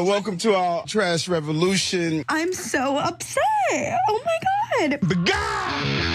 Welcome to our trash revolution. I'm so upset. Oh my God. The guy!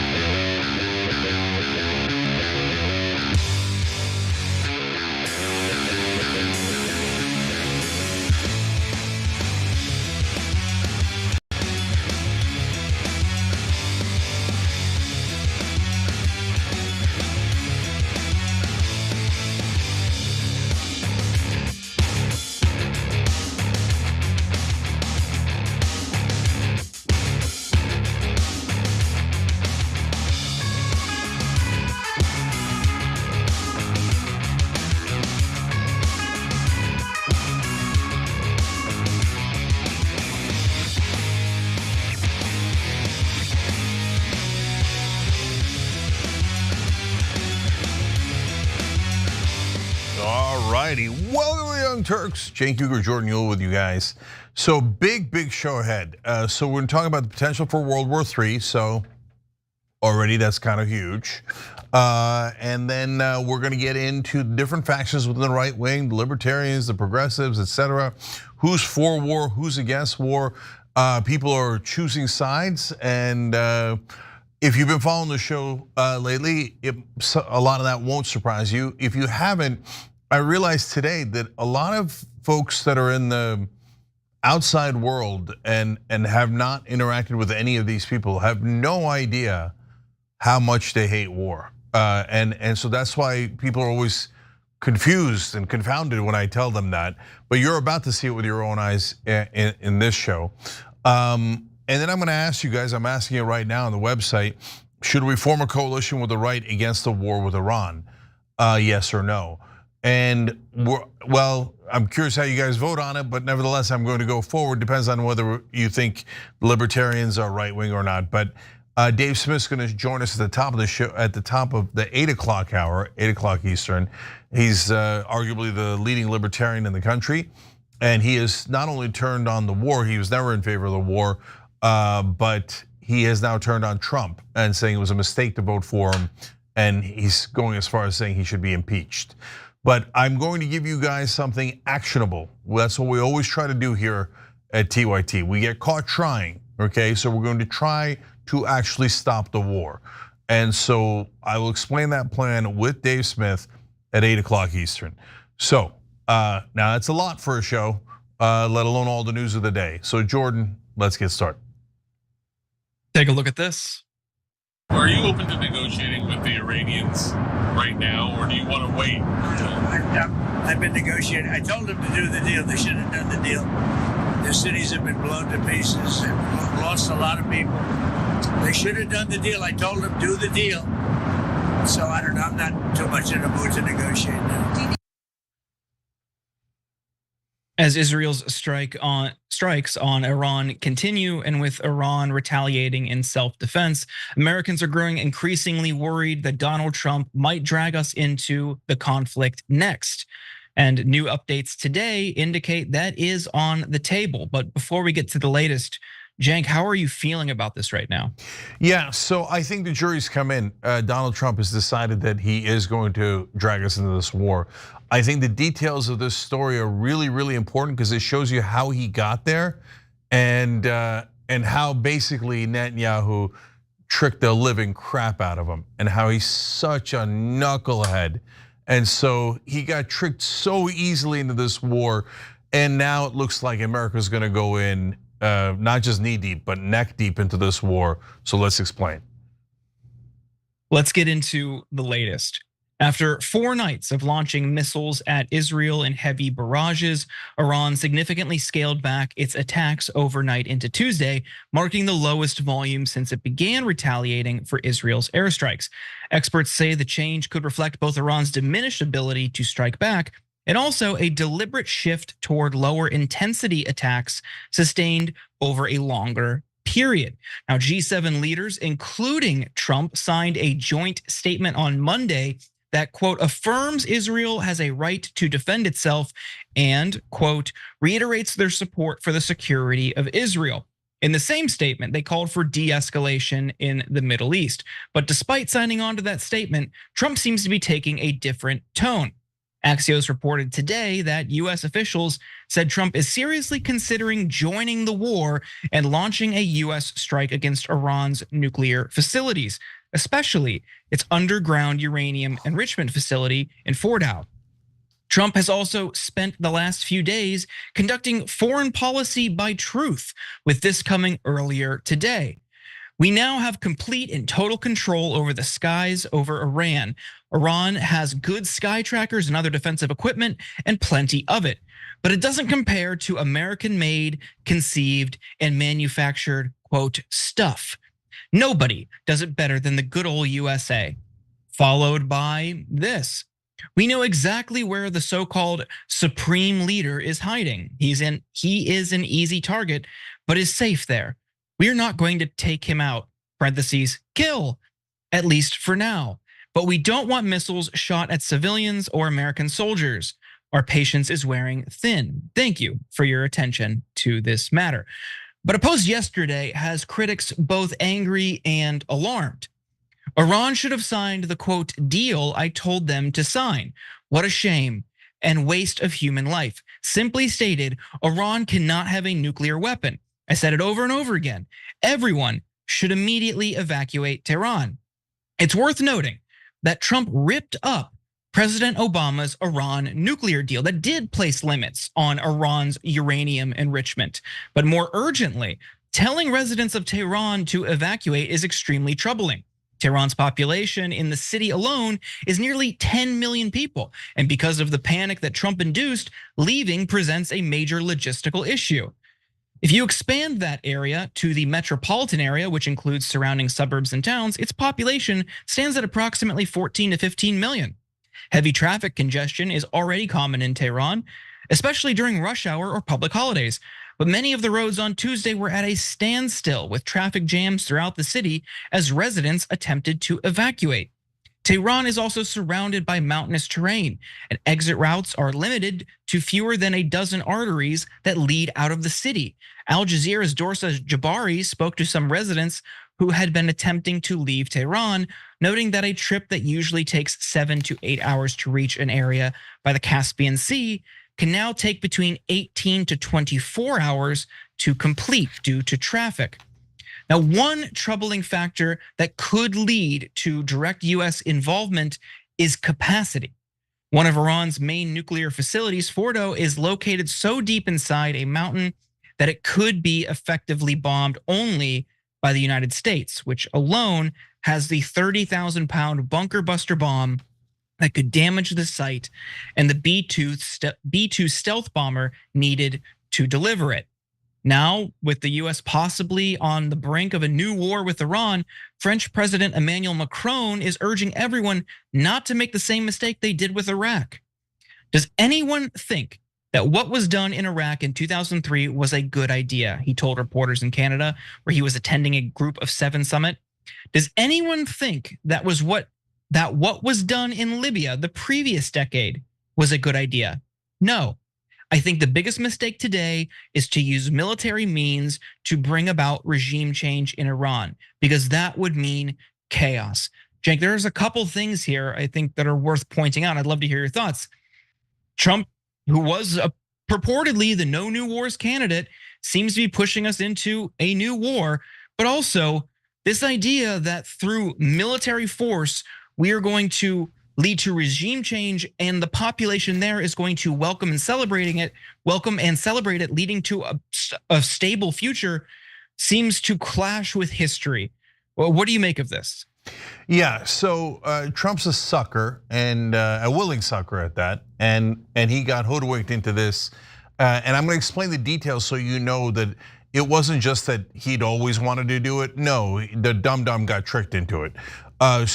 Welcome to the Young Turks. Cenk Uygur, Jordan Yule with you guys. So big show ahead. So we're talking about the potential for World War III. So already that's kind of huge. And then we're going to get into different factions within the right wing, the libertarians, the progressives, etc. Who's for war? Who's against war? People are choosing sides, and if you've been following the show lately, a lot of that won't surprise you. If you haven't, I realized today that a lot of folks that are in the outside world and have not interacted with any of these people have no idea how much they hate war. And so that's why people are always confused and confounded when I tell them that. But you're about to see it with your own eyes in this show. And then I'm gonna ask you guys, I'm asking you right now on the website, should we form a coalition with the right against the war with Iran? Yes or no? And well, I'm curious how you guys vote on it, but nevertheless, I'm going to go forward. Depends on whether you think libertarians are right wing or not. But Dave Smith's going to join us at the top of the show, at the top of the 8 o'clock hour, 8 o'clock Eastern. He's arguably the leading libertarian in the country, and he has not only turned on the war, he was never in favor of the war, but he has now turned on Trump and saying it was a mistake to vote for him, and he's going as far as saying he should be impeached. But I'm going to give you guys something actionable. That's what we always try to do here at TYT. We get caught trying, okay? So we're going to try to actually stop the war. And so I will explain that plan with Dave Smith at 8 o'clock Eastern. So now that's a lot for a show, let alone all the news of the day. So Jordan, let's get started. Take a look at this. Are you open to negotiating with the Iranians right now, or do you want to wait? I've been negotiating. I told them to do the deal. They should have done the deal. Their cities have been blown to pieces. They've lost a lot of people. They should have done the deal. I told them do the deal. So I don't know. I'm not too much in the mood to negotiate now. As Israel's strikes on Iran continue, and with Iran retaliating in self-defense, Americans are growing increasingly worried that Donald Trump might drag us into the conflict next. And new updates today indicate that is on the table. But before we get to the latest, Cenk, how are you feeling about this right now? Yeah, so I think the jury's come in. Donald Trump has decided that he is going to drag us into this war. I think the details of this story are really important because it shows you how he got there, and how basically Netanyahu tricked the living crap out of him, and how he's such a knucklehead. And so he got tricked so easily into this war, and now it looks like America's gonna go in not just knee deep, but neck deep into this war. So let's explain. Let's get into the latest. After 4 nights of launching missiles at Israel in heavy barrages, Iran significantly scaled back its attacks overnight into Tuesday, marking the lowest volume since it began retaliating for Israel's airstrikes. Experts say the change could reflect both Iran's diminished ability to strike back and also a deliberate shift toward lower intensity attacks sustained over a longer period. Now, G7 leaders, including Trump, signed a joint statement on Monday that, quote, affirms Israel has a right to defend itself and, quote, reiterates their support for the security of Israel. In the same statement, they called for de-escalation in the Middle East. But despite signing on to that statement, Trump seems to be taking a different tone. Axios reported today that US officials said Trump is seriously considering joining the war and launching a US strike against Iran's nuclear facilities, especially its underground uranium enrichment facility in Fordow. Trump has also spent the last few days conducting foreign policy by truth, with this coming earlier today. We now have complete and total control over the skies over Iran. Iran has good sky trackers and other defensive equipment and plenty of it. But it doesn't compare to American-made, conceived, and manufactured, quote, stuff. Nobody does it better than the good old USA. Followed by this. We know exactly where the so-called supreme leader is hiding. He is an easy target, but is safe there. We are not going to take him out, parentheses, kill, at least for now. But we don't want missiles shot at civilians or American soldiers. Our patience is wearing thin. Thank you for your attention to this matter. But a post yesterday has critics both angry and alarmed. Iran should have signed the, quote, deal I told them to sign. What a shame and waste of human life. Simply stated, Iran cannot have a nuclear weapon. I said it over and over again. Everyone should immediately evacuate Tehran. It's worth noting that Trump ripped up President Obama's Iran nuclear deal that did place limits on Iran's uranium enrichment. But more urgently, telling residents of Tehran to evacuate is extremely troubling. Tehran's population in the city alone is nearly 10 million people. And because of the panic that Trump induced, leaving presents a major logistical issue. If you expand that area to the metropolitan area, which includes surrounding suburbs and towns, its population stands at approximately 14 to 15 million. Heavy traffic congestion is already common in Tehran, especially during rush hour or public holidays. But many of the roads on Tuesday were at a standstill with traffic jams throughout the city as residents attempted to evacuate. Tehran is also surrounded by mountainous terrain, and exit routes are limited to fewer than a dozen arteries that lead out of the city. Al Jazeera's Dorsa Jabari spoke to some residents who had been attempting to leave Tehran, noting that a trip that usually takes 7 to 8 hours to reach an area by the Caspian Sea can now take between 18 to 24 hours to complete due to traffic. Now, one troubling factor that could lead to direct US involvement is capacity. One of Iran's main nuclear facilities, Fordow, is located so deep inside a mountain that it could be effectively bombed only by the United States, which alone has the 30,000-pound bunker buster bomb that could damage the site and the B-2 stealth bomber needed to deliver it. Now, with the US possibly on the brink of a new war with Iran, French President Emmanuel Macron is urging everyone not to make the same mistake they did with Iraq. Does anyone think that what was done in Iraq in 2003 was a good idea? He told reporters in Canada, where he was attending a Group of 7 summit. Does anyone think that what was done in Libya the previous decade was a good idea? No. I think the biggest mistake today is to use military means to bring about regime change in Iran, because that would mean chaos. Cenk, there's a couple things here I think that are worth pointing out. I'd love to hear your thoughts. Trump, who was purportedly the no new wars candidate, seems to be pushing us into a new war, but also this idea that through military force, we are going to lead to regime change, and the population there is going to welcome and celebrate it, leading to a stable future, seems to clash with history. Well, what do you make of this? Yeah, so Trump's a sucker, and a willing sucker at that, and he got hoodwinked into this. And I'm gonna explain the details so you know that it wasn't just that he'd always wanted to do it. No, the dum-dum got tricked into it. And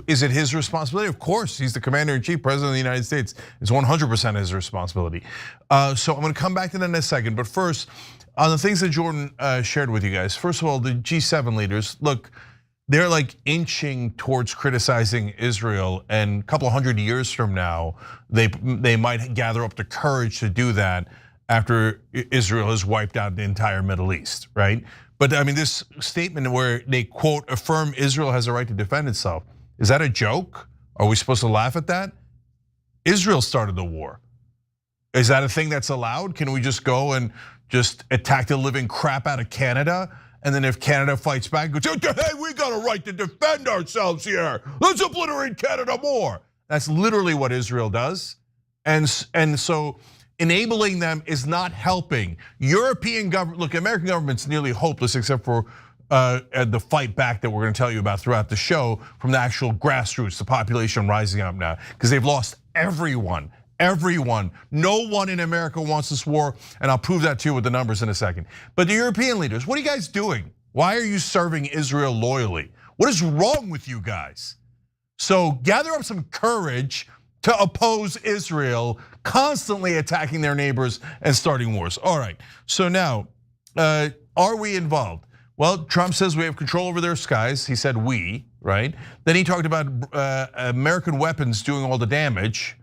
is it his responsibility? Of course, he's the commander-in-chief, president of the United States. It's 100% his responsibility. So I'm gonna come back to that in a second. But first, on the things that Jordan shared with you guys. First of all, the G7 leaders, look, they're like inching towards criticizing Israel, and a couple of 100 years from now, they might gather up the courage to do that after Israel has wiped out the entire Middle East, right? But I mean, this statement where they quote, affirm Israel has a right to defend itself, is that a joke? Are we supposed to laugh at that? Israel started the war. Is that a thing that's allowed? Can we just go and just attack the living crap out of Canada? And then if Canada fights back, goes, hey, we got a right to defend ourselves here. Let's obliterate Canada more. That's literally what Israel does. And so enabling them is not helping. European government, look, American government's nearly hopeless except for the fight back that we're gonna tell you about throughout the show from the actual grassroots, the population rising up now, because they've lost everyone. Everyone, no one in America wants this war, and I'll prove that to you with the numbers in a second. But the European leaders, what are you guys doing? Why are you serving Israel loyally? What is wrong with you guys? So gather up some courage to oppose Israel, constantly attacking their neighbors and starting wars. All right, so now, are we involved? Well, Trump says we have control over their skies. He said we, right? Then he talked about American weapons doing all the damage.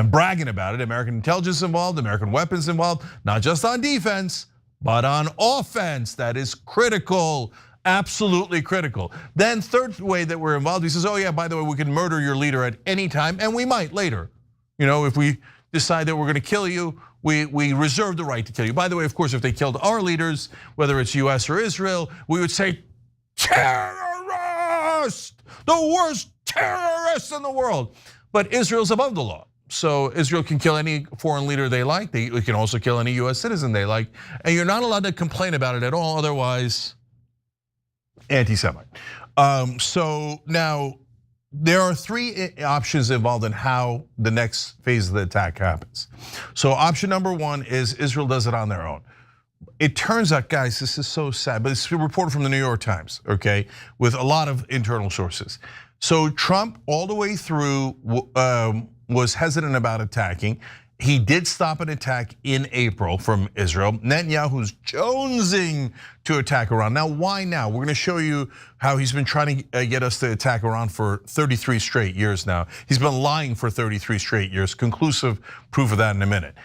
Bragging about it, American intelligence involved, American weapons involved, not just on defense, but on offense. That is critical, absolutely critical. Then third way that we're involved, he says, oh yeah, by the way, we can murder your leader at any time, and we might later. If we decide that we're gonna kill you, we reserve the right to kill you. By the way, of course, if they killed our leaders, whether it's US or Israel, we would say, terrorist, the worst terrorists in the world. But Israel's above the law. So Israel can kill any foreign leader they like. They can also kill any US citizen they like. And you're not allowed to complain about it at all, otherwise anti-Semite. So now there are three options involved in how the next phase of the attack happens. So option number one is Israel does it on their own. It turns out, guys, this is so sad, but it's reported from the New York Times, okay, with a lot of internal sources. So Trump all the way through was hesitant about attacking. He did stop an attack in April from Israel. Netanyahu's jonesing to attack Iran. Now, why now? We're gonna show you how he's been trying to get us to attack Iran for 33 straight years now. He's been lying for 33 straight years. Conclusive proof of that in a minute.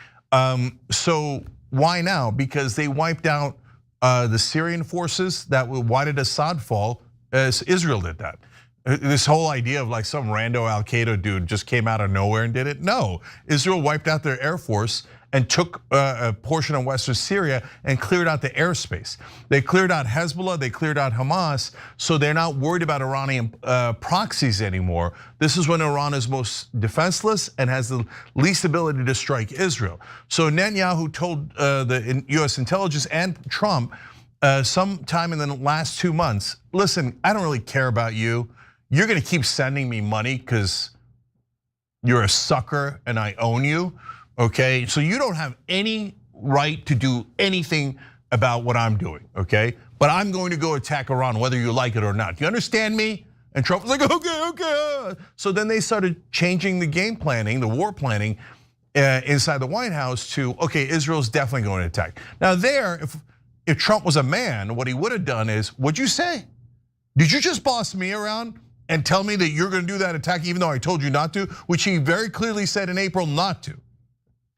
So why now? Because they wiped out the Syrian forces. Why did Assad fall? Israel did that. This whole idea of like some rando Al Qaeda dude just came out of nowhere and did it. No, Israel wiped out their air force and took a portion of Western Syria and cleared out the airspace. They cleared out Hezbollah, they cleared out Hamas, so they're not worried about Iranian proxies anymore. This is when Iran is most defenseless and has the least ability to strike Israel. So Netanyahu told the US intelligence and Trump sometime in the last 2 months, listen, I don't really care about you. You're gonna keep sending me money because you're a sucker and I own you, okay? So you don't have any right to do anything about what I'm doing, okay? But I'm going to go attack Iran whether you like it or not. Do you understand me? And Trump was like, okay. So then they started changing the game planning, the war planning inside the White House to, okay, Israel's definitely going to attack. Now there, if Trump was a man, what he would have done is, what'd you say? Did you just boss me around and tell me that you're gonna do that attack even though I told you not to? Which he very clearly said in April not to.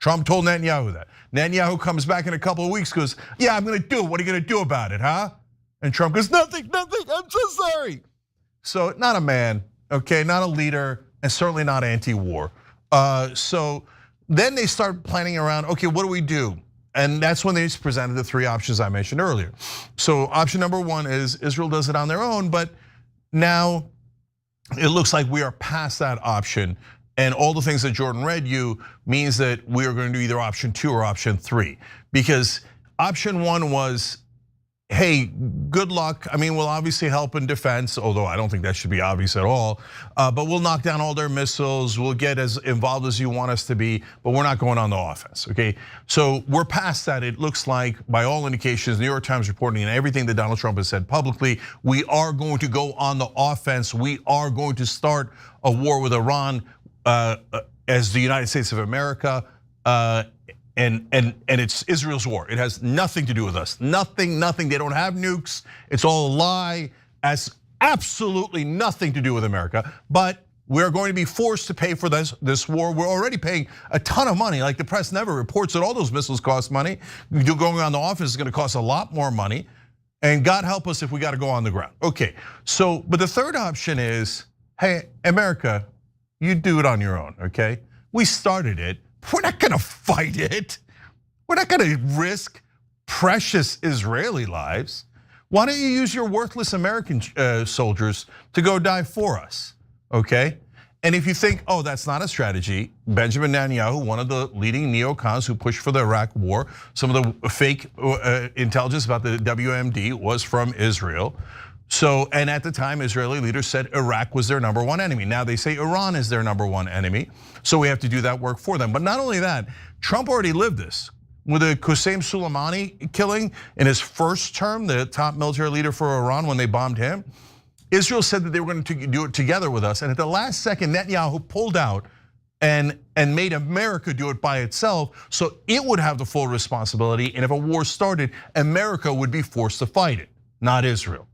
Trump told Netanyahu that. Netanyahu comes back in a couple of weeks, goes, yeah, I'm gonna do it. What are you gonna do about it, huh? And Trump goes, nothing, I'm so sorry. So not a man, okay, not a leader, and certainly not anti-war. So then they start planning around, okay, what do we do? And that's when they presented the three options I mentioned earlier. So option number one is Israel does it on their own, but now it looks like we are past that option, and all the things that Jordan read you means that we are going to do either option 2 or option 3. Because option 1 was, hey, good luck. I mean, we'll obviously help in defense, although I don't think that should be obvious at all. But we'll knock down all their missiles. We'll get as involved as you want us to be, but we're not going on the offense, okay? So we're past that. It looks like, by all indications, New York Times reporting and everything that Donald Trump has said publicly, we are going to go on the offense. We are going to start a war with Iran as the United States of America. And it's Israel's war. It has nothing to do with us. Nothing. They don't have nukes. It's all a lie. Has absolutely nothing to do with America. But we're going to be forced to pay for this war. We're already paying a ton of money. Like the press never reports that all those missiles cost money. Going on the offense is going to cost a lot more money. And God help us if we got to go on the ground. Okay, so but the third option is, hey, America, You do it on your own, okay? We started it. We're not gonna fight it. We're not gonna risk precious Israeli lives. Why don't you use your worthless American soldiers to go die for us, okay? And if you think, oh, that's not a strategy, Benjamin Netanyahu, one of the leading neocons who pushed for the Iraq war, some of the fake intelligence about the WMD was from Israel. So, and at the time, Israeli leaders said Iraq was their #1 enemy. Now they say Iran is their #1 enemy. So we have to do that work for them. But not only that, Trump already lived this. With the Qasem Soleimani killing in his first term, the top military leader for Iran when they bombed him, Israel said that they were going to do it together with us. And at the last second, Netanyahu pulled out and made America do it by itself so it would have the full responsibility. And if a war started, America would be forced to fight it, not Israel.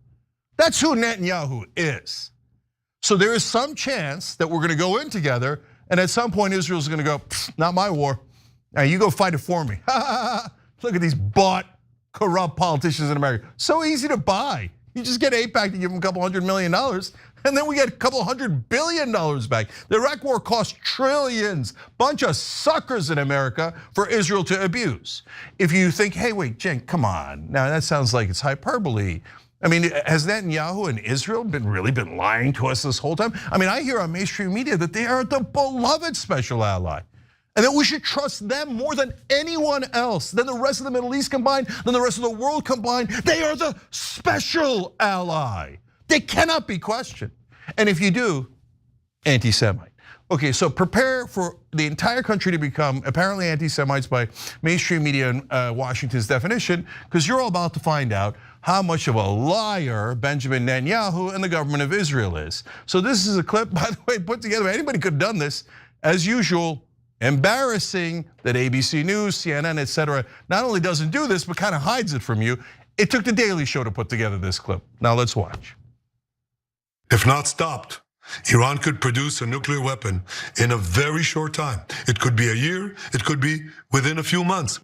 That's who Netanyahu is. So there is some chance that we're gonna go in together, and at some point Israel's gonna go, not my war. Now you go fight it for me. Look at these bought, corrupt politicians in America. So easy to buy. You just get AIPAC to give them a couple $100 million, and then we get a couple $100 billion back. The Iraq war cost trillions. Bunch of suckers in America for Israel to abuse. If you think, hey, wait, Jen, come on. Now that sounds like it's hyperbole. I mean, has Netanyahu and Israel really been lying to us this whole time? I mean, I hear on mainstream media that they are the beloved special ally, and that we should trust them more than anyone else, than the rest of the Middle East combined, than the rest of the world combined. They are the special ally. They cannot be questioned. And if you do, anti-Semite. Okay, so prepare for the entire country to become apparently anti-Semites by mainstream media and Washington's definition, because you're all about to find out how much of a liar Benjamin Netanyahu and the government of Israel is. So this is a clip, by the way, put together. Anybody could have done this. As usual, embarrassing that ABC News, CNN, etc. not only doesn't do this, but kind of hides it from you. It took the Daily Show to put together this clip. Now let's watch. If not stopped, Iran could produce a nuclear weapon in a very short time. It could be a year, it could be within a few months.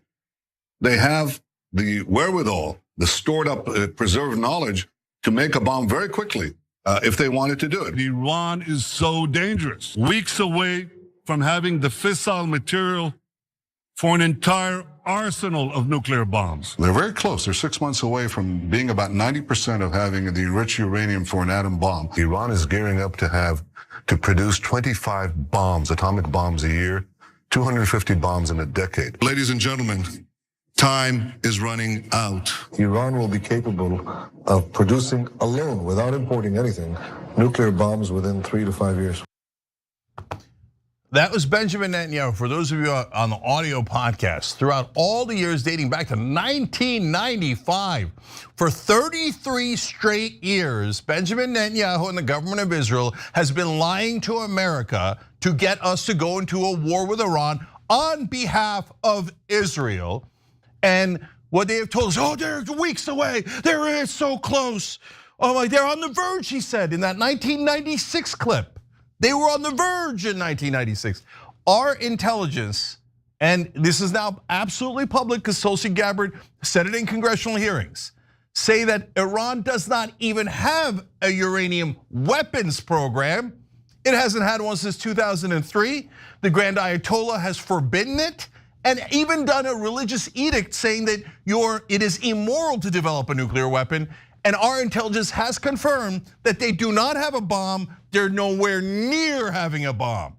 They have the wherewithal, the stored up, preserved knowledge to make a bomb very quickly if they wanted to do it. Iran is so dangerous. Weeks away from having the fissile material for an entire arsenal of nuclear bombs. They're very close. They're 6 months away from being about 90% of having the enriched uranium for an atom bomb. Iran is gearing up to produce 25 bombs, atomic bombs a year, 250 bombs in a decade. Ladies and gentlemen, time is running out. Iran will be capable of producing alone, without importing anything, nuclear bombs within 3 to 5 years. That was Benjamin Netanyahu. For those of you on the audio podcast, throughout all the years dating back to 1995, for 33 straight years, Benjamin Netanyahu and the government of Israel has been lying to America to get us to go into a war with Iran on behalf of Israel. And what they have told us, oh, they're weeks away, they're so close. Oh my, they're on the verge, he said in that 1996 clip. They were on the verge in 1996. Our intelligence, and this is now absolutely public because Tulsi Gabbard said it in congressional hearings, say that Iran does not even have a uranium weapons program. It hasn't had one since 2003. The Grand Ayatollah has forbidden it and even done a religious edict saying that it is immoral to develop a nuclear weapon. And our intelligence has confirmed that they do not have a bomb. They're nowhere near having a bomb.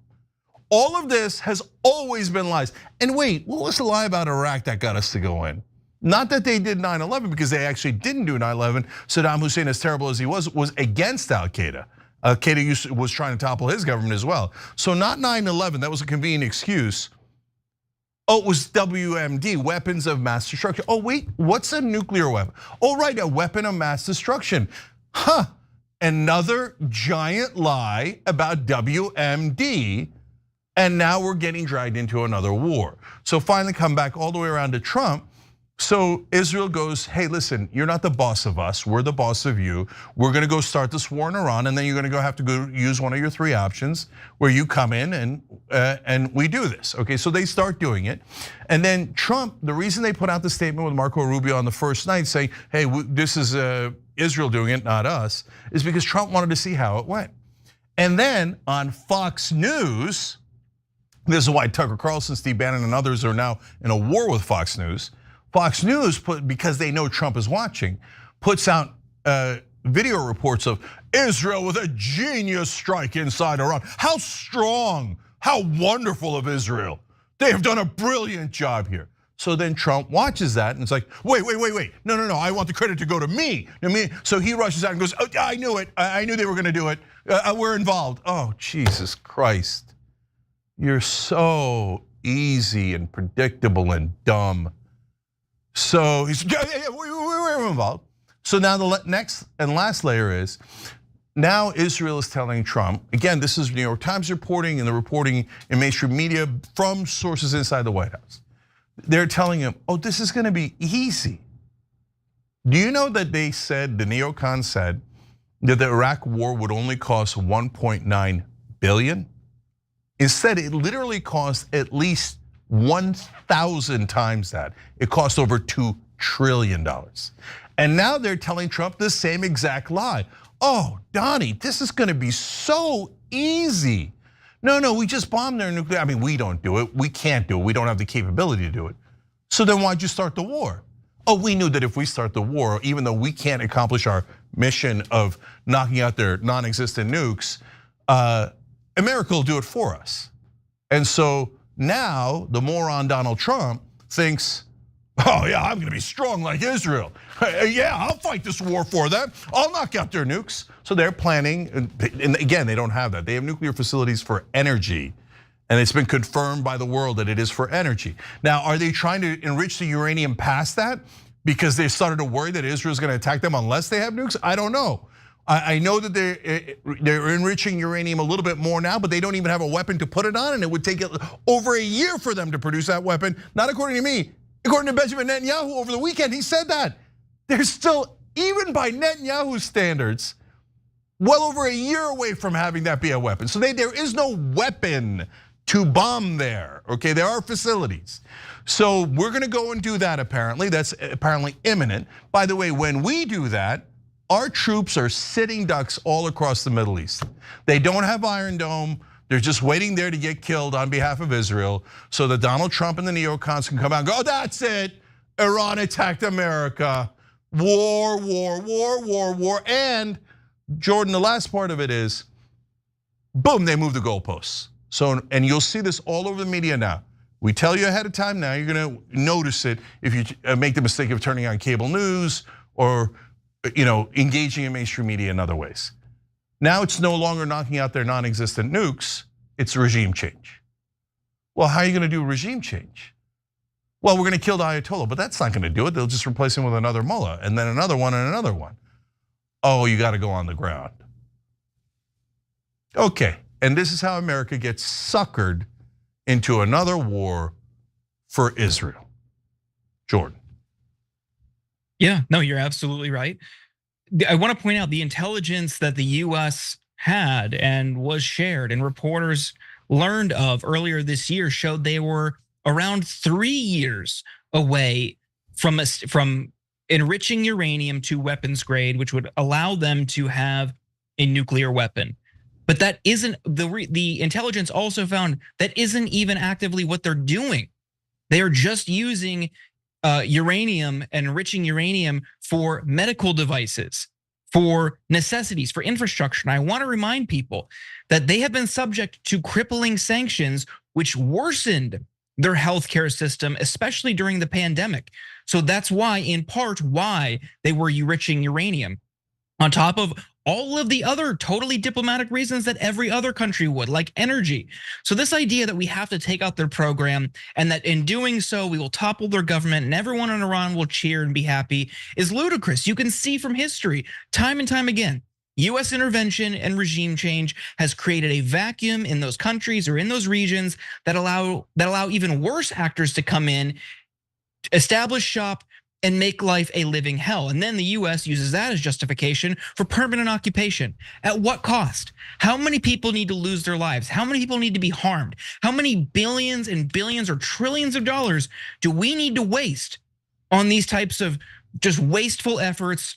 All of this has always been lies. And wait, what was the lie about Iraq that got us to go in? Not that they did 9/11, because they actually didn't do 9/11. Saddam Hussein, as terrible as he was against Al-Qaeda. Al-Qaeda was trying to topple his government as well. So not 9/11, that was a convenient excuse. Oh, it was WMD, weapons of mass destruction. Oh wait, what's a nuclear weapon? Oh right, a weapon of mass destruction. Huh, another giant lie about WMD, and now we're getting dragged into another war. So finally come back all the way around to Trump. So Israel goes, hey, listen, you're not the boss of us, we're the boss of you. We're gonna go start this war in Iran, and then you're gonna have to go use one of your 3 options where you come in and we do this. Okay, so they start doing it. And then Trump, the reason they put out the statement with Marco Rubio on the first night saying, hey, this is Israel doing it, not us, is because Trump wanted to see how it went. And then on Fox News, this is why Tucker Carlson, Steve Bannon, and others are now in a war with Fox News. Fox News, because they know Trump is watching, puts out video reports of Israel with a genius strike inside Iran. How strong, how wonderful of Israel. They have done a brilliant job here. So then Trump watches that and it's like, wait. No, I want the credit to go to me. So he rushes out and goes, oh, I knew it. I knew they were gonna do it. We're involved. Oh, Jesus Christ. You're so easy and predictable and dumb. So he's, yeah, we were involved. So now the next and last layer is, now Israel is telling Trump, again, this is New York Times reporting and the reporting in mainstream media from sources inside the White House. They're telling him, oh, this is gonna be easy. Do you know that they said, the neocons said, that the Iraq war would only cost 1.9 billion? Instead, it literally cost at least 1,000 times that. It cost over $2 trillion. And now they're telling Trump the same exact lie. Oh, Donnie, this is gonna be so easy. No, we just bombed their nuclear. I mean, we don't do it. We can't do it. We don't have the capability to do it. So then why'd you start the war? Oh, we knew that if we start the war, even though we can't accomplish our mission of knocking out their non-existent nukes, America will do it for us. And so now the moron Donald Trump thinks, oh yeah, I'm gonna be strong like Israel. Yeah, I'll fight this war for them. I'll knock out their nukes. So they're planning, and again, they don't have that. They have nuclear facilities for energy. And it's been confirmed by the world that it is for energy. Now, are they trying to enrich the uranium past that? Because they started to worry that Israel's gonna attack them unless they have nukes? I don't know. I know that they're enriching uranium a little bit more now, but they don't even have a weapon to put it on, and it would take over a year for them to produce that weapon. Not according to me, according to Benjamin Netanyahu over the weekend, he said that. They're still, even by Netanyahu's standards, well over a year away from having that be a weapon. So there is no weapon to bomb there, okay? There are facilities. So we're gonna go and do that apparently, that's apparently imminent. By the way, when we do that, our troops are sitting ducks all across the Middle East. They don't have Iron Dome, they're just waiting there to get killed on behalf of Israel so that Donald Trump and the neocons can come out and go, oh, that's it, Iran attacked America. War. And Jordan, the last part of it is, boom, they move the goalposts. So, and you'll see this all over the media now. We tell you ahead of time now, you're gonna notice it if you make the mistake of turning on cable news or engaging in mainstream media in other ways. Now it's no longer knocking out their non-existent nukes, it's regime change. Well, how are you gonna do regime change? Well, we're gonna kill the Ayatollah, but that's not gonna do it. They'll just replace him with another mullah and then another one and another one. Oh, you gotta go on the ground. Okay, and this is how America gets suckered into another war for Israel. Jordan. Yeah, no, you're absolutely right. I want to point out the intelligence that the US had and was shared and reporters learned of earlier this year showed they were around 3 years away from enriching uranium to weapons grade, which would allow them to have a nuclear weapon. But that isn't, the intelligence also found that isn't even actively what they're doing. They are just using uranium and enriching uranium for medical devices, for necessities, for infrastructure. And I want to remind people that they have been subject to crippling sanctions, which worsened their healthcare system, especially during the pandemic. So that's why, in part, why they were enriching uranium, on top of all of the other totally diplomatic reasons that every other country would, like energy. So this idea that we have to take out their program and that in doing so, we will topple their government and everyone in Iran will cheer and be happy is ludicrous. You can see from history, time and time again, US intervention and regime change has created a vacuum in those countries or in those regions that allow even worse actors to come in, establish shop, and make life a living hell. And then the US uses that as justification for permanent occupation. At what cost? How many people need to lose their lives? How many people need to be harmed? How many billions and billions or trillions of dollars do we need to waste on these types of just wasteful efforts,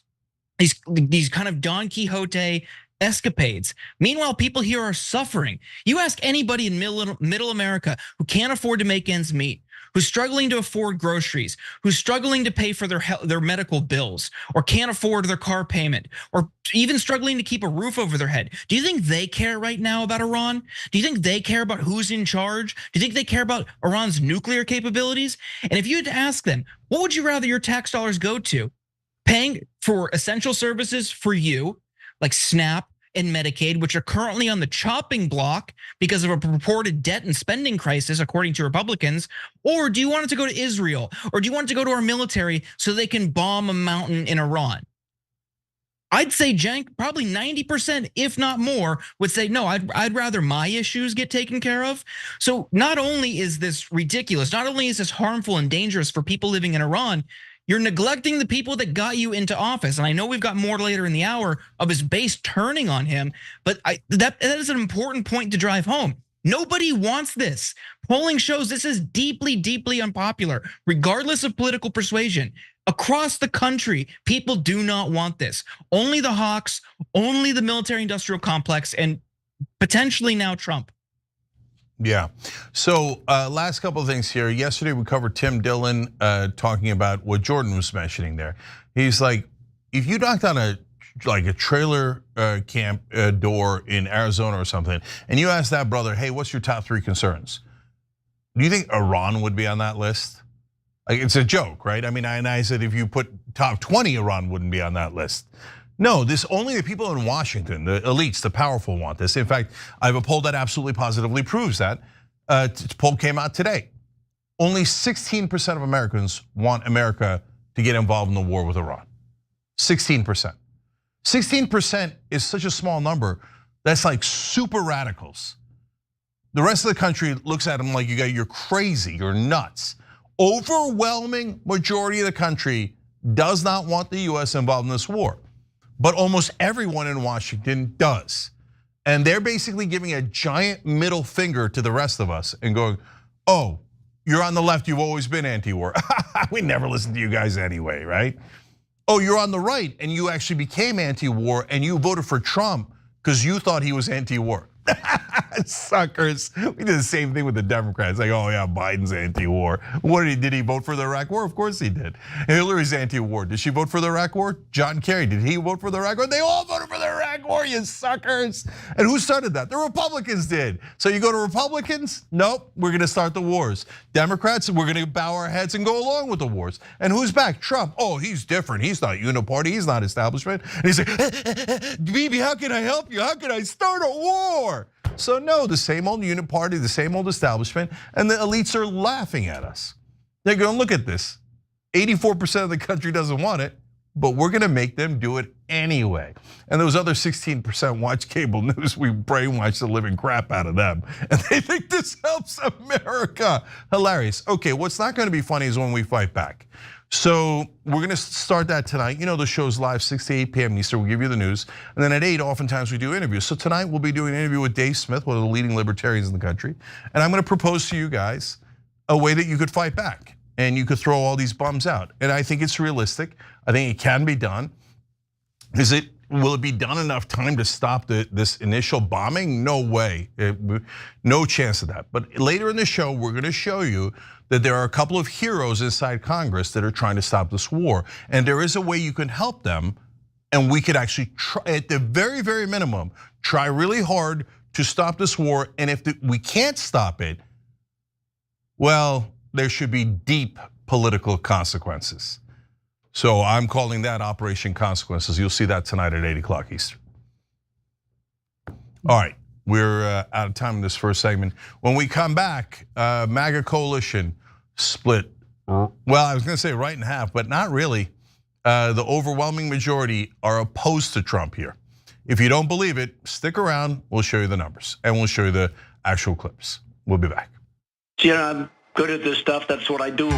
these kind of Don Quixote escapades. Meanwhile, people here are suffering. You ask anybody in middle America who can't afford to make ends meet, who's struggling to afford groceries, who's struggling to pay for their medical bills, or can't afford their car payment, or even struggling to keep a roof over their head. Do you think they care right now about Iran? Do you think they care about who's in charge? Do you think they care about Iran's nuclear capabilities? And if you had to ask them, what would you rather your tax dollars go to? Paying for essential services for you, like SNAP and Medicaid, which are currently on the chopping block because of a purported debt and spending crisis, according to Republicans? Or do you want it to go to Israel? Or do you want it to go to our military so they can bomb a mountain in Iran? I'd say, Cenk, probably 90%, if not more, would say, no, I'd rather my issues get taken care of. So not only is this ridiculous, not only is this harmful and dangerous for people living in Iran, you're neglecting the people that got you into office. And I know we've got more later in the hour of his base turning on him, but that is an important point to drive home. Nobody wants this. Polling shows this is deeply, deeply unpopular, regardless of political persuasion. Across the country, people do not want this. Only the hawks, only the military industrial complex, and potentially now Trump. Yeah, so last couple of things here. Yesterday we covered Tim Dillon talking about what Jordan was mentioning there. He's like, if you knocked on a trailer camp door in Arizona or something, and you asked that brother, hey, what's your top 3 concerns? Do you think Iran would be on that list? Like, it's a joke, right? I mean, I said if you put top 20, Iran wouldn't be on that list. No, only the people in Washington, the elites, the powerful want this. In fact, I have a poll that absolutely positively proves that. Poll came out today. Only 16% of Americans want America to get involved in the war with Iran. 16%. 16% is such a small number. That's like super radicals. The rest of the country looks at them like you're crazy, you're nuts. Overwhelming majority of the country does not want the US involved in this war. But almost everyone in Washington does. And they're basically giving a giant middle finger to the rest of us and going, oh, you're on the left, you've always been anti-war. We never listened to you guys anyway, right? Oh, you're on the right and you actually became anti-war and you voted for Trump because you thought he was anti-war. Suckers. We did the same thing with the Democrats. Like, oh yeah, Biden's anti-war. What did he vote for the Iraq war? Of course he did. Hillary's anti-war. Did she vote for the Iraq war? John Kerry, did he vote for the Iraq war? They all voted for the Iraq war, you suckers. And who started that? The Republicans did. So you go to Republicans? Nope, we're gonna start the wars. Democrats, we're gonna bow our heads and go along with the wars. And who's back? Trump. Oh, he's different. He's not uniparty, he's not establishment. And he's like, Bibi, how can I help you? How can I start a war? So no, the same old unit party, the same old establishment, and the elites are laughing at us. They're going, look at this. 84% of the country doesn't want it, but we're gonna make them do it anyway. And those other 16% watch cable news, we brainwash the living crap out of them. And they think this helps America. Hilarious. Okay, what's not gonna be funny is when we fight back. So we're gonna start that tonight. You know the show's live 6 to 8 p.m. Eastern. We'll give you the news. And then at 8, oftentimes we do interviews. So tonight we'll be doing an interview with Dave Smith, one of the leading libertarians in the country. And I'm gonna propose to you guys a way that you could fight back and you could throw all these bums out. And I think it's realistic. I think it can be done. Will it be done enough time to stop this initial bombing? No way, no chance of that. But later in the show, we're gonna show you that there are a couple of heroes inside Congress that are trying to stop this war. And there is a way you can help them. And we could actually try, at the very, very minimum, try really hard to stop this war. And if we can't stop it, well, there should be deep political consequences. So I'm calling that Operation Consequences. You'll see that tonight at 8 o'clock Eastern. All right, we're out of time in this first segment. When we come back, MAGA coalition split. Well, I was gonna say right in half, but not really. The overwhelming majority are opposed to Trump here. If you don't believe it, stick around, we'll show you the numbers and we'll show you the actual clips. We'll be back. You know, I'm good at this stuff, that's what I do.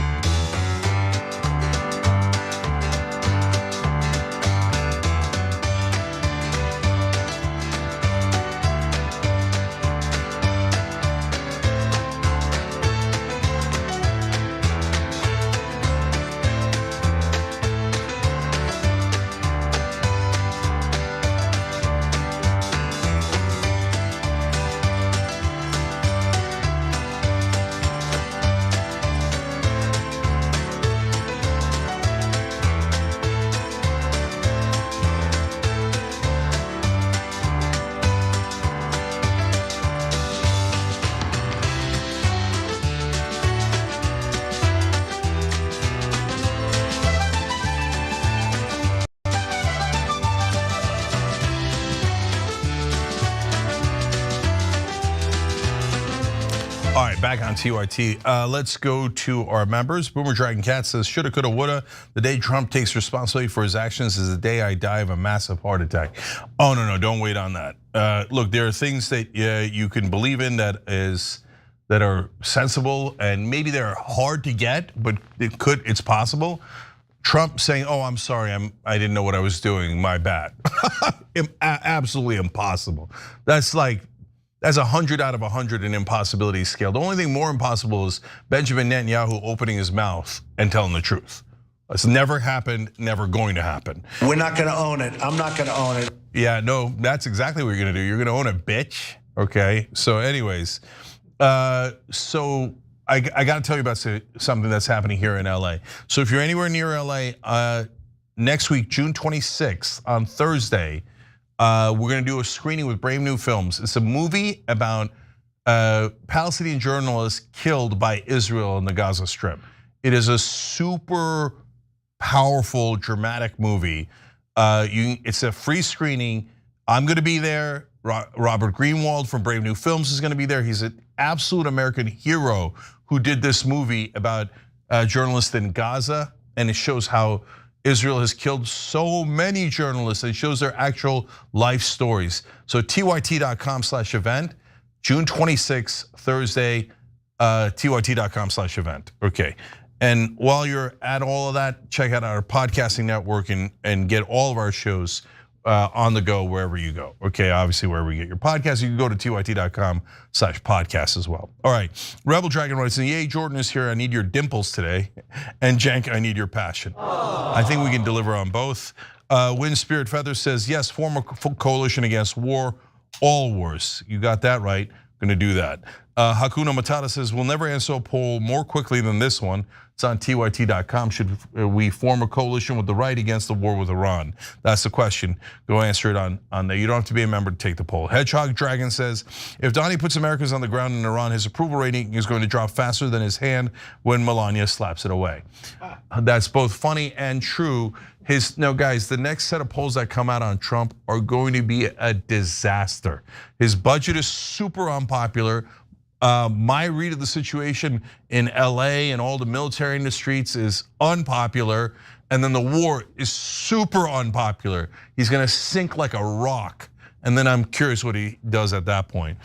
back on TYT. Let's go to our members. Boomer Dragon Cat says, shoulda, coulda, woulda. The day Trump takes responsibility for his actions is the day I die of a massive heart attack. Oh, no, don't wait on that. Look, there are things that you can believe in that are sensible, and maybe they're hard to get, but it's possible. Trump saying, oh, I'm sorry, I didn't know what I was doing, my bad. Absolutely impossible. That's 100 out of 100 in impossibility scale. The only thing more impossible is Benjamin Netanyahu opening his mouth and telling the truth. It's never happened, never going to happen. We're not going to own it. I'm not going to own it. Yeah, no, that's exactly what you're going to do. You're going to own a bitch, okay? So anyways, so I got to tell you about something that's happening here in LA. So if you're anywhere near LA, next week, June 26th, on Thursday, we're gonna do a screening with Brave New Films. It's a movie about Palestinian journalists killed by Israel in the Gaza Strip. It is a super powerful, dramatic movie. It's a free screening. I'm gonna be there. Robert Greenwald from Brave New Films is gonna be there. He's an absolute American hero who did this movie about journalists in Gaza, and it shows how Israel has killed so many journalists. It shows their actual life stories. So tyt.com/event, June 26th, Thursday, tyt.com/event. Okay, and while you're at all of that, check out our podcasting network and get all of our shows on the go wherever you go. Okay, obviously wherever you get your podcast, you can go to tyt.com/podcast as well. All right, Rebel Dragon writes, yay, Jordan is here. I need your dimples today, and Jank, I need your passion. I think we can deliver on both. Wind Spirit Feather says, yes, form a coalition against war, all wars. You got that right. Gonna do that. Hakuna Matata says, we'll never answer a poll more quickly than this one. It's on tyt.com. Should we form a coalition with the right against the war with Iran? That's the question. Go answer it on there. You don't have to be a member to take the poll. Hedgehog Dragon says, if Donnie puts Americans on the ground in Iran, his approval rating is going to drop faster than his hand when Melania slaps it away. That's both funny and true. No, guys, the next set of polls that come out on Trump are going to be a disaster. His budget is super unpopular. My read of the situation in LA and all the military in the streets is unpopular. And then the war is super unpopular. He's gonna sink like a rock. And then I'm curious what he does at that point.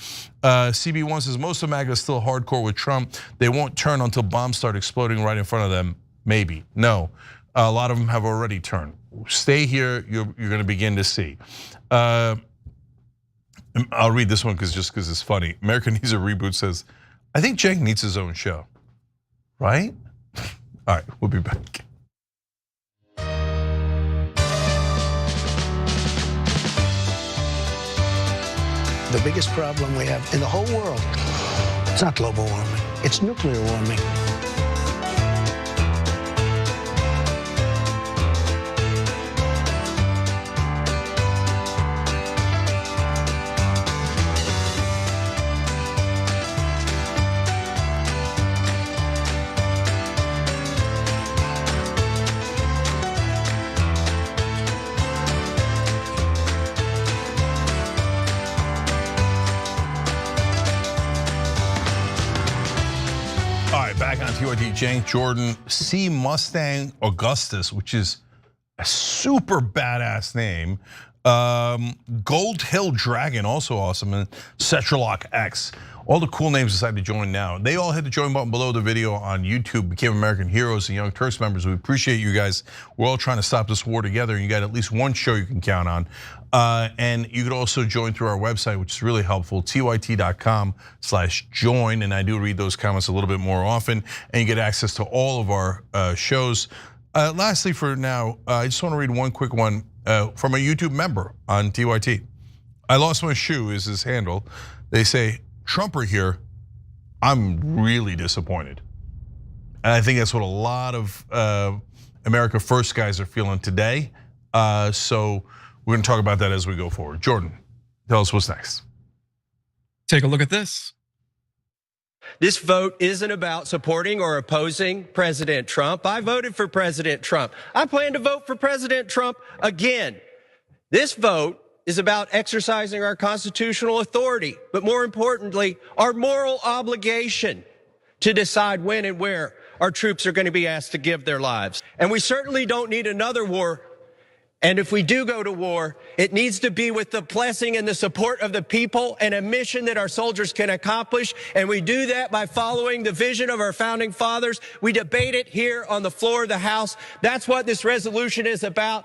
CB1 says, most of MAGA is still hardcore with Trump. They won't turn until bombs start exploding right in front of them. Maybe, no. A lot of them have already turned. Stay here, you're gonna begin to see. I'll read this one just because it's funny. America Needs a Reboot says, I think Cenk needs his own show, right? All right, we'll be back. The biggest problem we have in the whole world, it's not global warming, it's nuclear warming. Back on TYT, Cenk, Jordan, C. Mustang Augustus, which is a super badass name. Gold Hill Dragon, also awesome, and Cetralock X. All the cool names decided to join now. They all hit the join button below the video on YouTube, became American heroes and Young Turks members. We appreciate you guys. We're all trying to stop this war together, and you got at least one show you can count on. And you could also join through our website, which is really helpful, tyt.com/join. And I do read those comments a little bit more often, and you get access to all of our shows. Lastly, for now, I just want to read one quick one from a YouTube member on TYT. I lost my shoe is his handle. They say, Trumper here, I'm really disappointed. And I think that's what a lot of America First guys are feeling today. So we're gonna talk about that as we go forward. Jordan, tell us what's next. Take a look at this. This vote isn't about supporting or opposing President Trump. I voted for President Trump. I plan to vote for President Trump again. This vote is about exercising our constitutional authority, but more importantly, our moral obligation to decide when and where our troops are going to be asked to give their lives. And we certainly don't need another war. And if we do go to war, it needs to be with the blessing and the support of the people and a mission that our soldiers can accomplish. And we do that by following the vision of our founding fathers. We debate it here on the floor of the House. That's what this resolution is about.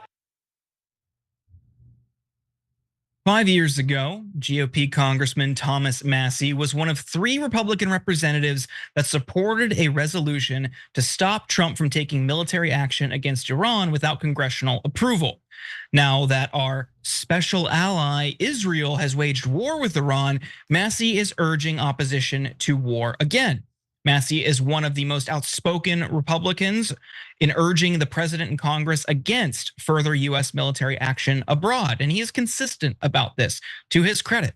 5 years ago, GOP Congressman Thomas Massie was one of 3 Republican representatives that supported a resolution to stop Trump from taking military action against Iran without congressional approval. Now that our special ally Israel has waged war with Iran, Massie is urging opposition to war again. Massie is one of the most outspoken Republicans in urging the president and Congress against further US military action abroad, and he is consistent about this, to his credit.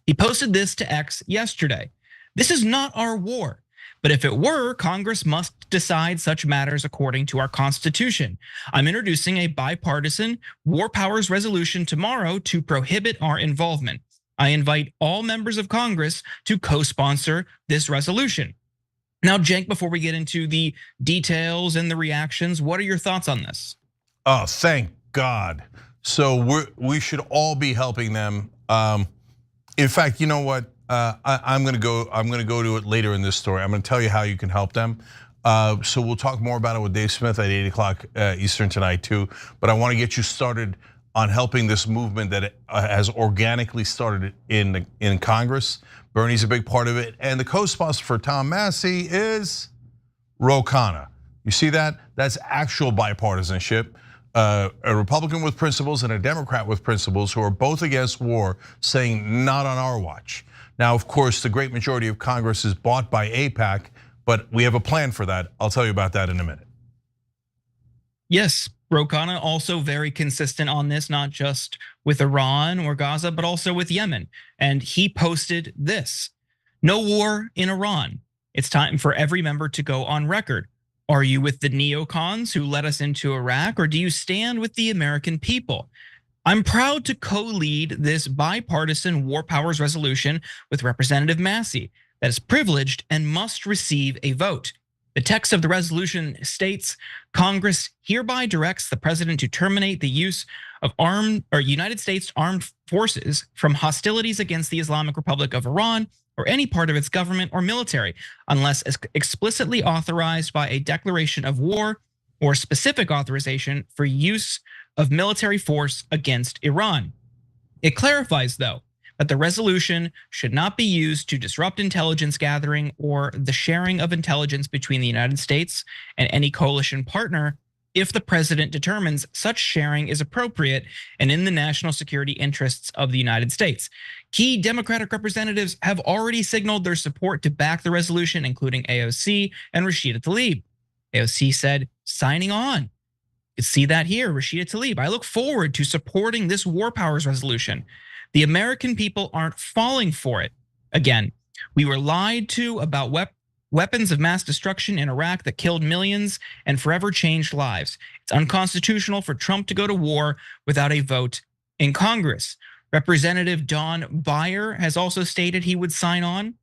He posted this to X yesterday. "This is not our war, but if it were, Congress must decide such matters according to our Constitution. I'm introducing a bipartisan war powers resolution tomorrow to prohibit our involvement. I invite all members of Congress to co-sponsor this resolution." Now, Cenk, before we get into the details and the reactions, what are your thoughts on this? Oh, thank God. So we should all be helping them. In fact, you know what? I'm gonna go to it later in this story. I'm gonna tell you how you can help them. So we'll talk more about it with Dave Smith at 8 o'clock Eastern tonight too. But I want to get you started on helping this movement that has organically started in Congress. Bernie's a big part of it, and the co-sponsor for Tom Massie is Ro Khanna. You see that? That's actual bipartisanship. A Republican with principles and a Democrat with principles who are both against war, saying not on our watch. Now, of course, the great majority of Congress is bought by AIPAC, but we have a plan for that. I'll tell you about that in a minute. Yes, Ro Khanna also very consistent on this, not just with Iran or Gaza, but also with Yemen. And he posted this: "No war in Iran. It's time for every member to go on record. Are you with the neocons who led us into Iraq, or do you stand with the American people? I'm proud to co-lead this bipartisan war powers resolution with Representative Massie that is privileged and must receive a vote. The text of the resolution states, Congress hereby directs the president to terminate the use of United States armed forces from hostilities against the Islamic Republic of Iran or any part of its government or military, unless explicitly authorized by a declaration of war or specific authorization for use of military force against Iran." It clarifies, though, that the resolution should not be used to disrupt intelligence gathering or the sharing of intelligence between the United States and any coalition partner if the president determines such sharing is appropriate and in the national security interests of the United States. Key Democratic representatives have already signaled their support to back the resolution, including AOC and Rashida Tlaib. AOC said, "Signing on." You see that here, Rashida Tlaib. "I look forward to supporting this war powers resolution. The American people aren't falling for it. Again, we were lied to about weapons of mass destruction in Iraq that killed millions and forever changed lives. It's unconstitutional for Trump to go to war without a vote in Congress." Representative Don Beyer has also stated he would sign on.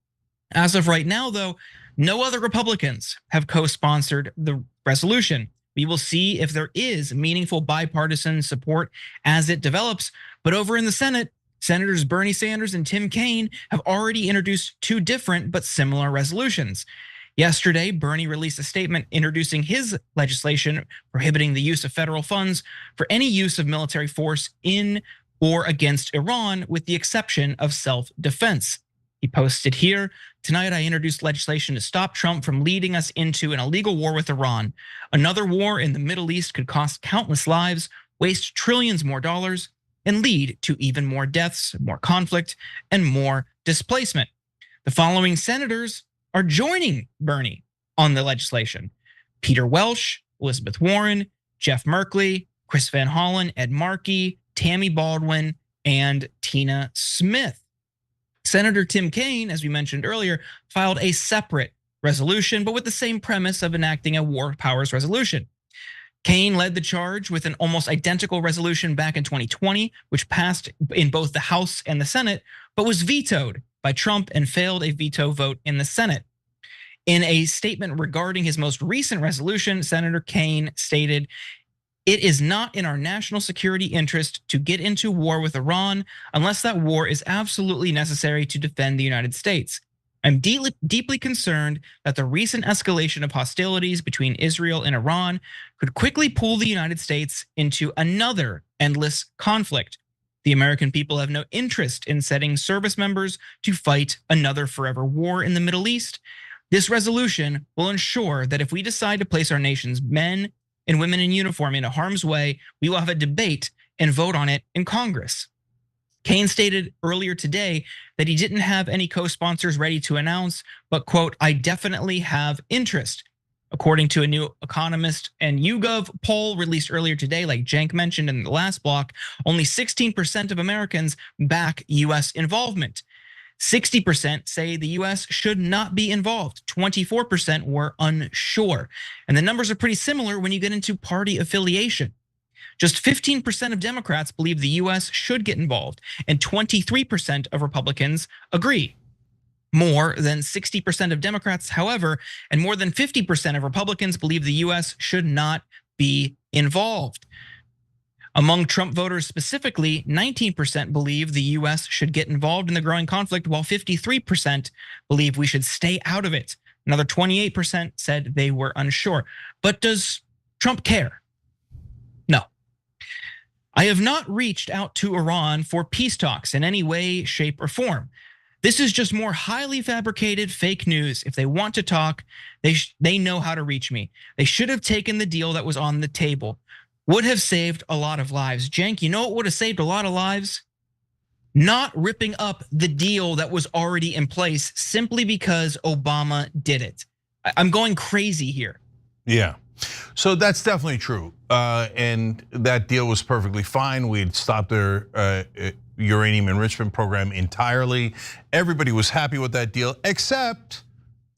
As of right now, though, no other Republicans have co-sponsored the resolution. We will see if there is meaningful bipartisan support as it develops. But over in the Senate, Senators Bernie Sanders and Tim Kaine have already introduced 2 different but similar resolutions. Yesterday, Bernie released a statement introducing his legislation prohibiting the use of federal funds for any use of military force in or against Iran, with the exception of self-defense. He posted here, "Tonight I introduced legislation to stop Trump from leading us into an illegal war with Iran. Another war in the Middle East could cost countless lives, waste trillions more dollars, and lead to even more deaths, more conflict, and more displacement." The following senators are joining Bernie on the legislation: Peter Welch, Elizabeth Warren, Jeff Merkley, Chris Van Hollen, Ed Markey, Tammy Baldwin, and Tina Smith. Senator Tim Kaine, as we mentioned earlier, filed a separate resolution, but with the same premise of enacting a war powers resolution. Kaine led the charge with an almost identical resolution back in 2020, which passed in both the House and the Senate, but was vetoed by Trump and failed a veto vote in the Senate. In a statement regarding his most recent resolution, Senator Kaine stated, "It is not in our national security interest to get into war with Iran unless that war is absolutely necessary to defend the United States. I'm deeply concerned that the recent escalation of hostilities between Israel and Iran could quickly pull the United States into another endless conflict. The American people have no interest in setting service members to fight another forever war in the Middle East. This resolution will ensure that if we decide to place our nation's men and women in uniform into harm's way, we will have a debate and vote on it in Congress." Kaine stated earlier today that he didn't have any co-sponsors ready to announce, but quote, "I definitely have interest." According to a new Economist and YouGov poll released earlier today, like Cenk mentioned in the last block, only 16% of Americans back US involvement. 60% say the US should not be involved. 24% were unsure. And the numbers are pretty similar when you get into party affiliation. Just 15% of Democrats believe the US should get involved, and 23% of Republicans agree. More than 60% of Democrats, however, and more than 50% of Republicans believe the US should not be involved. Among Trump voters specifically, 19% believe the US should get involved in the growing conflict, while 53% believe we should stay out of it. Another 28% said they were unsure. But does Trump care? No. "I have not reached out to Iran for peace talks in any way, shape, or form. This is just more highly fabricated fake news. If they want to talk, they know how to reach me. They should have taken the deal that was on the table. Would have saved a lot of lives." Cenk, you know what would have saved a lot of lives? Not ripping up the deal that was already in place simply because Obama did it. I'm going crazy here. Yeah, so that's definitely true. And that deal was perfectly fine. We'd stopped their uranium enrichment program entirely. Everybody was happy with that deal except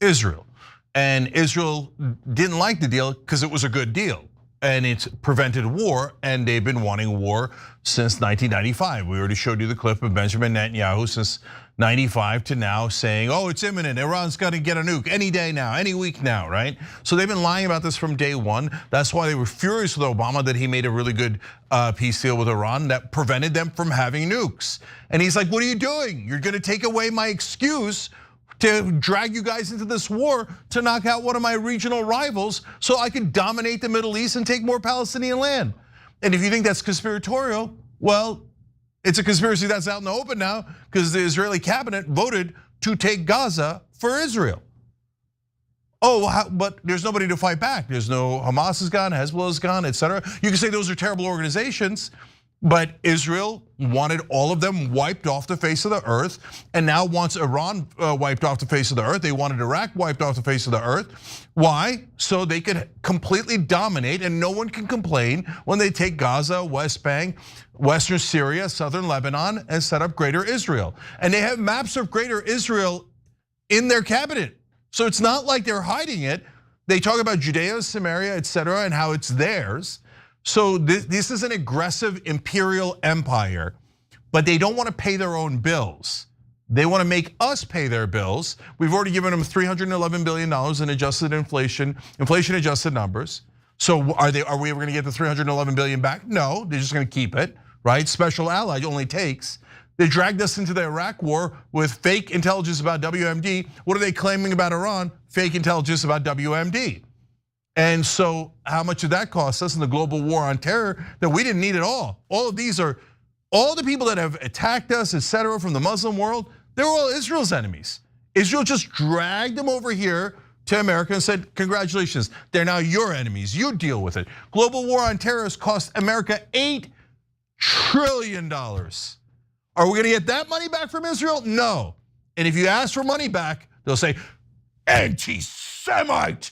Israel. And Israel didn't like the deal because it was a good deal. And it's prevented war, and they've been wanting war since 1995. We already showed you the clip of Benjamin Netanyahu since 95 to now saying, "Oh, it's imminent. Iran's got to get a nuke any day now, any week now," right? So they've been lying about this from day one. That's why they were furious with Obama that he made a really good peace deal with Iran that prevented them from having nukes. And he's like, "What are you doing? You're going to take away my excuse to drag you guys into this war to knock out one of my regional rivals so I can dominate the Middle East and take more Palestinian land." And if you think that's conspiratorial, well, it's a conspiracy that's out in the open now because the Israeli cabinet voted to take Gaza for Israel. Oh, but there's nobody to fight back. There's no Hamas is gone, Hezbollah is gone, etc. You can say those are terrible organizations, but Israel wanted all of them wiped off the face of the earth, and now wants Iran wiped off the face of the earth. They wanted Iraq wiped off the face of the earth. Why? So they could completely dominate, and no one can complain when they take Gaza, West Bank, Western Syria, Southern Lebanon, and set up Greater Israel. And they have maps of Greater Israel in their cabinet. So it's not like they're hiding it. They talk about Judea, Samaria, etc., and how it's theirs. So this is an aggressive imperial empire, but they don't want to pay their own bills. They want to make us pay their bills. We've already given them $311 billion in adjusted inflation adjusted numbers. So are we ever going to get the $311 billion back? No, they're just going to keep it, right? Special ally only takes. They dragged us into the Iraq war with fake intelligence about WMD. What are they claiming about Iran? Fake intelligence about WMD. And so how much did that cost us in the global war on terror that we didn't need at all? All of these are, all the people that have attacked us, etc., from the Muslim world, they're all Israel's enemies. Israel just dragged them over here to America and said, congratulations, they're now your enemies, you deal with it. Global war on terror has cost America $8 trillion. Are we gonna get that money back from Israel? No. And if you ask for money back, they'll say, anti-Semite.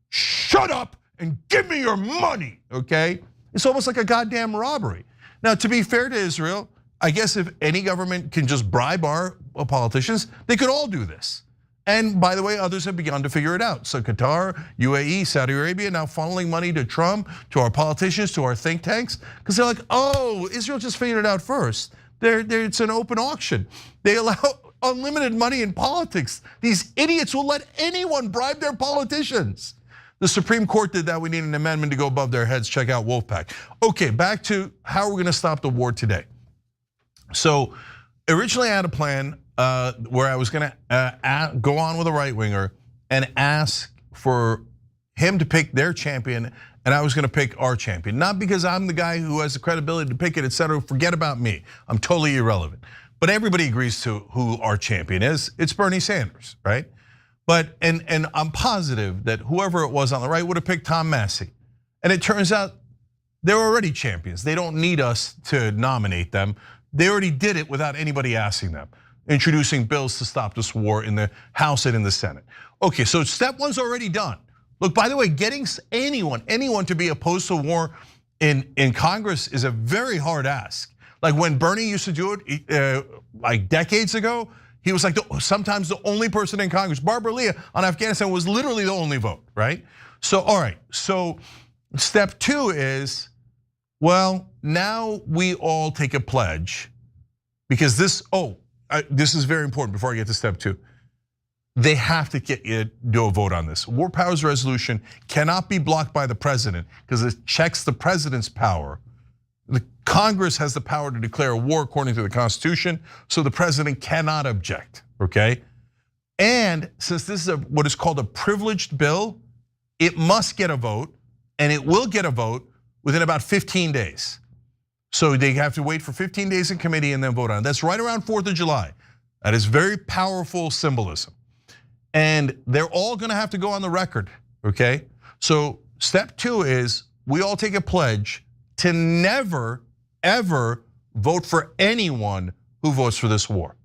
Shut up and give me your money, okay? It's almost like a goddamn robbery. Now, to be fair to Israel, I guess if any government can just bribe our politicians, they could all do this. And by the way, others have begun to figure it out. So Qatar, UAE, Saudi Arabia now funneling money to Trump, to our politicians, to our think tanks, because they're like, oh, Israel just figured it out first. It's an open auction. They allow unlimited money in politics. These idiots will let anyone bribe their politicians. The Supreme Court did that. We need an amendment to go above their heads. Check out Wolfpack. Okay, back to how we're gonna stop the war today. So originally I had a plan where I was gonna go on with a right winger and ask for him to pick their champion, and I was gonna pick our champion. Not because I'm the guy who has the credibility to pick it, etc. Forget about me, I'm totally irrelevant. But everybody agrees to who our champion is. It's Bernie Sanders, right? But, and I'm positive that whoever it was on the right would have picked Tom Massey. And it turns out they're already champions. They don't need us to nominate them. They already did it without anybody asking them, introducing bills to stop this war in the House and in the Senate. Okay, so step one's already done. Look, by the way, getting anyone to be opposed to war in Congress is a very hard ask. Like when Bernie used to do it like decades ago, he was like sometimes the only person in Congress. Barbara Lee on Afghanistan was literally the only vote, right? So, all right, so step two is, well, now we all take a pledge because this is very important before I get to step two. They have to do a vote on this. War powers resolution cannot be blocked by the president because it checks the president's power. The Congress has the power to declare a war according to the Constitution, so the president cannot object, okay? And since this is what is called a privileged bill, it must get a vote, and it will get a vote within about 15 days. So they have to wait for 15 days in committee and then vote on it. That's right around 4th of July. That is very powerful symbolism. And they're all gonna have to go on the record, okay? So step two is we all take a pledge to never, ever vote for anyone who votes for this war.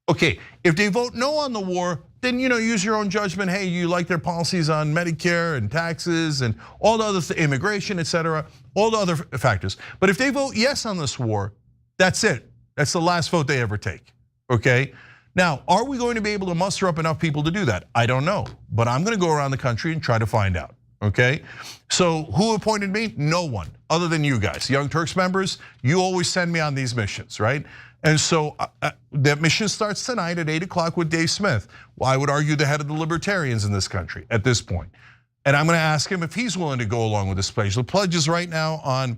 Okay, if they vote no on the war, then use your own judgment. Hey, you like their policies on Medicare and taxes and all the other immigration, etc., all the other factors. But if they vote yes on this war, that's it. That's the last vote they ever take, okay? Now, are we going to be able to muster up enough people to do that? I don't know, but I'm gonna go around the country and try to find out. Okay, so who appointed me? No one, other than you guys, Young Turks members. You always send me on these missions, right? And so that mission starts tonight at 8 o'clock with Dave Smith. Well, I would argue the head of the libertarians in this country at this point. And I'm gonna ask him if he's willing to go along with this pledge. The pledge is right now on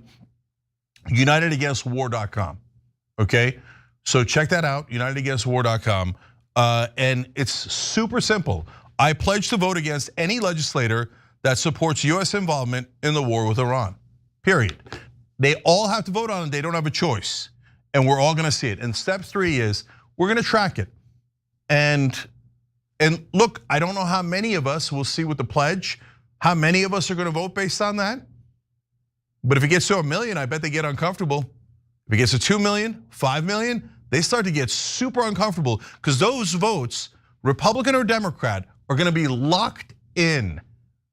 unitedagainstwar.com, okay? So check that out, unitedagainstwar.com. And it's super simple. I pledge to vote against any legislator that supports US involvement in the war with Iran, period. They all have to vote on it, they don't have a choice. And we're all gonna see it. And step three is, we're gonna track it. And look, I don't know how many of us will see with the pledge, how many of us are gonna vote based on that. But if it gets to 1 million, I bet they get uncomfortable. If it gets to 2 million, 5 million, they start to get super uncomfortable because those votes, Republican or Democrat, are gonna be locked in,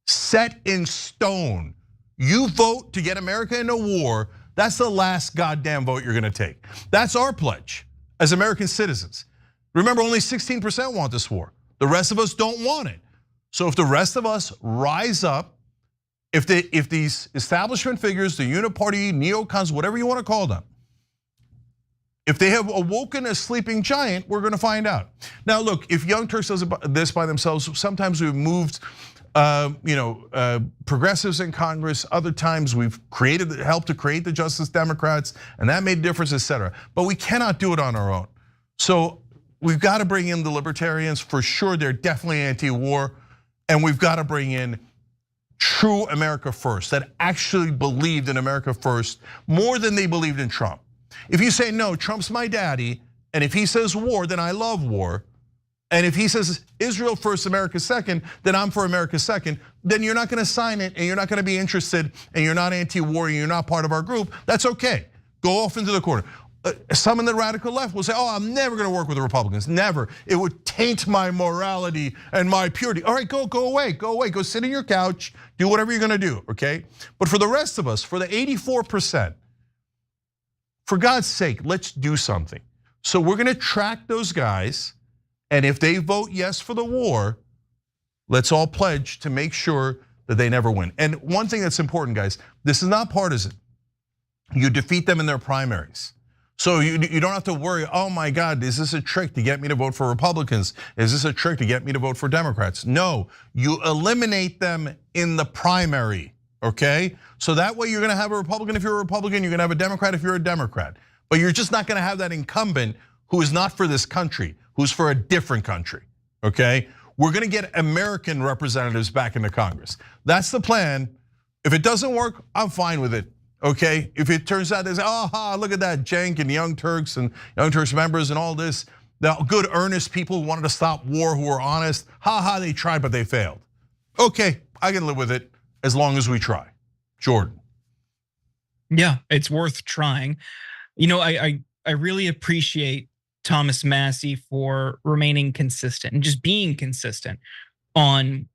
set in stone. You vote to get America into war, that's the last goddamn vote you're gonna take. That's our pledge as American citizens. Remember, only 16% want this war. The rest of us don't want it. So if the rest of us rise up, if these establishment figures, the uniparty, neocons, whatever you wanna call them, if they have awoken a sleeping giant, we're gonna find out. Now look, if Young Turks does this by themselves, sometimes we've moved progressives in Congress, other times we've helped to create the Justice Democrats, and that made a difference, etc. But we cannot do it on our own. So we've got to bring in the libertarians, for sure, they're definitely anti-war, and we've got to bring in true America first, that actually believed in America first more than they believed in Trump. If you say, no, Trump's my daddy, and if he says war, then I love war, and if he says Israel first, America second, then I'm for America second, then you're not gonna sign it and you're not gonna be interested and you're not anti-war and you're not part of our group, that's okay. Go off into the corner. Some in the radical left will say, I'm never gonna work with the Republicans, never. It would taint my morality and my purity. All right, go away, go sit in your couch, do whatever you're gonna do, okay? But for the rest of us, for the 84%, for God's sake, let's do something. So we're gonna track those guys, and if they vote yes for the war, let's all pledge to make sure that they never win. And one thing that's important, guys, this is not partisan. You defeat them in their primaries. So you don't have to worry, oh my God, is this a trick to get me to vote for Republicans? Is this a trick to get me to vote for Democrats? No, you eliminate them in the primary, okay? So that way you're gonna have a Republican if you're a Republican, you're gonna have a Democrat if you're a Democrat. But you're just not gonna have that incumbent who is not for this country, who's for a different country, okay? We're gonna get American representatives back into Congress. That's the plan. If it doesn't work, I'm fine with it. Okay, if it turns out there's, look at that Cenk and Young Turks and Young Turks members and all this, the good earnest people who wanted to stop war, who were honest, they tried, but they failed. Okay, I can live with it as long as we try. Jordan. Yeah, it's worth trying. I really appreciate Thomas Massie for remaining consistent and just being consistent on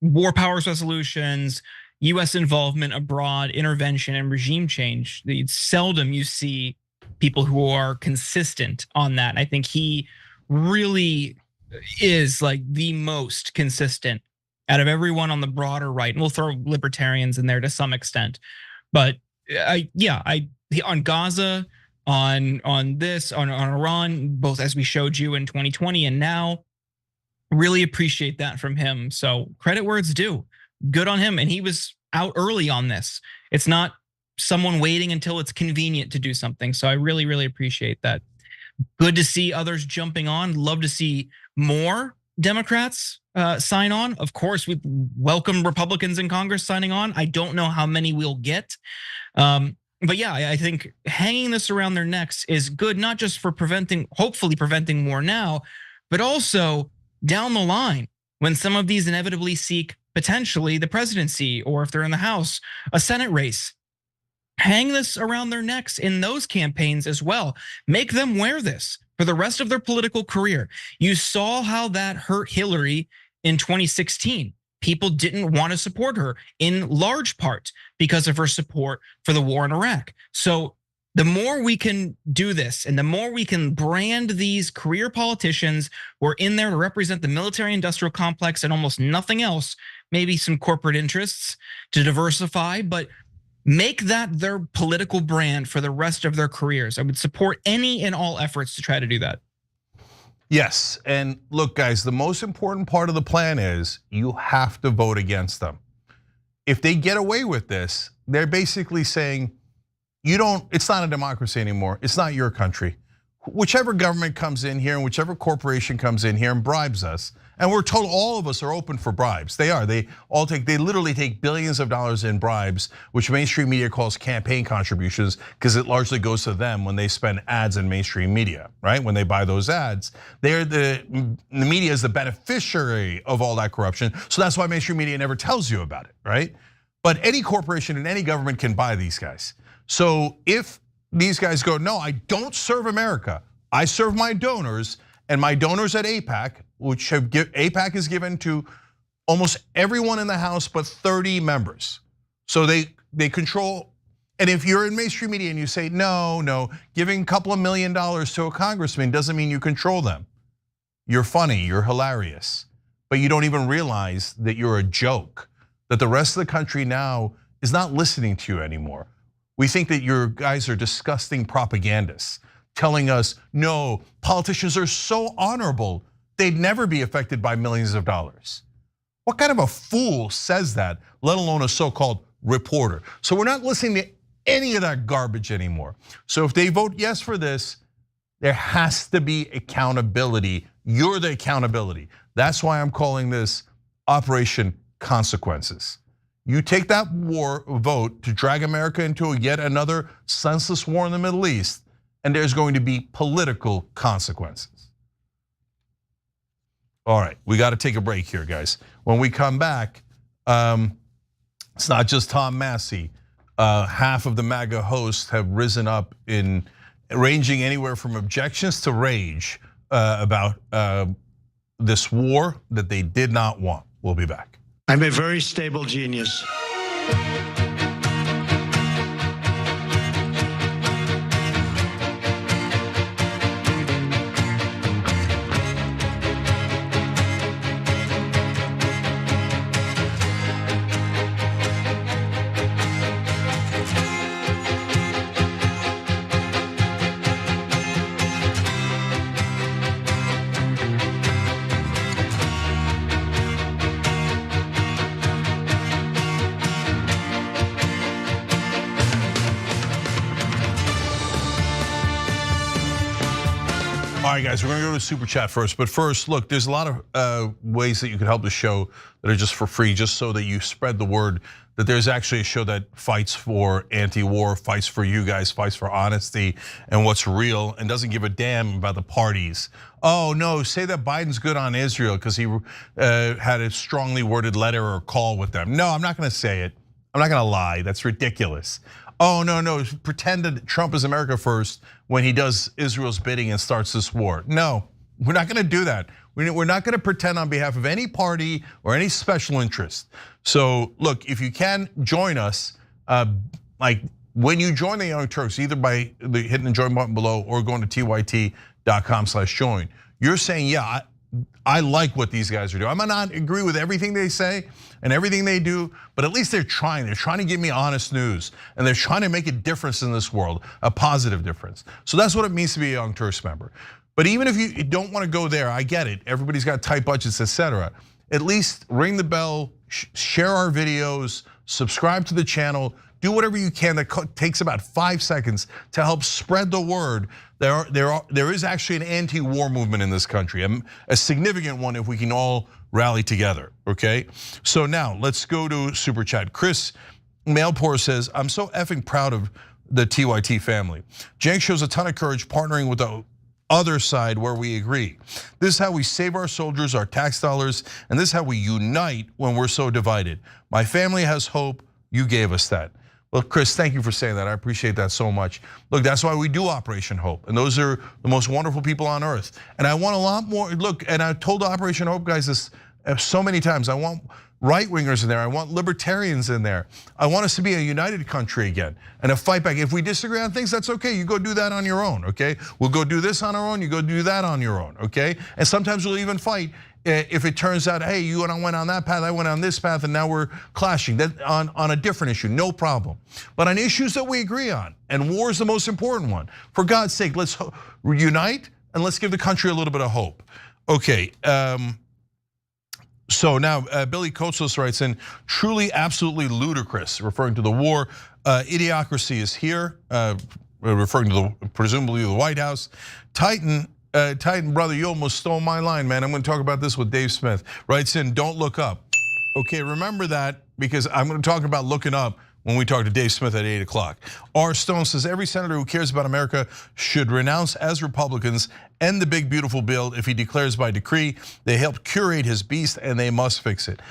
war powers resolutions, US involvement abroad, intervention, and regime change. Seldom you see people who are consistent on that. I think he really is like the most consistent out of everyone on the broader right. And we'll throw libertarians in there to some extent. But on Gaza, on this, on Iran, both as we showed you in 2020 and now, really appreciate that from him. So credit where it's due. Good on him, and he was out early on this. It's not someone waiting until it's convenient to do something. So I really, really appreciate that. Good to see others jumping on. Love to see more Democrats sign on. Of course, we welcome Republicans in Congress signing on. I don't know how many we'll get. But yeah, I think hanging this around their necks is good, not just for hopefully preventing more now, but also down the line when some of these inevitably seek potentially the presidency, or if they're in the House, a Senate race. Hang this around their necks in those campaigns as well. Make them wear this for the rest of their political career. You saw how that hurt Hillary in 2016. People didn't want to support her in large part because of her support for the war in Iraq. So the more we can do this and the more we can brand these career politicians who are in there to represent the military industrial complex and almost nothing else, maybe some corporate interests to diversify, but make that their political brand for the rest of their careers. I would support any and all efforts to try to do that. Yes, and look guys, the most important part of the plan is you have to vote against them. If they get away with this, they're basically saying, it's not a democracy anymore. It's not your country. Whichever government comes in here and whichever corporation comes in here and bribes us, and we're told all of us are open for bribes. They literally take billions of dollars in bribes, which mainstream media calls campaign contributions, because it largely goes to them when they spend ads in mainstream media, right? When they buy those ads, the media is the beneficiary of all that corruption. So that's why mainstream media never tells you about it, right? But any corporation and any government can buy these guys. So if these guys go, no, I don't serve America, I serve my donors, and my donors at AIPAC, which AIPAC is given to almost everyone in the House but 30 members. So they control, and if you're in mainstream media and you say, no, giving a couple of $1 million to a congressman doesn't mean you control them. You're funny, you're hilarious, but you don't even realize that you're a joke, that the rest of the country now is not listening to you anymore. We think that your guys are disgusting propagandists telling us, no, politicians are so honorable, they'd never be affected by millions of dollars. What kind of a fool says that, let alone a so-called reporter? So we're not listening to any of that garbage anymore. So if they vote yes for this, there has to be accountability. You're the accountability. That's why I'm calling this Operation Consequences. You take that vote to drag America into yet another senseless war in the Middle East, and there's going to be political consequences. All right, we got to take a break here, guys. When we come back, it's not just Tom Massie. Half of the MAGA hosts have risen up in ranging anywhere from objections to rage about this war that they did not want. We'll be back. I'm a very stable genius. All right, guys, we're gonna go to Super Chat first. But first, look, there's a lot of ways that you can help the show that are just for free, just so that you spread the word that there's actually a show that fights for anti-war, fights for you guys, fights for honesty and what's real, and doesn't give a damn about the parties. Oh no, say that Biden's good on Israel because he had a strongly worded letter or call with them. No, I'm not gonna say it. I'm not gonna lie, that's ridiculous. Oh no, pretend that Trump is America first when he does Israel's bidding and starts this war. No, we're not gonna do that. We're not gonna pretend on behalf of any party or any special interest. So look, if you can join us, like when you join the Young Turks, either by hitting the join button below or going to tyt.com/join, you're saying, yeah, I like what these guys are doing. I might not agree with everything they say and everything they do, but at least they're trying. They're trying to give me honest news, and they're trying to make a difference in this world, a positive difference. So that's what it means to be a Young Turks member. But even if you don't want to go there, I get it. Everybody's got tight budgets, etc. At least ring the bell, share our videos, subscribe to the channel, do whatever you can that takes about 5 seconds to help spread the word. There is actually an anti-war movement in this country, a significant one if we can all rally together, okay? So now let's go to Super Chat. Chris Mailpour says, I'm so effing proud of the TYT family. Cenk shows a ton of courage partnering with the other side where we agree. This is how we save our soldiers, our tax dollars, and this is how we unite when we're so divided. My family has hope, you gave us that. Well, Chris, thank you for saying that. I appreciate that so much. Look, that's why we do Operation Hope. And those are the most wonderful people on earth. And I want a lot more, look, and I told Operation Hope guys this so many times. I want right-wingers in there. I want libertarians in there. I want us to be a united country again and a fight back. If we disagree on things, that's okay. You go do that on your own, okay? We'll go do this on our own, you go do that on your own, okay? And sometimes we'll even fight if it turns out, hey, you and I went on that path, I went on this path, and now we're clashing. That on a different issue, no problem. But on issues that we agree on, and war is the most important one. For God's sake, let's unite and let's give the country a little bit of hope. Okay, so now Billy Kotsos writes in, truly, absolutely ludicrous, referring to the war. Idiocracy is here, referring to presumably the White House. Titan, brother, you almost stole my line, man. I'm gonna talk about this with Dave Smith. Writes in, don't look up. Okay, remember that, because I'm gonna talk about looking up when we talk to Dave Smith at 8 o'clock. R. Stone says, every senator who cares about America should renounce as Republicans, end the big beautiful bill if he declares by decree. They helped curate his beast and they must fix it.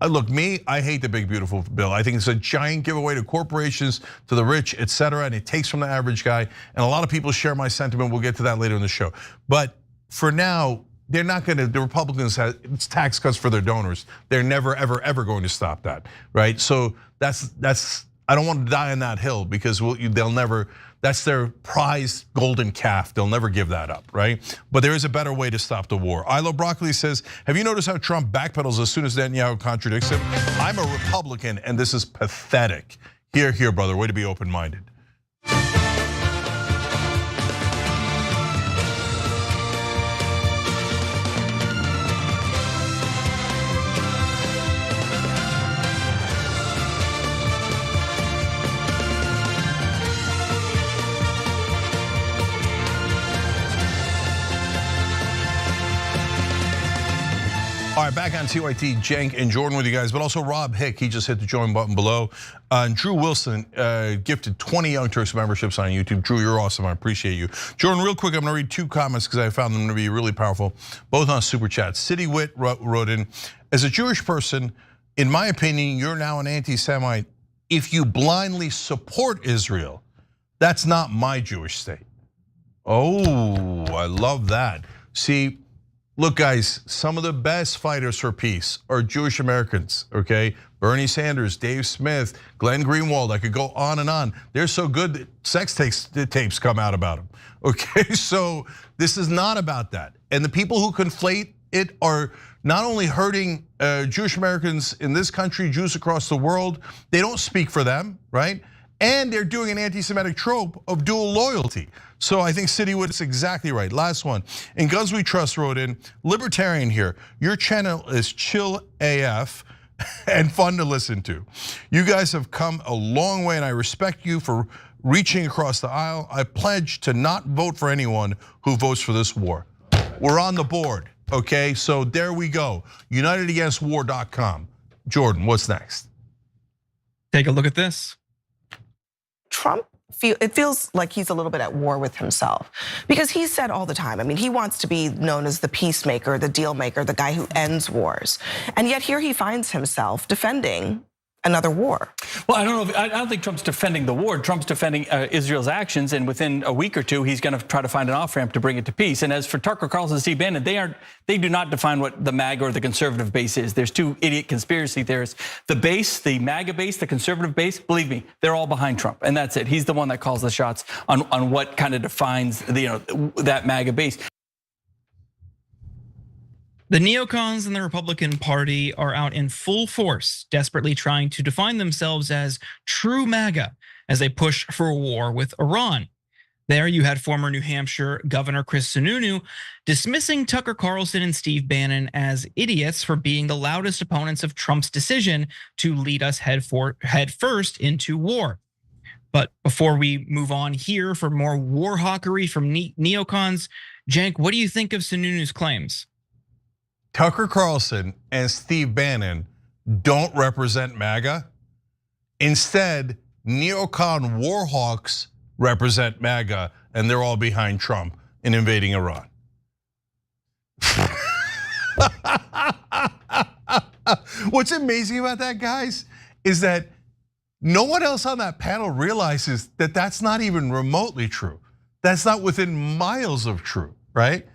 Look, I hate the big beautiful bill. I think it's a giant giveaway to corporations, to the rich, etc. And it takes from the average guy. And a lot of people share my sentiment. We'll get to that later in the show. But for now, they're not gonna, the Republicans have tax cuts for their donors. They're never, ever going to stop that, right? So that's I don't want to die on that hill because they'll never, that's their prized golden calf. They'll never give that up, right? But there is a better way to stop the war. Ilo Broccoli says, have you noticed how Trump backpedals as soon as Netanyahu contradicts him? I'm a Republican and this is pathetic. Here, brother, way to be open-minded. All right, back on TYT, Cenk and Jordan with you guys, but also Rob Hick, he just hit the join button below. And Drew Wilson gifted 20 Young Turks memberships on YouTube. Drew, you're awesome, I appreciate you. Jordan, real quick, I'm gonna read 2 comments because I found them to be really powerful, both on Super Chat. City Wit wrote in, as a Jewish person, in my opinion, you're now an anti-Semite if you blindly support Israel. That's not my Jewish state. Oh, I love that. See, look, guys, some of the best fighters for peace are Jewish Americans, okay? Bernie Sanders, Dave Smith, Glenn Greenwald, I could go on and on. They're so good that sex tapes come out about them, okay? So this is not about that. And the people who conflate it are not only hurting Jewish Americans in this country, Jews across the world, they don't speak for them, right? And they're doing an anti-Semitic trope of dual loyalty. So I think Citywood is exactly right. Last one, and Guns We Trust wrote in, libertarian here, your channel is chill AF. and fun to listen to. You guys have come a long way and I respect you for reaching across the aisle. I pledge to not vote for anyone who votes for this war. We're on the board, okay? So there we go, unitedagainstwar.com. Jordan, what's next? Take a look at this. Trump, it feels like he's a little bit at war with himself because he said all the time, I mean, he wants to be known as the peacemaker, the deal maker, the guy who ends wars. And yet here he finds himself defending another war. Well, I don't think Trump's defending the war. Trump's defending Israel's actions, and within a week or two, he's going to try to find an off-ramp to bring it to peace. And as for Tucker Carlson and Steve Bannon, they do not define what the MAGA or the conservative base is. There's two idiot conspiracy theorists. The base, the MAGA base, the conservative base, believe me, they're all behind Trump, and that's it. He's the one that calls the shots on what kind of defines that MAGA base. The neocons in the Republican Party are out in full force, desperately trying to define themselves as true MAGA as they push for a war with Iran. There you had former New Hampshire Governor Chris Sununu dismissing Tucker Carlson and Steve Bannon as idiots for being the loudest opponents of Trump's decision to lead us head first into war. But before we move on here for more war hawkery from neocons, Cenk, what do you think of Sununu's claims? Tucker Carlson and Steve Bannon don't represent MAGA. Instead, neocon war hawks represent MAGA, and they're all behind Trump in invading Iran. What's amazing about that, guys, is that no one else on that panel realizes that that's not even remotely true. That's not within miles of true, right?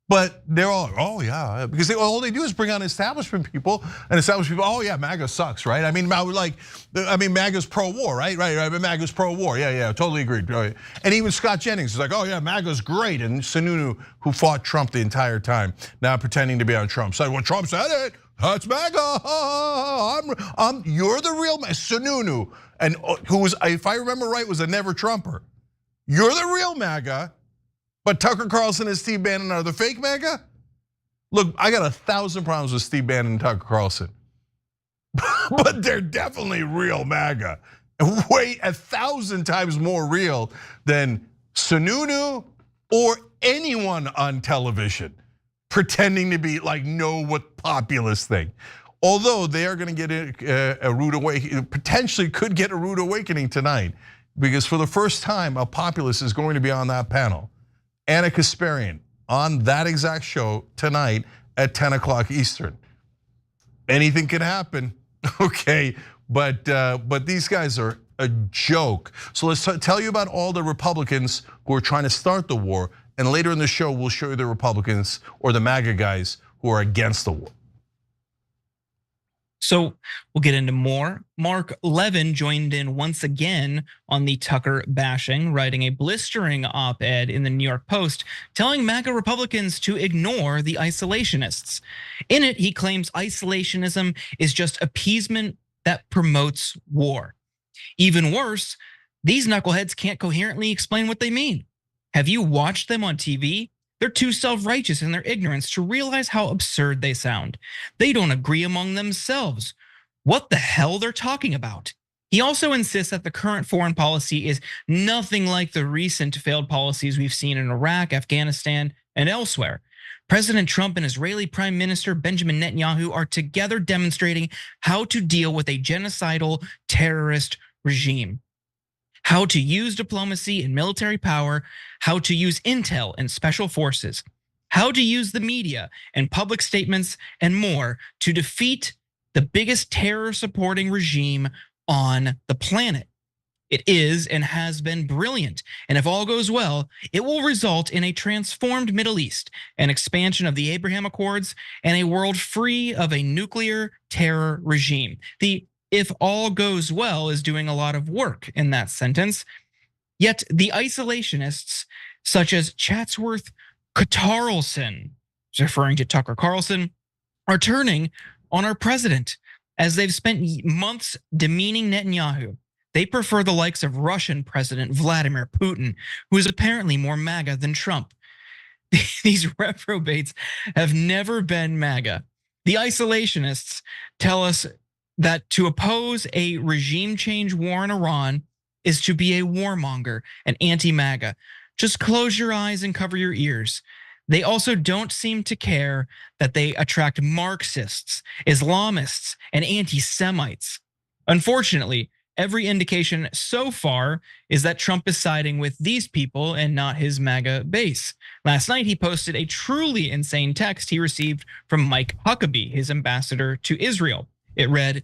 But they're all, oh yeah, because all they do is bring on establishment people, and establishment people, oh yeah, MAGA sucks, right? I mean, MAGA's pro-war, right? Right, MAGA's pro-war, yeah, totally agreed. And even Scott Jennings is like, oh yeah, MAGA's great. And Sununu, who fought Trump the entire time, now pretending to be on Trump's side. Well, Trump said it, that's MAGA, you're the real Sununu, and who was, if I remember right, was a never Trumper. You're the real MAGA. But Tucker Carlson and Steve Bannon are the fake MAGA? Look, I got 1,000 problems with Steve Bannon and Tucker Carlson. But they're definitely real MAGA. Way 1,000 times more real than Sununu or anyone on television pretending to be like, know what populist thing. Although they are gonna get a rude awakening, potentially could get a rude awakening tonight, because for the first time, a populist is going to be on that panel. Anna Kasparian on that exact show tonight at 10 o'clock Eastern. Anything can happen, okay? But these guys are a joke. So let's tell you about all the Republicans who are trying to start the war, and later in the show we'll show you the Republicans or the MAGA guys who are against the war. So we'll get into more. Mark Levin joined in once again on the Tucker bashing, writing a blistering op-ed in the New York Post, telling MAGA Republicans to ignore the isolationists. In it, he claims isolationism is just appeasement that promotes war. Even worse, these knuckleheads can't coherently explain what they mean. Have you watched them on TV? They're too self-righteous in their ignorance to realize how absurd they sound. They don't agree among themselves what the hell they're talking about. He also insists that the current foreign policy is nothing like the recent failed policies we've seen in Iraq, Afghanistan, and elsewhere. President Trump and Israeli Prime Minister Benjamin Netanyahu are together demonstrating how to deal with a genocidal terrorist regime. How to use diplomacy and military power, how to use intel and special forces, how to use the media and public statements and more to defeat the biggest terror-supporting regime on the planet. It is and has been brilliant, and if all goes well, it will result in a transformed Middle East, an expansion of the Abraham Accords, and a world free of a nuclear terror regime. The "if all goes well" is doing a lot of work in that sentence. Yet the isolationists, such as Chatsworth Carlson, referring to Tucker Carlson, are turning on our president as they've spent months demeaning Netanyahu. They prefer the likes of Russian President Vladimir Putin, who is apparently more MAGA than Trump. These reprobates have never been MAGA. The isolationists tell us that to oppose a regime change war in Iran is to be a warmonger, an anti-MAGA. Just close your eyes and cover your ears. They also don't seem to care that they attract Marxists, Islamists, and anti-Semites. Unfortunately, every indication so far is that Trump is siding with these people and not his MAGA base. Last night, he posted a truly insane text he received from Mike Huckabee, his ambassador to Israel. It read,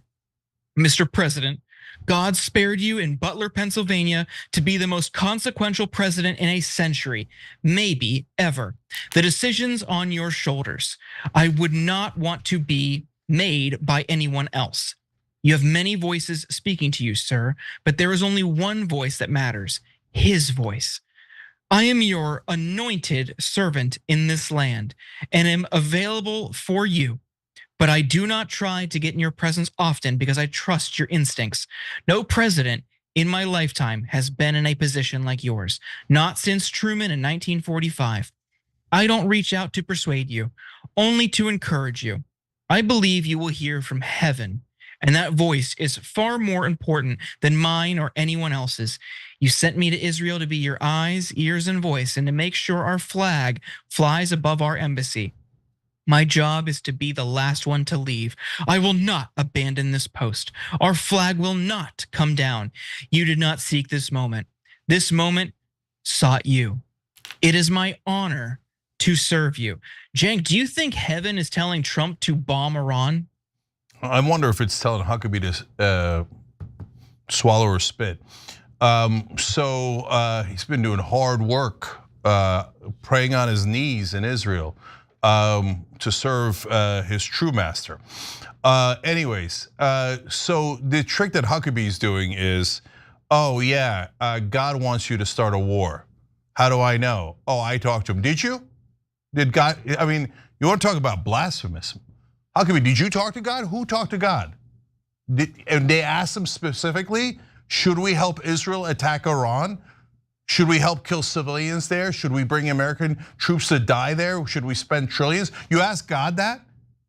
"Mr. President, God spared you in Butler, Pennsylvania to be the most consequential president in a century, maybe ever. The decision's on your shoulders. I would not want to be made by anyone else. You have many voices speaking to you, sir, but there is only one voice that matters, his voice. I am your anointed servant in this land and am available for you. But I do not try to get in your presence often because I trust your instincts. No president in my lifetime has been in a position like yours, not since Truman in 1945. I don't reach out to persuade you, only to encourage you. I believe you will hear from heaven, and that voice is far more important than mine or anyone else's. You sent me to Israel to be your eyes, ears, and voice, and to make sure our flag flies above our embassy. My job is to be the last one to leave. I will not abandon this post. Our flag will not come down. You did not seek this moment. This moment sought you. It is my honor to serve you." Cenk, do you think heaven is telling Trump to bomb Iran? I wonder if it's telling Huckabee to swallow or spit. He's been doing hard work, praying on his knees in Israel. To serve his true master. So the trick that Huckabee's doing is, oh yeah, God wants you to start a war. How do I know? Oh, I talked to him. Did you? Did God, I mean, you want to talk about blasphemous. Huckabee, did you talk to God? Who talked to God? And they asked him specifically, should we help Israel attack Iran? Should we help kill civilians there? Should we bring American troops to die there? Should we spend trillions? You ask God that?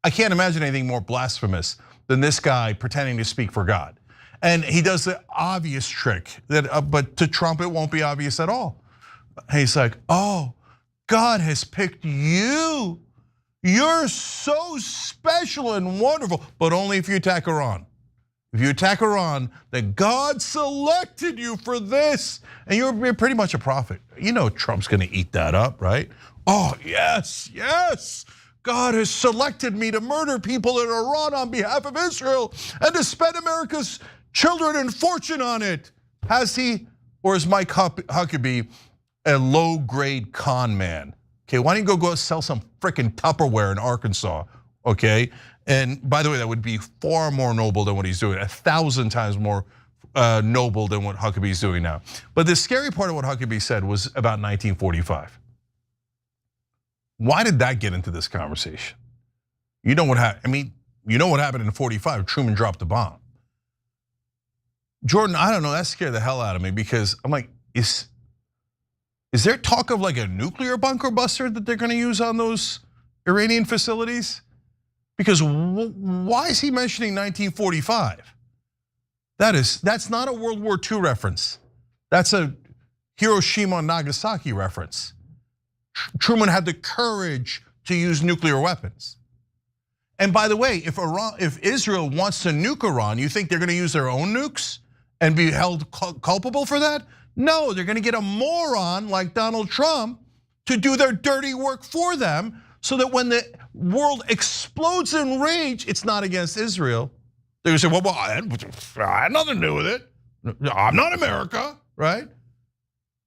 I can't imagine anything more blasphemous than this guy pretending to speak for God. And he does the obvious trick, but to Trump it won't be obvious at all. He's like, oh, God has picked you. You're so special and wonderful, but only if you attack Iran. If you attack Iran, then God selected you for this. And you're pretty much a prophet. You know Trump's gonna eat that up, right? Oh, yes, yes. God has selected me to murder people in Iran on behalf of Israel and to spend America's children and fortune on it. Has he, or is Mike Huckabee a low-grade con man? Okay, why don't you go sell some freaking Tupperware in Arkansas, okay? And by the way, that would be far more noble than what he's doing, 1,000 times more noble than what Huckabee's doing now. But the scary part of what Huckabee said was about 1945. Why did that get into this conversation? You know what happened? I mean, you know what happened in 45? Truman dropped the bomb. Jordan, I don't know. That scared the hell out of me because I'm like, is there talk of like a nuclear bunker buster that they're going to use on those Iranian facilities? Because why is he mentioning 1945? That's not a World War II reference. That's a Hiroshima and Nagasaki reference. Truman had the courage to use nuclear weapons. And by the way, if Israel wants to nuke Iran, you think they're going to use their own nukes and be held culpable for that? No, they're going to get a moron like Donald Trump to do their dirty work for them, so that when the world explodes in rage, it's not against Israel. They're gonna say, well, I had nothing to do with it. I'm not America, right?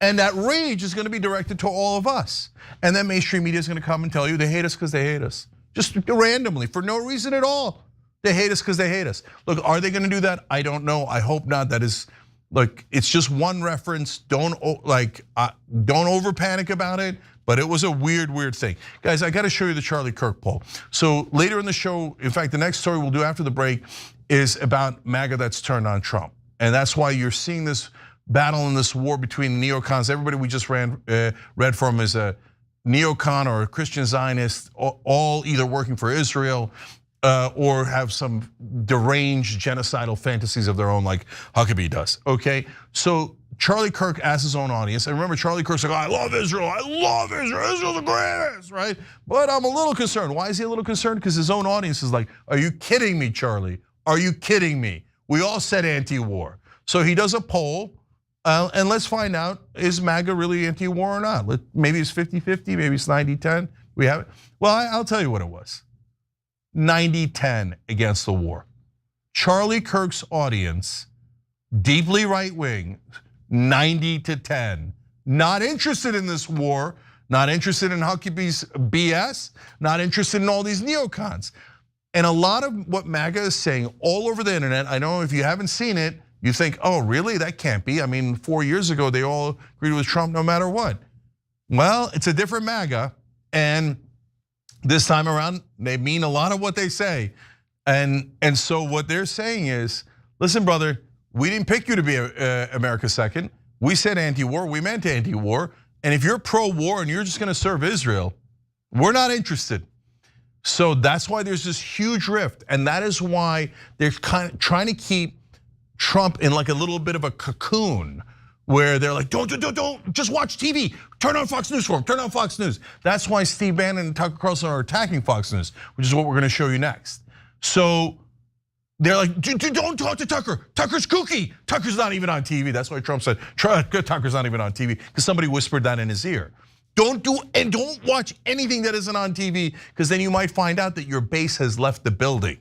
And that rage is gonna be directed to all of us. And then mainstream media is gonna come and tell you they hate us because they hate us. Just randomly, for no reason at all. They hate us because they hate us. Look, are they gonna do that? I don't know, I hope not. That is, look, it's just one reference. Don't over panic about it. But it was a weird thing. Guys, I gotta show you the Charlie Kirk poll. So later in the show, in fact, the next story we'll do after the break is about MAGA that's turned on Trump. And that's why you're seeing this battle and this war between neocons. Everybody we just read from is a neocon or a Christian Zionist, all either working for Israel or have some deranged genocidal fantasies of their own like Huckabee does, okay? So Charlie Kirk as his own audience, and remember Charlie Kirk's like, I love Israel, Israel's the greatest, right? But I'm a little concerned. Why is he a little concerned? Because his own audience is like, are you kidding me, Charlie? Are you kidding me? We all said anti-war. So he does a poll, and let's find out, is MAGA really anti-war or not? Maybe it's 50-50, maybe it's 90-10. We have it. Well, I'll tell you what it was. 90-10 against the war. Charlie Kirk's audience, deeply right-wing, 90-10. Not interested in this war, not interested in Huckabee's BS, not interested in all these neocons. And a lot of what MAGA is saying all over the internet, I know if you haven't seen it, you think, oh really, that can't be. I mean, 4 years ago, they all agreed with Trump no matter what. Well, it's a different MAGA, and this time around, they mean a lot of what they say. And so what they're saying is, listen, brother, we didn't pick you to be America's second. We said anti-war, we meant anti-war. And if you're pro-war and you're just gonna serve Israel, we're not interested. So that's why there's this huge rift. And that is why they're kind of trying to keep Trump in like a little bit of a cocoon, where they're like, don't, just watch TV. Turn on Fox News for him, turn on Fox News. That's why Steve Bannon and Tucker Carlson are attacking Fox News, which is what we're gonna show you next. So they're like, don't talk to Tucker. Tucker's kooky. Tucker's not even on TV. That's why Trump said, Tucker's not even on TV, because somebody whispered that in his ear. Don't watch anything that isn't on TV, because then you might find out that your base has left the building,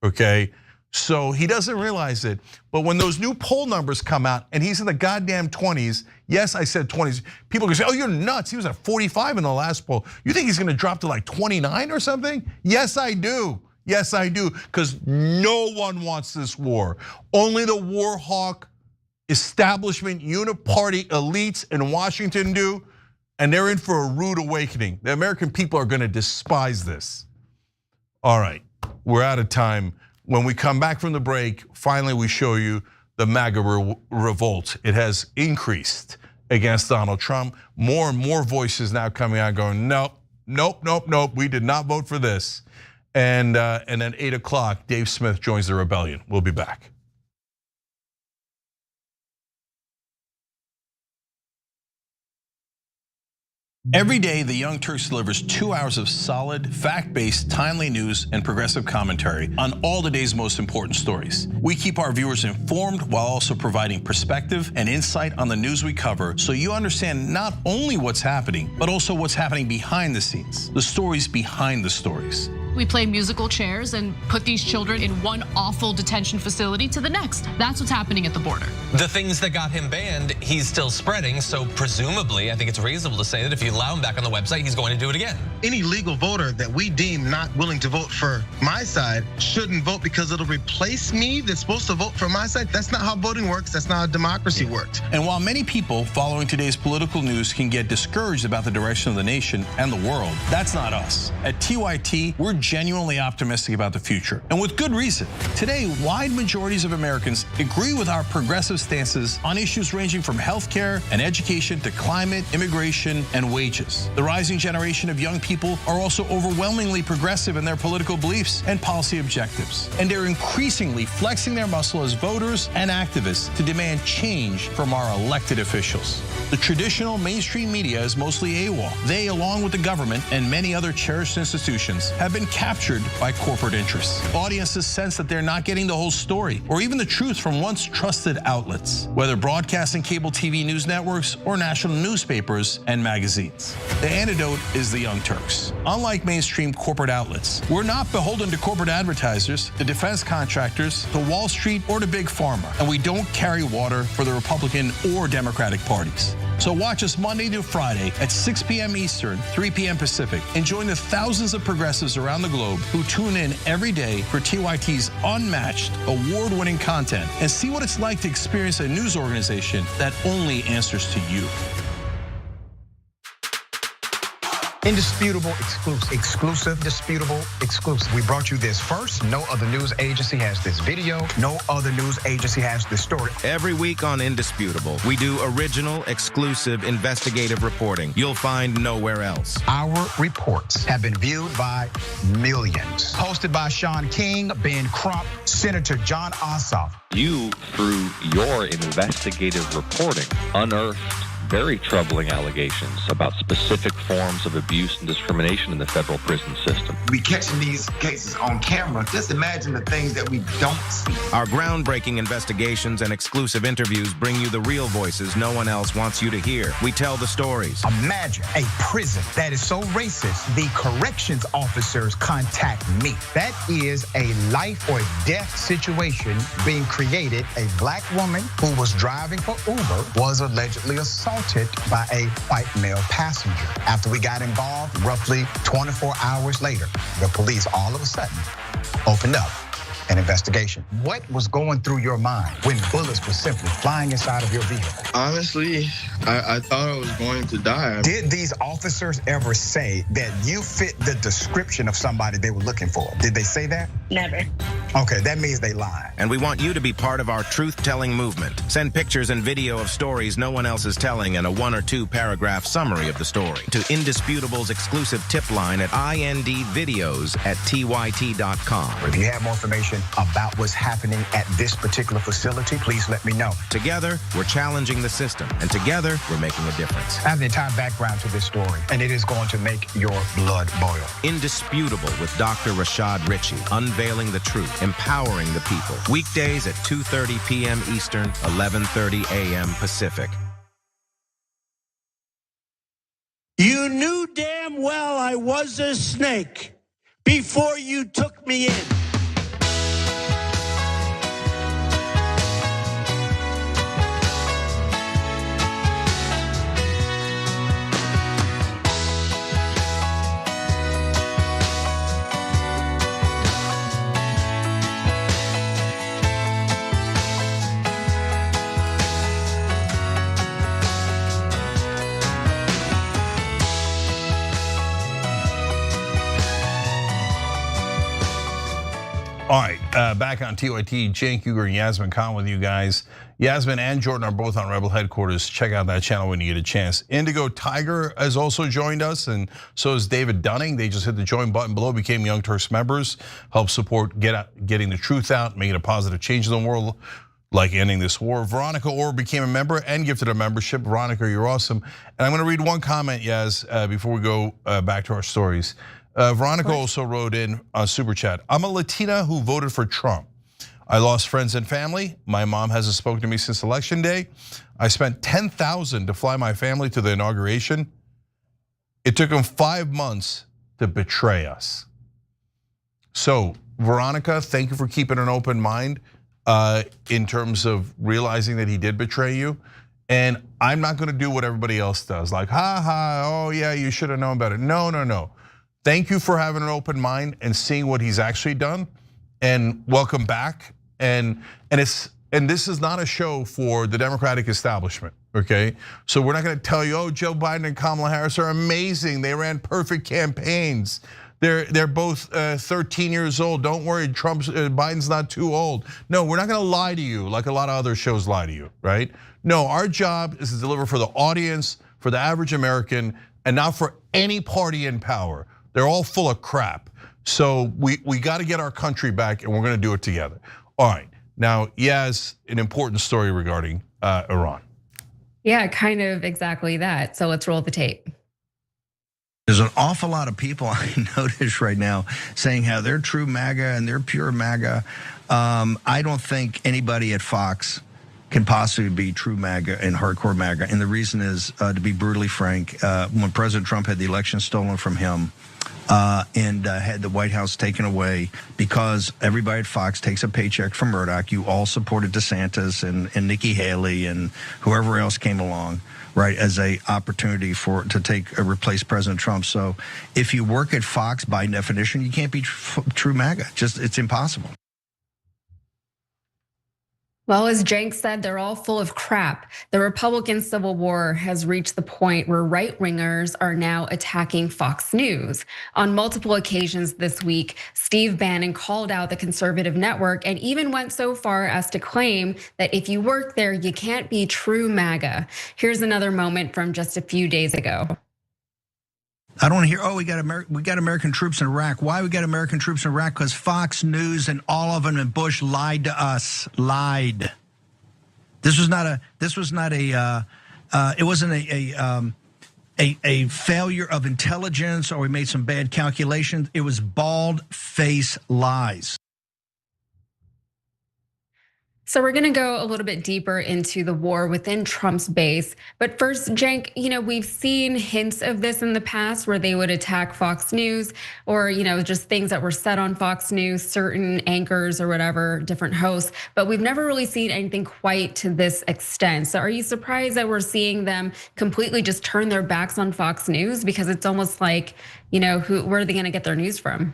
okay? So he doesn't realize it, but when those new poll numbers come out and he's in the goddamn 20s, yes, I said 20s, people can say, oh, you're nuts, he was at 45 in the last poll. You think he's gonna drop to like 29 or something? Yes, I do. Yes, I do, because no one wants this war. Only the war hawk establishment, uniparty elites in Washington do, and they're in for a rude awakening. The American people are gonna despise this. All right, we're out of time. When we come back from the break, finally we show you the MAGA revolt. It has increased against Donald Trump. More and more voices now coming out going, nope, we did not vote for this. And then 8 o'clock, Dave Smith joins the rebellion. We'll be back. Every day, the Young Turks delivers 2 hours of solid, fact-based, timely news and progressive commentary on all the day's most important stories. We keep our viewers informed while also providing perspective and insight on the news we cover, so you understand not only what's happening, but also what's happening behind the scenes, the stories behind the stories. We play musical chairs and put these children in one awful detention facility to the next. That's what's happening at the border. The things that got him banned, he's still spreading. So presumably, I think it's reasonable to say that if you allow him back on the website, he's going to do it again. Any legal voter that we deem not willing to vote for my side shouldn't vote because it'll replace me that's supposed to vote for my side. That's not how voting works. That's not how democracy works. And while many people following today's political news can get discouraged about the direction of the nation and the world, that's not us. At TYT, we're genuinely optimistic about the future, and with good reason. Today, wide majorities of Americans agree with our progressive stances on issues ranging from healthcare and education to climate, immigration, and wages. The rising generation of young people are also overwhelmingly progressive in their political beliefs and policy objectives, and they're increasingly flexing their muscle as voters and activists to demand change from our elected officials. The traditional mainstream media is mostly AWOL. They, along with the government and many other cherished institutions, have been captured by corporate interests. Audiences sense that they're not getting the whole story or even the truth from once trusted outlets, whether broadcasting cable TV news networks or national newspapers and magazines. The antidote is the Young Turks. Unlike mainstream corporate outlets, we're not beholden to corporate advertisers, the defense contractors, to Wall Street, or to Big Pharma, and we don't carry water for the Republican or Democratic parties. So watch us Monday through Friday at 6 p.m. Eastern, 3 p.m. Pacific, and join the thousands of progressives around the globe who tune in every day for TYT's unmatched, award-winning content and see what it's like to experience a news organization that only answers to you. Indisputable, exclusive, disputable, exclusive. We brought you this first. No other news agency has this video. No other news agency has this story. Every week on Indisputable, we do original, exclusive, investigative reporting you'll find nowhere else. Our reports have been viewed by millions. Hosted by Sean King, Ben Crump, Senator John Ossoff. You, through your investigative reporting, unearthed very troubling allegations about specific forms of abuse and discrimination in the federal prison system. We catching these cases on camera. Just imagine the things that we don't see. Our groundbreaking investigations and exclusive interviews bring you the real voices no one else wants you to hear. We tell the stories. Imagine a prison that is so racist, the corrections officers contact me. That is a life or death situation being created. A black woman who was driving for Uber was allegedly assaulted by a white male passenger. After we got involved, roughly 24 hours later, the police all of a sudden opened up an investigation. What was going through your mind when bullets were simply flying inside of your vehicle? Honestly, I thought I was going to die. Did these officers ever say that you fit the description of somebody they were looking for? Did they say that? Never. Okay, that means they lied. And we want you to be part of our truth-telling movement. Send pictures and video of stories no one else is telling and a 1 or 2 paragraph summary of the story to Indisputable's exclusive tip line at indvideos@tyt.com. If you have more information about what's happening at this particular facility, please let me know. Together, we're challenging the system, and together, we're making a difference. I have the entire background to this story, and it is going to make your blood boil. Indisputable with Dr. Rashad Ritchie, unveiling the truth, empowering the people. Weekdays at 2:30 p.m. Eastern, 11:30 a.m. Pacific. You knew damn well I was a snake before you took me in. All right, back on TYT, Cenk Uygur and Yasmin Khan with you guys. Yasmin and Jordan are both on Rebel headquarters. Check out that channel when you get a chance. Indigo Tiger has also joined us, and so is David Dunning. They just hit the join button below, became Young Turks members, help support getting the truth out, making a positive change in the world, like ending this war. Veronica Orr became a member and gifted a membership. Veronica, you're awesome. And I'm gonna read one comment, Yaz, before we go back to our stories. Veronica also wrote in on Super Chat, I'm a Latina who voted for Trump. I lost friends and family. My mom hasn't spoken to me since election day. I spent $10,000 to fly my family to the inauguration. It took him 5 months to betray us. So Veronica, thank you for keeping an open mind in terms of realizing that he did betray you. And I'm not gonna do what everybody else does, like, oh yeah, you should have known better. No. Thank you for having an open mind and seeing what he's actually done, and welcome back. And this is not a show for the Democratic establishment, okay? So we're not gonna tell you, Joe Biden and Kamala Harris are amazing. They ran perfect campaigns. They're both 13 years old. Don't worry, Biden's not too old. No, we're not gonna lie to you like a lot of other shows lie to you, right? No, our job is to deliver for the audience, for the average American, and not for any party in power. They're all full of crap. So we got to get our country back, and we're going to do it together. All right, now Yaz, an important story regarding Iran. Yeah, kind of exactly that. So let's roll the tape. There's an awful lot of people I notice right now saying how they're true MAGA and they're pure MAGA. I don't think anybody at Fox can possibly be true MAGA and hardcore MAGA. And the reason is, to be brutally frank, when President Trump had the election stolen from him, and had the White House taken away because everybody at Fox takes a paycheck from Murdoch. You all supported DeSantis and Nikki Haley and whoever else came along, right, as a opportunity to replace President Trump. So if you work at Fox, by definition, you can't be true MAGA. It's impossible. Well, as Cenk said, they're all full of crap. The Republican Civil War has reached the point where right-wingers are now attacking Fox News. On multiple occasions this week, Steve Bannon called out the conservative network and even went so far as to claim that if you work there, you can't be true MAGA. Here's another moment from just a few days ago. I don't want to hear, oh, we got American troops in Iraq. Why we got American troops in Iraq? Because Fox News and all of them and Bush lied to us. Lied. This was not it wasn't a failure of intelligence or we made some bad calculations. It was bald-faced lies. So we're going to go a little bit deeper into the war within Trump's base. But first, Cenk, we've seen hints of this in the past where they would attack Fox News or, just things that were said on Fox News, certain anchors or whatever, different hosts. But we've never really seen anything quite to this extent. So are you surprised that we're seeing them completely just turn their backs on Fox News? Because it's almost like, where are they going to get their news from?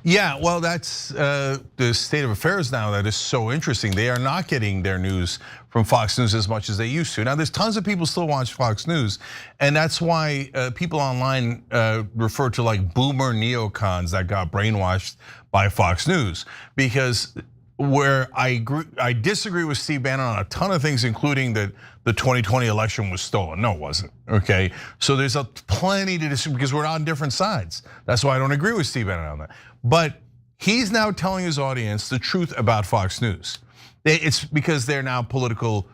Yeah, well, that's the state of affairs now that is so interesting. They are not getting their news from Fox News as much as they used to. Now, there's tons of people still watch Fox News, and that's why people online refer to like boomer neocons that got brainwashed by Fox News. Because where I disagree with Steve Bannon on a ton of things, including that the 2020 election was stolen. No, it wasn't, okay? So there's plenty to disagree because we're on different sides. That's why I don't agree with Steve Bannon on that. But he's now telling his audience the truth about Fox News. It's because they're now political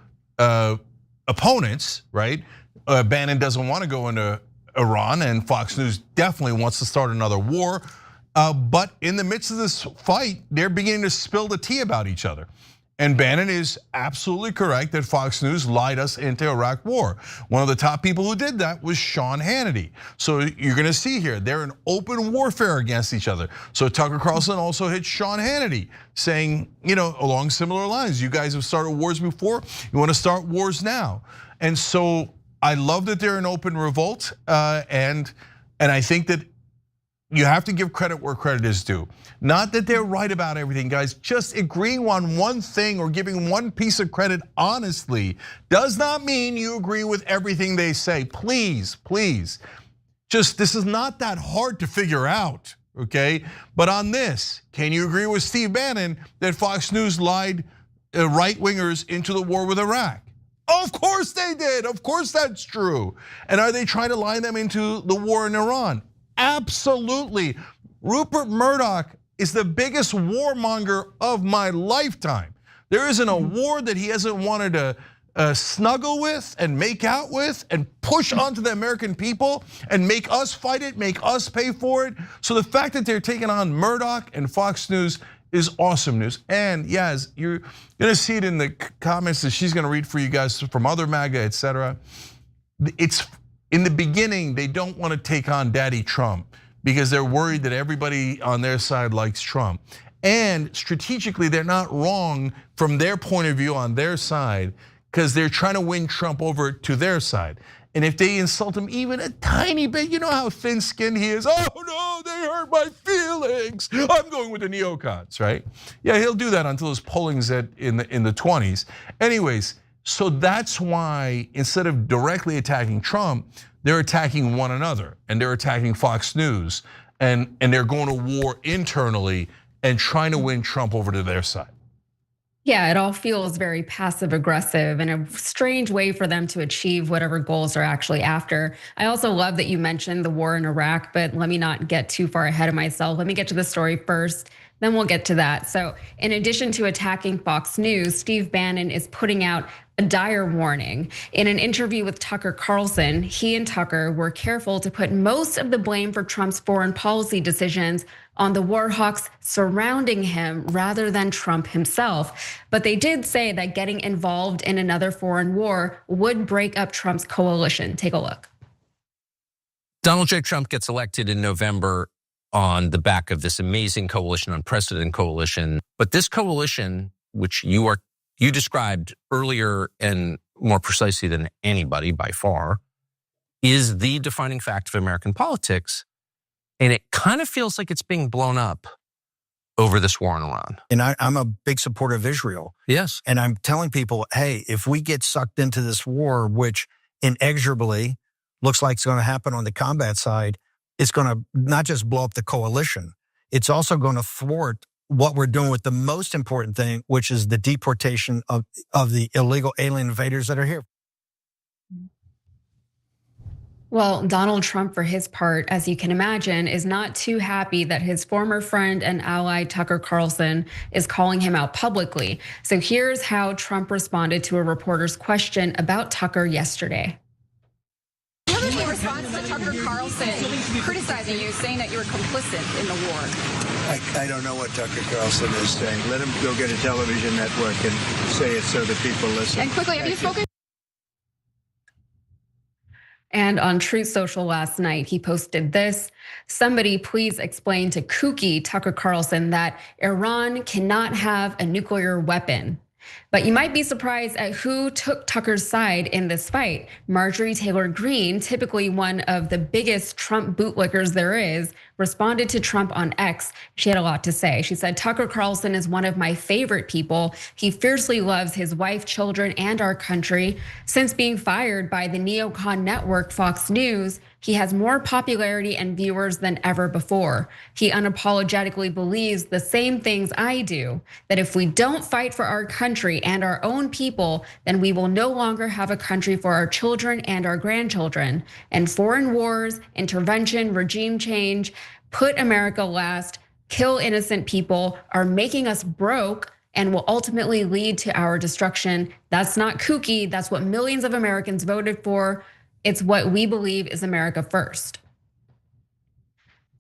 opponents, right? Bannon doesn't want to go into Iran, and Fox News definitely wants to start another war. But in the midst of this fight, they're beginning to spill the tea about each other. And Bannon is absolutely correct that Fox News lied us into Iraq war. One of the top people who did that was Sean Hannity. So you're gonna see here, they're in open warfare against each other. So Tucker Carlson also hit Sean Hannity saying, along similar lines, you guys have started wars before, you wanna start wars now. And so I love that they're in open revolt, and I think that you have to give credit where credit is due. Not that they're right about everything, guys. Just agreeing on one thing or giving one piece of credit honestly does not mean you agree with everything they say. Please, please. This is not that hard to figure out, okay? But on this, can you agree with Steve Bannon that Fox News lied right-wingers into the war with Iraq? Of course they did, of course that's true. And are they trying to lie them into the war in Iran? Absolutely. Rupert Murdoch is the biggest warmonger of my lifetime. There isn't a war that he hasn't wanted to snuggle with and make out with and push onto the American people and make us fight it, make us pay for it. So the fact that they're taking on Murdoch and Fox News is awesome news. And yes, you're gonna see it in the comments that she's gonna read for you guys from other MAGA, etc. It's in the beginning, they don't want to take on Daddy Trump because they're worried that everybody on their side likes Trump. And strategically, they're not wrong from their point of view on their side because they're trying to win Trump over to their side. And if they insult him even a tiny bit, you know how thin-skinned he is. Oh no, they hurt my feelings. I'm going with the neocons, right? Yeah, he'll do that until his polling's in the 20s. Anyways, so that's why instead of directly attacking Trump, they're attacking one another and they're attacking Fox News and they're going to war internally and trying to win Trump over to their side. Yeah, it all feels very passive aggressive and a strange way for them to achieve whatever goals they're actually after. I also love that you mentioned the war in Iraq, but let me not get too far ahead of myself. Let me get to the story first. Then we'll get to that. So in addition to attacking Fox News, Steve Bannon is putting out a dire warning. In an interview with Tucker Carlson, he and Tucker were careful to put most of the blame for Trump's foreign policy decisions on the war hawks surrounding him rather than Trump himself. But they did say that getting involved in another foreign war would break up Trump's coalition. Take a look. Donald J. Trump gets elected in November on the back of this amazing coalition, unprecedented coalition. But this coalition, which you described earlier and more precisely than anybody by far, is the defining fact of American politics. And it kind of feels like it's being blown up over this war in Iran. And I'm a big supporter of Israel. Yes. And I'm telling people, hey, if we get sucked into this war, which inexorably looks like it's going to happen on the combat side, it's going to not just blow up the coalition, it's also going to thwart what we're doing with the most important thing, which is the deportation of the illegal alien invaders that are here. Well, Donald Trump, for his part, as you can imagine, is not too happy that his former friend and ally Tucker Carlson is calling him out publicly. So here's how Trump responded to a reporter's question about Tucker yesterday. What was the response to Tucker Carlson criticizing you, saying that you were complicit in the war? I don't know what Tucker Carlson is saying. Let him go get a television network and say it so that people listen. And quickly, have you spoken? And on Truth Social last night, he posted this: somebody please explain to kooky Tucker Carlson that Iran cannot have a nuclear weapon. But you might be surprised at who took Tucker's side in this fight. Marjorie Taylor Greene, typically one of the biggest Trump bootlickers there is, responded to Trump on X. She had a lot to say. She said, Tucker Carlson is one of my favorite people. He fiercely loves his wife, children, and our country. Since being fired by the neocon network Fox News, he has more popularity and viewers than ever before. He unapologetically believes the same things I do, that if we don't fight for our country and our own people, then we will no longer have a country for our children and our grandchildren. And foreign wars, intervention, regime change, put America last, kill innocent people, are making us broke and will ultimately lead to our destruction. That's not kooky. That's what millions of Americans voted for. It's what we believe is America first.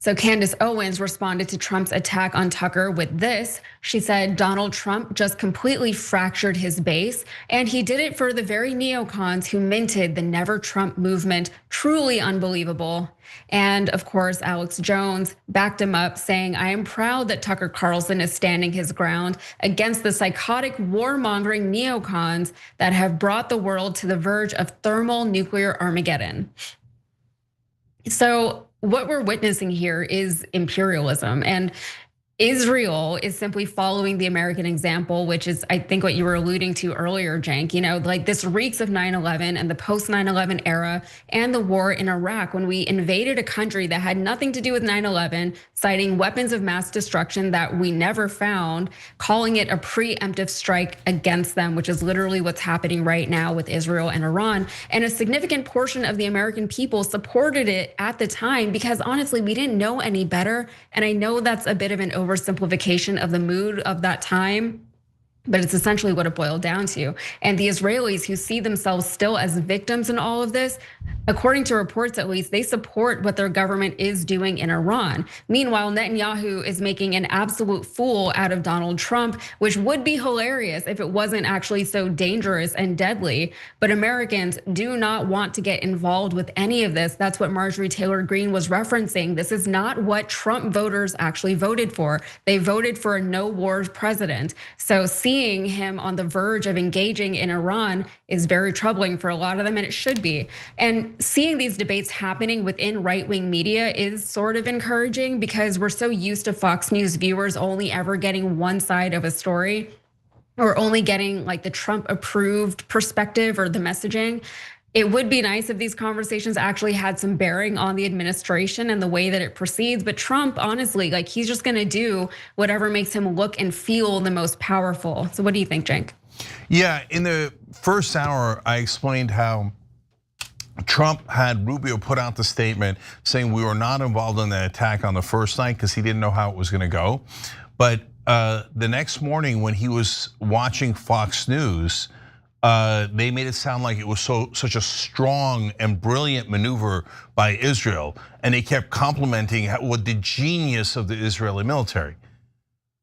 So Candace Owens responded to Trump's attack on Tucker with this. She said, Donald Trump just completely fractured his base, and he did it for the very neocons who minted the Never Trump movement. Truly unbelievable. And of course, Alex Jones backed him up, saying, I am proud that Tucker Carlson is standing his ground against the psychotic warmongering neocons that have brought the world to the verge of thermal nuclear Armageddon. So what we're witnessing here is imperialism, and Israel is simply following the American example, which is, I think, what you were alluding to earlier, Cenk. You know, like this reeks of 9/11 and the post 9/11 era and the war in Iraq, when we invaded a country that had nothing to do with 9/11, citing weapons of mass destruction that we never found, calling it a preemptive strike against them, which is literally what's happening right now with Israel and Iran. And a significant portion of the American people supported it at the time because honestly, we didn't know any better. And I know that's a bit of an oversimplification of the mood of that time, but it's essentially what it boiled down to. And the Israelis, who see themselves still as victims in all of this, according to reports at least, they support what their government is doing in Iran. Meanwhile, Netanyahu is making an absolute fool out of Donald Trump, which would be hilarious if it wasn't actually so dangerous and deadly. But Americans do not want to get involved with any of this. That's what Marjorie Taylor Greene was referencing. This is not what Trump voters actually voted for. They voted for a no wars president. So seeing him on the verge of engaging in Iran is very troubling for a lot of them, and it should be. And seeing these debates happening within right-wing media is sort of encouraging because we're so used to Fox News viewers only ever getting one side of a story or only getting like the Trump approved perspective or the messaging. It would be nice if these conversations actually had some bearing on the administration and the way that it proceeds. But Trump, honestly, like he's just gonna do whatever makes him look and feel the most powerful. So what do you think, Cenk? Yeah, in the first hour, I explained how Trump had Rubio put out the statement saying we were not involved in the attack on the first night because he didn't know how it was gonna go. But the next morning when he was watching Fox News, they made it sound like it was such a strong and brilliant maneuver by Israel. And they kept complimenting what the genius of the Israeli military.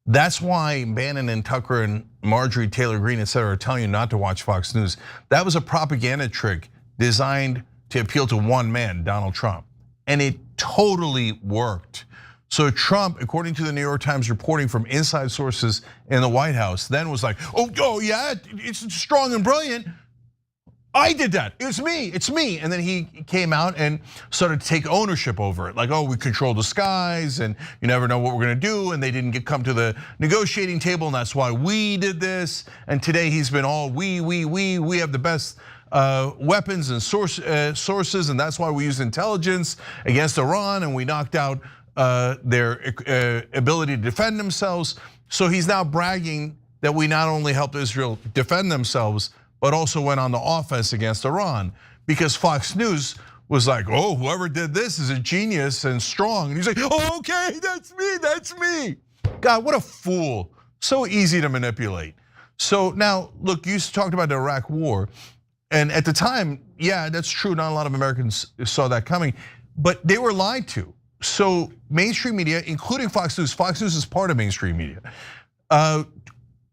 That's why Bannon and Tucker and Marjorie Taylor Greene, et cetera, are telling you not to watch Fox News. That was a propaganda trick designed to appeal to one man, Donald Trump. And it totally worked. So Trump, according to the New York Times reporting from inside sources in the White House, then was like, oh yeah, it's strong and brilliant. I did that. It's me. And then he came out and started to take ownership over it. Like, oh, we control the skies and you never know what we're gonna do. And they didn't come to the negotiating table and that's why we did this. And today he's been all we have the best weapons and sources and that's why we use intelligence against Iran and we knocked out their ability to defend themselves. So he's now bragging that we not only helped Israel defend themselves, but also went on the offense against Iran because Fox News was like, oh, whoever did this is a genius and strong. And he's like, oh, okay, that's me. God, what a fool. So easy to manipulate. So now, look, you talked about the Iraq war. And at the time, yeah, that's true. Not a lot of Americans saw that coming, but they were lied to. So mainstream media, including Fox News is part of mainstream media,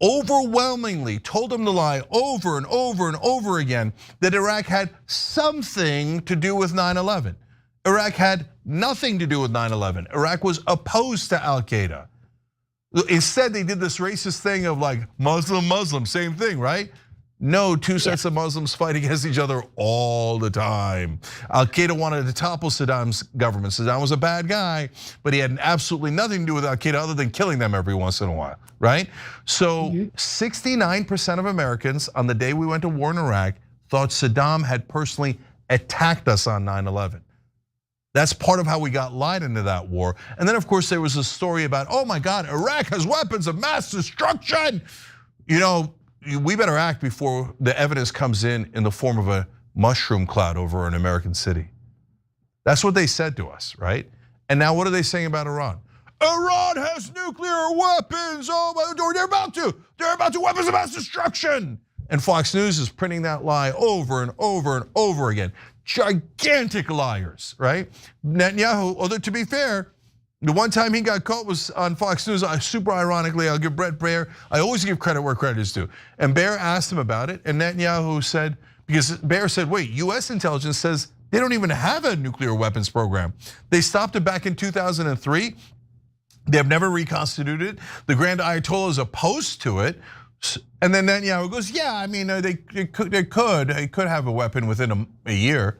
overwhelmingly told them to lie over and over and over again that Iraq had something to do with 9/11. Iraq had nothing to do with 9/11. Iraq was opposed to Al-Qaeda. Instead, they did this racist thing of like Muslim, same thing, right? No, two sets of Muslims fight against each other all the time. Al-Qaeda wanted to topple Saddam's government. Saddam was a bad guy, but he had absolutely nothing to do with Al-Qaeda other than killing them every once in a while, right? So 69% of Americans on the day we went to war in Iraq thought Saddam had personally attacked us on 9/11. That's part of how we got lied into that war. And then of course there was a story about, oh my God, Iraq has weapons of mass destruction. You know, we better act before the evidence comes in the form of a mushroom cloud over an American city. That's what they said to us, right? And now what are they saying about Iran? Iran has nuclear weapons, oh my God, they're about to weapons of mass destruction. And Fox News is printing that lie over and over and over again. Gigantic liars, right? Netanyahu, although to be fair, the one time he got caught was on Fox News, super ironically, I'll give Brett Baer, I always give credit where credit is due. And Baer asked him about it, and Netanyahu said, because Baer said, wait, US intelligence says they don't even have a nuclear weapons program. They stopped it back in 2003. They have never reconstituted it. The Grand Ayatollah is opposed to it. And then Netanyahu goes, yeah, I mean, they could have a weapon within a year.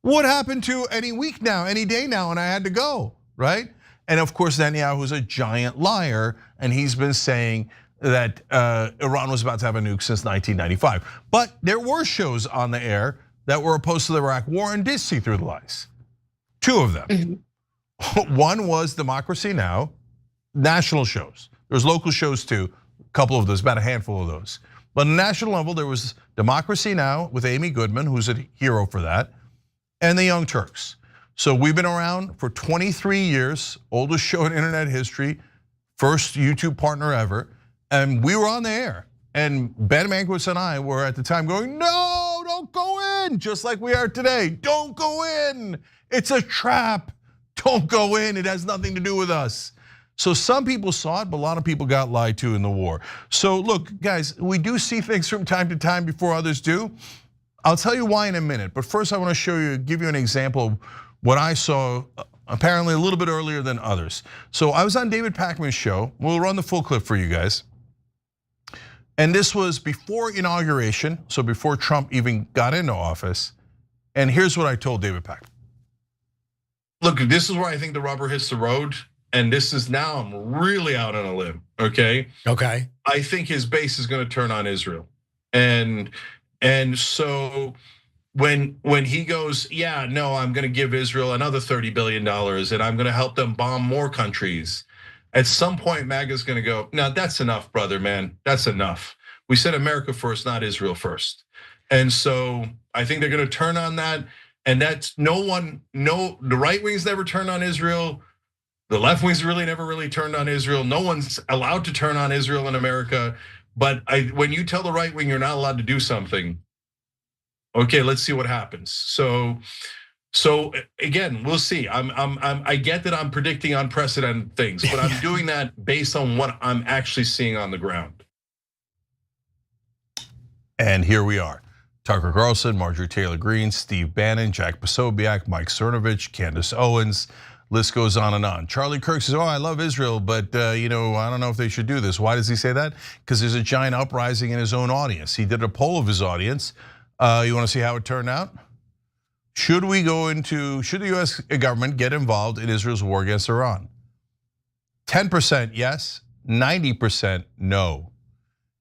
What happened to any week now, any day now, and I had to go, right? And of course, Netanyahu is a giant liar, and he's been saying that Iran was about to have a nuke since 1995. But there were shows on the air that were opposed to the Iraq war and did see through the lies. Two of them. One was Democracy Now!, national shows. There's local shows too, a couple of those, about a handful of those. But on the national level, there was Democracy Now! With Amy Goodman, who's a hero for that, and the Young Turks. So we've been around for 23 years, oldest show in internet history, first YouTube partner ever, and we were on the air. And Ben Mankiewicz and I were at the time going, no, don't go in, just like we are today. Don't go in, it's a trap. Don't go in, it has nothing to do with us. So some people saw it, but a lot of people got lied to in the war. So look, guys, we do see things from time to time before others do. I'll tell you why in a minute, but first I want to give you an example of what I saw apparently a little bit earlier than others. So I was on David Pakman's show. We'll run the full clip for you guys. And this was before inauguration, so before Trump even got into office. And here's what I told David Pakman. Look, this is where I think the rubber hits the road. And this is now, I'm really out on a limb, okay? Okay. I think his base is gonna turn on Israel. And so when he goes, yeah, no, I'm gonna give Israel another $30 billion and I'm gonna help them bomb more countries. At some point, MAGA's gonna go, no, that's enough, brother, man, that's enough. We said America first, not Israel first. And so I think they're gonna turn on that. And that's the right wing's never turned on Israel. The left wing's never really turned on Israel. No one's allowed to turn on Israel in America. But when you tell the right wing you're not allowed to do something, okay, let's see what happens. So again, we'll see. I get that I'm predicting unprecedented things, but I'm doing that based on what I'm actually seeing on the ground. And here we are. Tucker Carlson, Marjorie Taylor Greene, Steve Bannon, Jack Posobiec, Mike Cernovich, Candace Owens. List goes on and on. Charlie Kirk says, oh, I love Israel, but I don't know if they should do this. Why does he say that? Because there's a giant uprising in his own audience. He did a poll of his audience. You want to see how it turned out? Should the US government get involved in Israel's war against Iran? 10% yes, 90% no.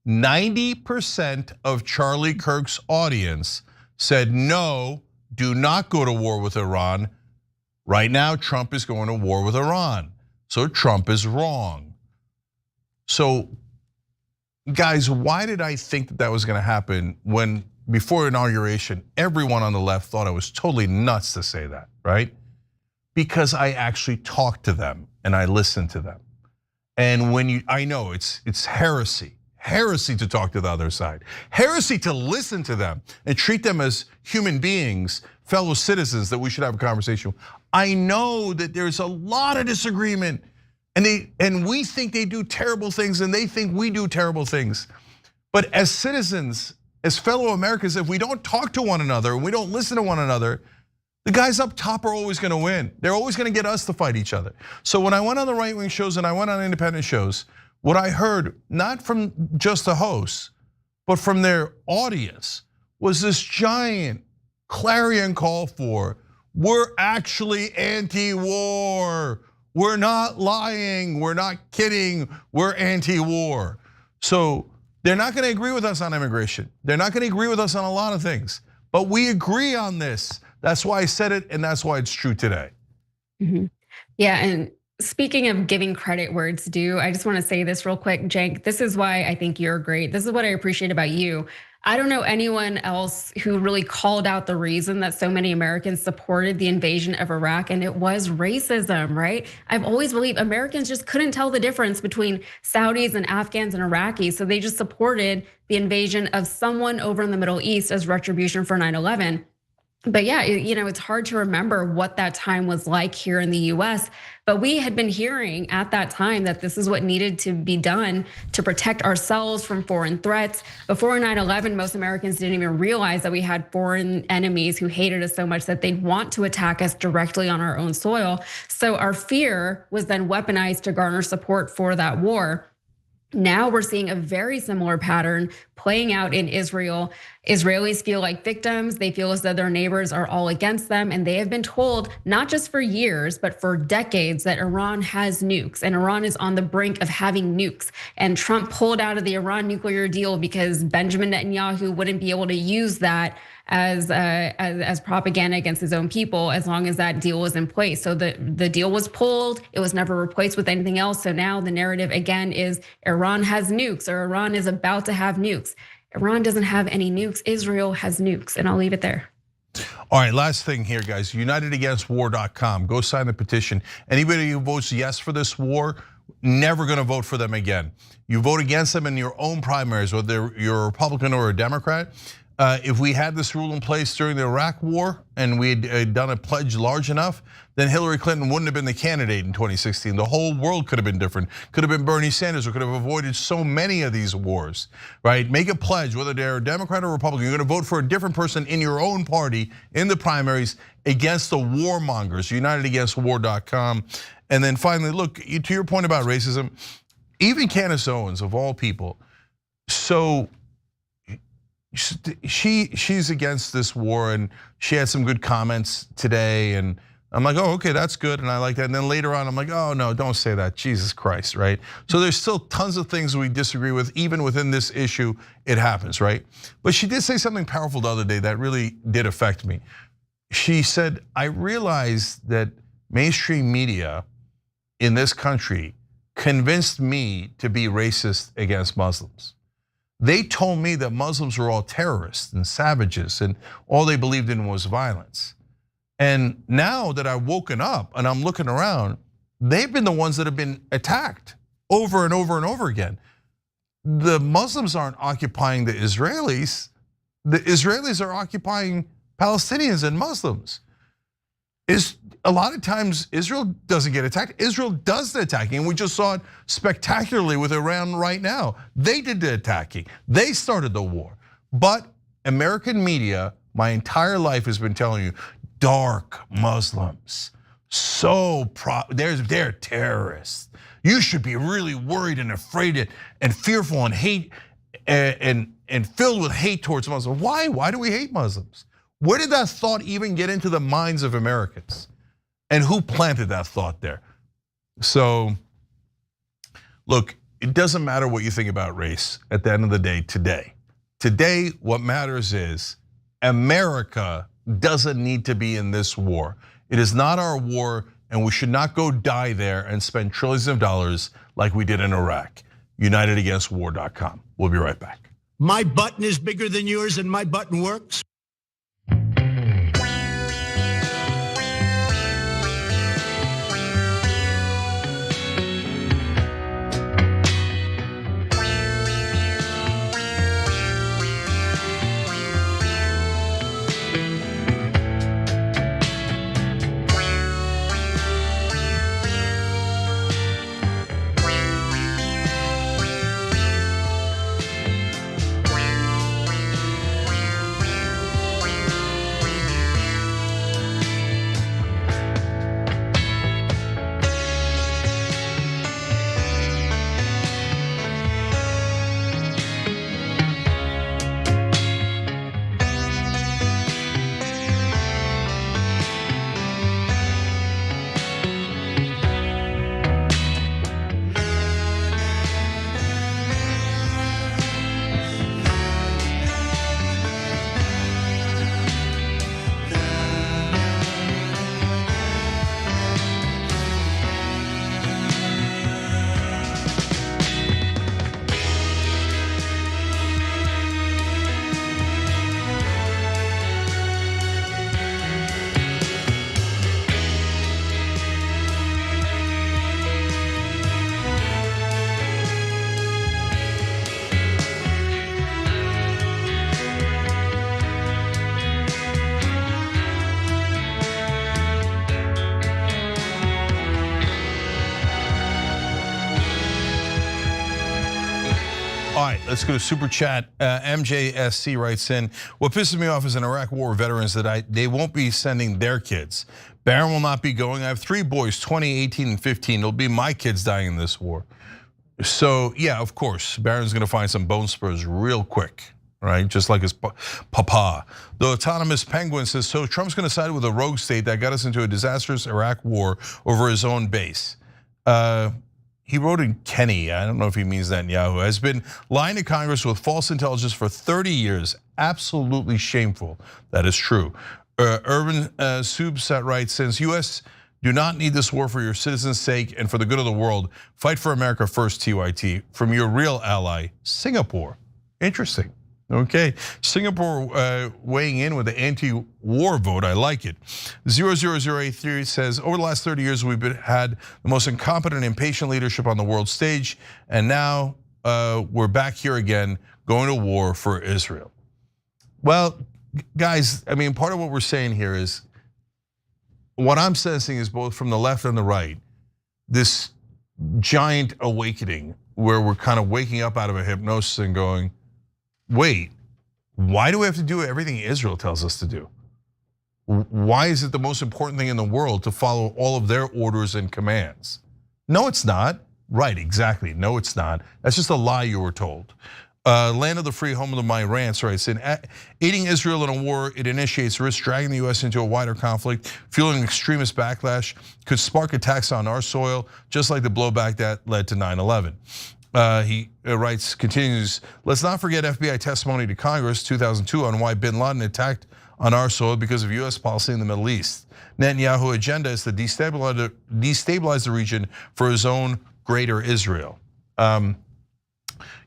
90% of Charlie Kirk's audience said no, do not go to war with Iran. Right now, Trump is going to war with Iran. So Trump is wrong. So guys, why did I think that was gonna happen when before inauguration, everyone on the left thought I was totally nuts to say that, right? Because I actually talked to them and I listened to them. And I know it's heresy to talk to the other side, heresy to listen to them and treat them as human beings, fellow citizens that we should have a conversation with. I know that there's a lot of disagreement and we think they do terrible things and they think we do terrible things. But as citizens, as fellow Americans, if we don't talk to one another and we don't listen to one another, the guys up top are always gonna win. They're always gonna get us to fight each other. So when I went on the right-wing shows and I went on independent shows, what I heard, not from just the hosts, but from their audience, was this giant clarion call for, we're actually anti-war. We're not lying, we're not kidding, we're anti-war. So they're not gonna agree with us on immigration. They're not gonna agree with us on a lot of things, but we agree on this. That's why I said it, and that's why it's true today. Yeah, and speaking of giving credit where it's due, I just want to say this real quick, Cenk. This is why I think you're great. This is what I appreciate about you. I don't know anyone else who really called out the reason that so many Americans supported the invasion of Iraq, and it was racism, right? I've always believed Americans just couldn't tell the difference between Saudis and Afghans and Iraqis, so they just supported the invasion of someone over in the Middle East as retribution for 9/11. But yeah, it's hard to remember what that time was like here in the US. But we had been hearing at that time that this is what needed to be done to protect ourselves from foreign threats. Before 9/11, most Americans didn't even realize that we had foreign enemies who hated us so much that they'd want to attack us directly on our own soil. So our fear was then weaponized to garner support for that war. Now we're seeing a very similar pattern playing out in Israel. Israelis feel like victims. They feel as though their neighbors are all against them. And they have been told, not just for years, but for decades, that Iran has nukes and Iran is on the brink of having nukes. And Trump pulled out of the Iran nuclear deal because Benjamin Netanyahu wouldn't be able to use that as propaganda against his own people as long as that deal was in place. So the deal was pulled, it was never replaced with anything else. So now the narrative again is Iran has nukes or Iran is about to have nukes. Iran doesn't have any nukes, Israel has nukes, and I'll leave it there. All right, last thing here, guys, unitedagainstwar.com, go sign the petition. Anybody who votes yes for this war, never gonna vote for them again. You vote against them in your own primaries, whether you're a Republican or a Democrat. If we had this rule in place during the Iraq war and we had done a pledge large enough, then Hillary Clinton wouldn't have been the candidate in 2016. The whole world could have been different. Could have been Bernie Sanders, or could have avoided so many of these wars, right? Make a pledge, whether they're a Democrat or Republican, you're gonna vote for a different person in your own party in the primaries against the warmongers, unitedagainstwar.com. And then finally, look, to your point about racism, even Candace Owens, of all people, so she's against this war and she had some good comments today and I'm like, oh, okay, that's good and I like that. And then later on, I'm like, oh no, don't say that, Jesus Christ, right? So there's still tons of things we disagree with, even within this issue, it happens, right? But she did say something powerful the other day that really did affect me. She said, I realized that mainstream media in this country convinced me to be racist against Muslims. They told me that Muslims were all terrorists and savages and all they believed in was violence. And now that I've woken up and I'm looking around, they've been the ones that have been attacked over and over and over again. The Muslims aren't occupying the Israelis. The Israelis are occupying Palestinians and Muslims. A lot of times Israel doesn't get attacked. Israel does the attacking, and we just saw it spectacularly with Iran right now. They did the attacking. They started the war. But American media, my entire life has been telling you, dark Muslims, they're terrorists. You should be really worried and afraid and fearful and hate. And and filled with hate towards Muslims. Why? Why do we hate Muslims? Where did that thought even get into the minds of Americans? And who planted that thought there? So, look, it doesn't matter what you think about race at the end of the day today. Today, what matters is America doesn't need to be in this war. It is not our war, and we should not go die there and spend trillions of dollars like we did in Iraq. UnitedAgainstWar.com. We'll be right back. My button is bigger than yours and my button works. All right, let's go to Super Chat. MJSC writes in, what pisses me off is in Iraq war veterans that they won't be sending their kids. Barron will not be going. I have 3 boys, 20, 18, and 15. It'll be my kids dying in this war. So yeah, of course, Barron's gonna find some bone spurs real quick, right? Just like his papa. The autonomous penguin says, so Trump's gonna side with a rogue state that got us into a disastrous Iraq war over his own base. He wrote in Kenny, I don't know if he means that in Yahoo, has been lying to Congress with false intelligence for 30 years. Absolutely shameful. That is true. Urban Subsat writes, since US do not need this war for your citizens' sake and for the good of the world, fight for America first, TYT, from your real ally, Singapore. Interesting. Okay, Singapore weighing in with the anti-war vote. I like it. 00083 says, over the last 30 years, we've had the most incompetent and impatient leadership on the world stage, and now we're back here again, going to war for Israel. Well, guys, I mean, part of what we're saying here is, what I'm sensing is both from the left and the right, this giant awakening where we're kind of waking up out of a hypnosis and going, wait, why do we have to do everything Israel tells us to do? Why is it the most important thing in the world to follow all of their orders and commands? No, it's not. Right, exactly. No, it's not. That's just a lie you were told. Land of the free, home of my rants, writes in, aiding Israel in a war, it initiates risk dragging the US into a wider conflict, fueling extremist backlash, could spark attacks on our soil, just like the blowback that led to 9/11. He writes, continues, let's not forget FBI testimony to Congress 2002 on why bin Laden attacked on our soil because of US policy in the Middle East. Netanyahu agenda is to destabilize the region for his own greater Israel.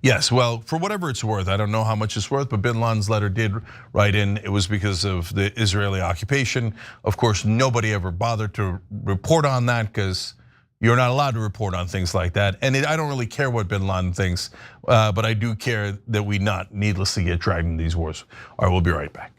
Yes, well, for whatever it's worth, I don't know how much it's worth, but bin Laden's letter did write in, it was because of the Israeli occupation. Of course, nobody ever bothered to report on that because you're not allowed to report on things like that. And I don't really care what bin Laden thinks, but I do care that we not needlessly get dragged into these wars. All right, we'll be right back.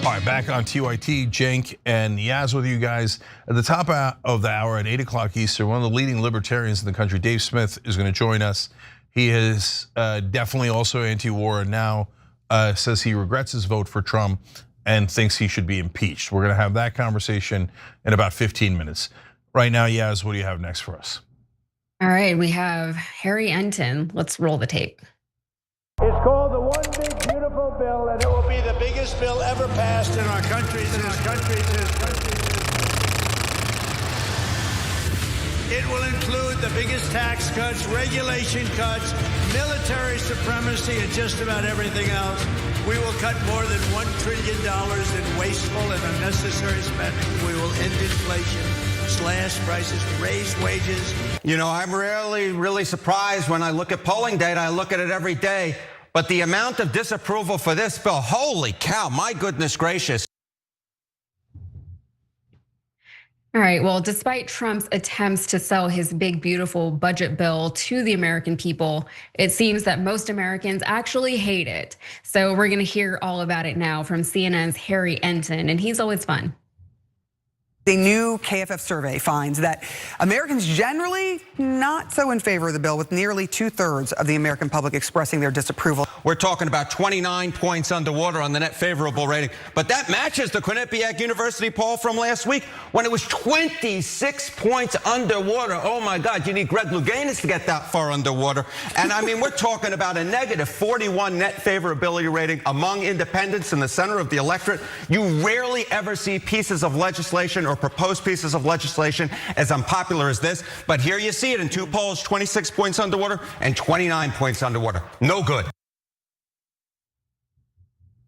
All right, back on TYT, Cenk and Yaz with you guys. At the top of the hour at 8 o'clock Eastern, one of the leading libertarians in the country, Dave Smith, is going to join us. He is definitely also anti-war, and now says he regrets his vote for Trump and thinks he should be impeached. We're gonna have that conversation in about 15 minutes. Right now, Yaz, what do you have next for us? All right, we have Harry Enton. Let's roll the tape. It's called the One Big Beautiful Bill, and it will be the biggest bill ever passed in our country's history. It will include the biggest tax cuts, regulation cuts, military supremacy, and just about everything else. We will cut more than $1 trillion in wasteful and unnecessary spending. We will end inflation, slash prices, raise wages. You know, I'm really surprised when I look at polling data. I look at it every day. But the amount of disapproval for this bill, holy cow, my goodness gracious. All right, well, despite Trump's attempts to sell his big, beautiful budget bill to the American people, it seems that most Americans actually hate it. So we're gonna hear all about it now from CNN's Harry Enton, and he's always fun. A new KFF survey finds that Americans generally not so in favor of the bill, with nearly 2/3 of the American public expressing their disapproval. We're talking about 29 points underwater on the net favorable rating, but that matches the Quinnipiac University poll from last week when it was 26 points underwater. Oh my God, you need Greg Louganis to get that far underwater. And I mean, we're talking about a negative 41 net favorability rating among independents in the center of the electorate. You rarely ever see pieces of legislation or proposed pieces of legislation as unpopular as this, but here you see it in two polls, 26 points underwater and 29 points underwater. No good.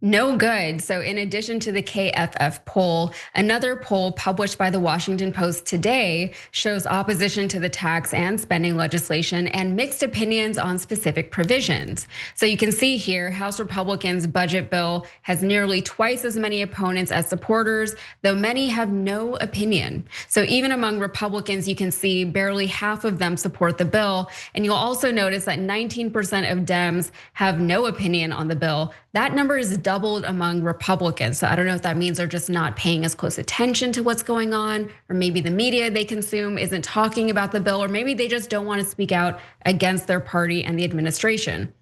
No good. So in addition to the KFF poll, another poll published by the Washington Post today shows opposition to the tax and spending legislation and mixed opinions on specific provisions. So you can see here, House Republicans' budget bill has nearly twice as many opponents as supporters, though many have no opinion. So even among Republicans, you can see barely half of them support the bill. And you'll also notice that 19% of Dems have no opinion on the bill. That number is doubled among Republicans. So I don't know if that means they're just not paying as close attention to what's going on, or maybe the media they consume isn't talking about the bill, or maybe they just don't want to speak out against their party and the administration.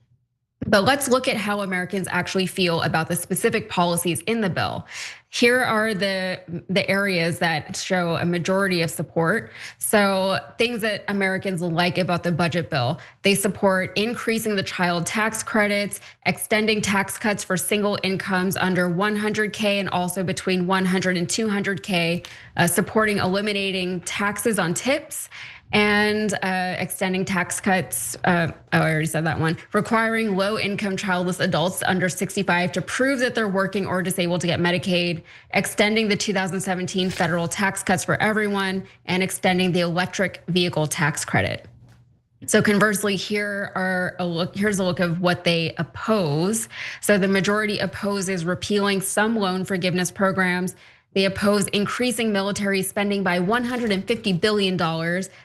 But let's look at how Americans actually feel about the specific policies in the bill. Here are the areas that show a majority of support. So things that Americans like about the budget bill: they support increasing the child tax credits, extending tax cuts for single incomes under 100K and also between 100 and 200K, supporting eliminating taxes on tips, and extending tax cuts, I already said that one, requiring low-income childless adults under 65 to prove that they're working or disabled to get Medicaid, extending the 2017 federal tax cuts for everyone, and extending the electric vehicle tax credit. So conversely, here's a look of what they oppose. So the majority opposes repealing some loan forgiveness programs. They oppose increasing military spending by $150 billion.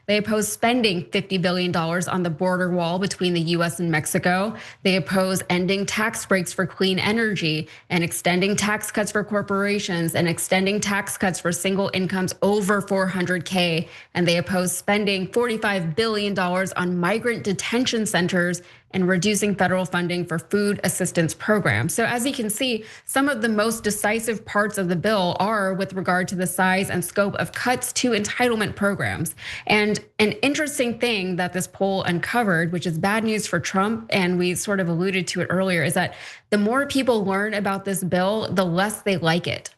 They oppose spending $50 billion on the border wall between the US and Mexico. They oppose ending tax breaks for clean energy and extending tax cuts for corporations and extending tax cuts for single incomes over 400K. And they oppose spending $45 billion on migrant detention centers and reducing federal funding for food assistance programs. So as you can see, some of the most decisive parts of the bill are with regard to the size and scope of cuts to entitlement programs. And an interesting thing that this poll uncovered, which is bad news for Trump, and we sort of alluded to it earlier, is that the more people learn about this bill, the less they like it.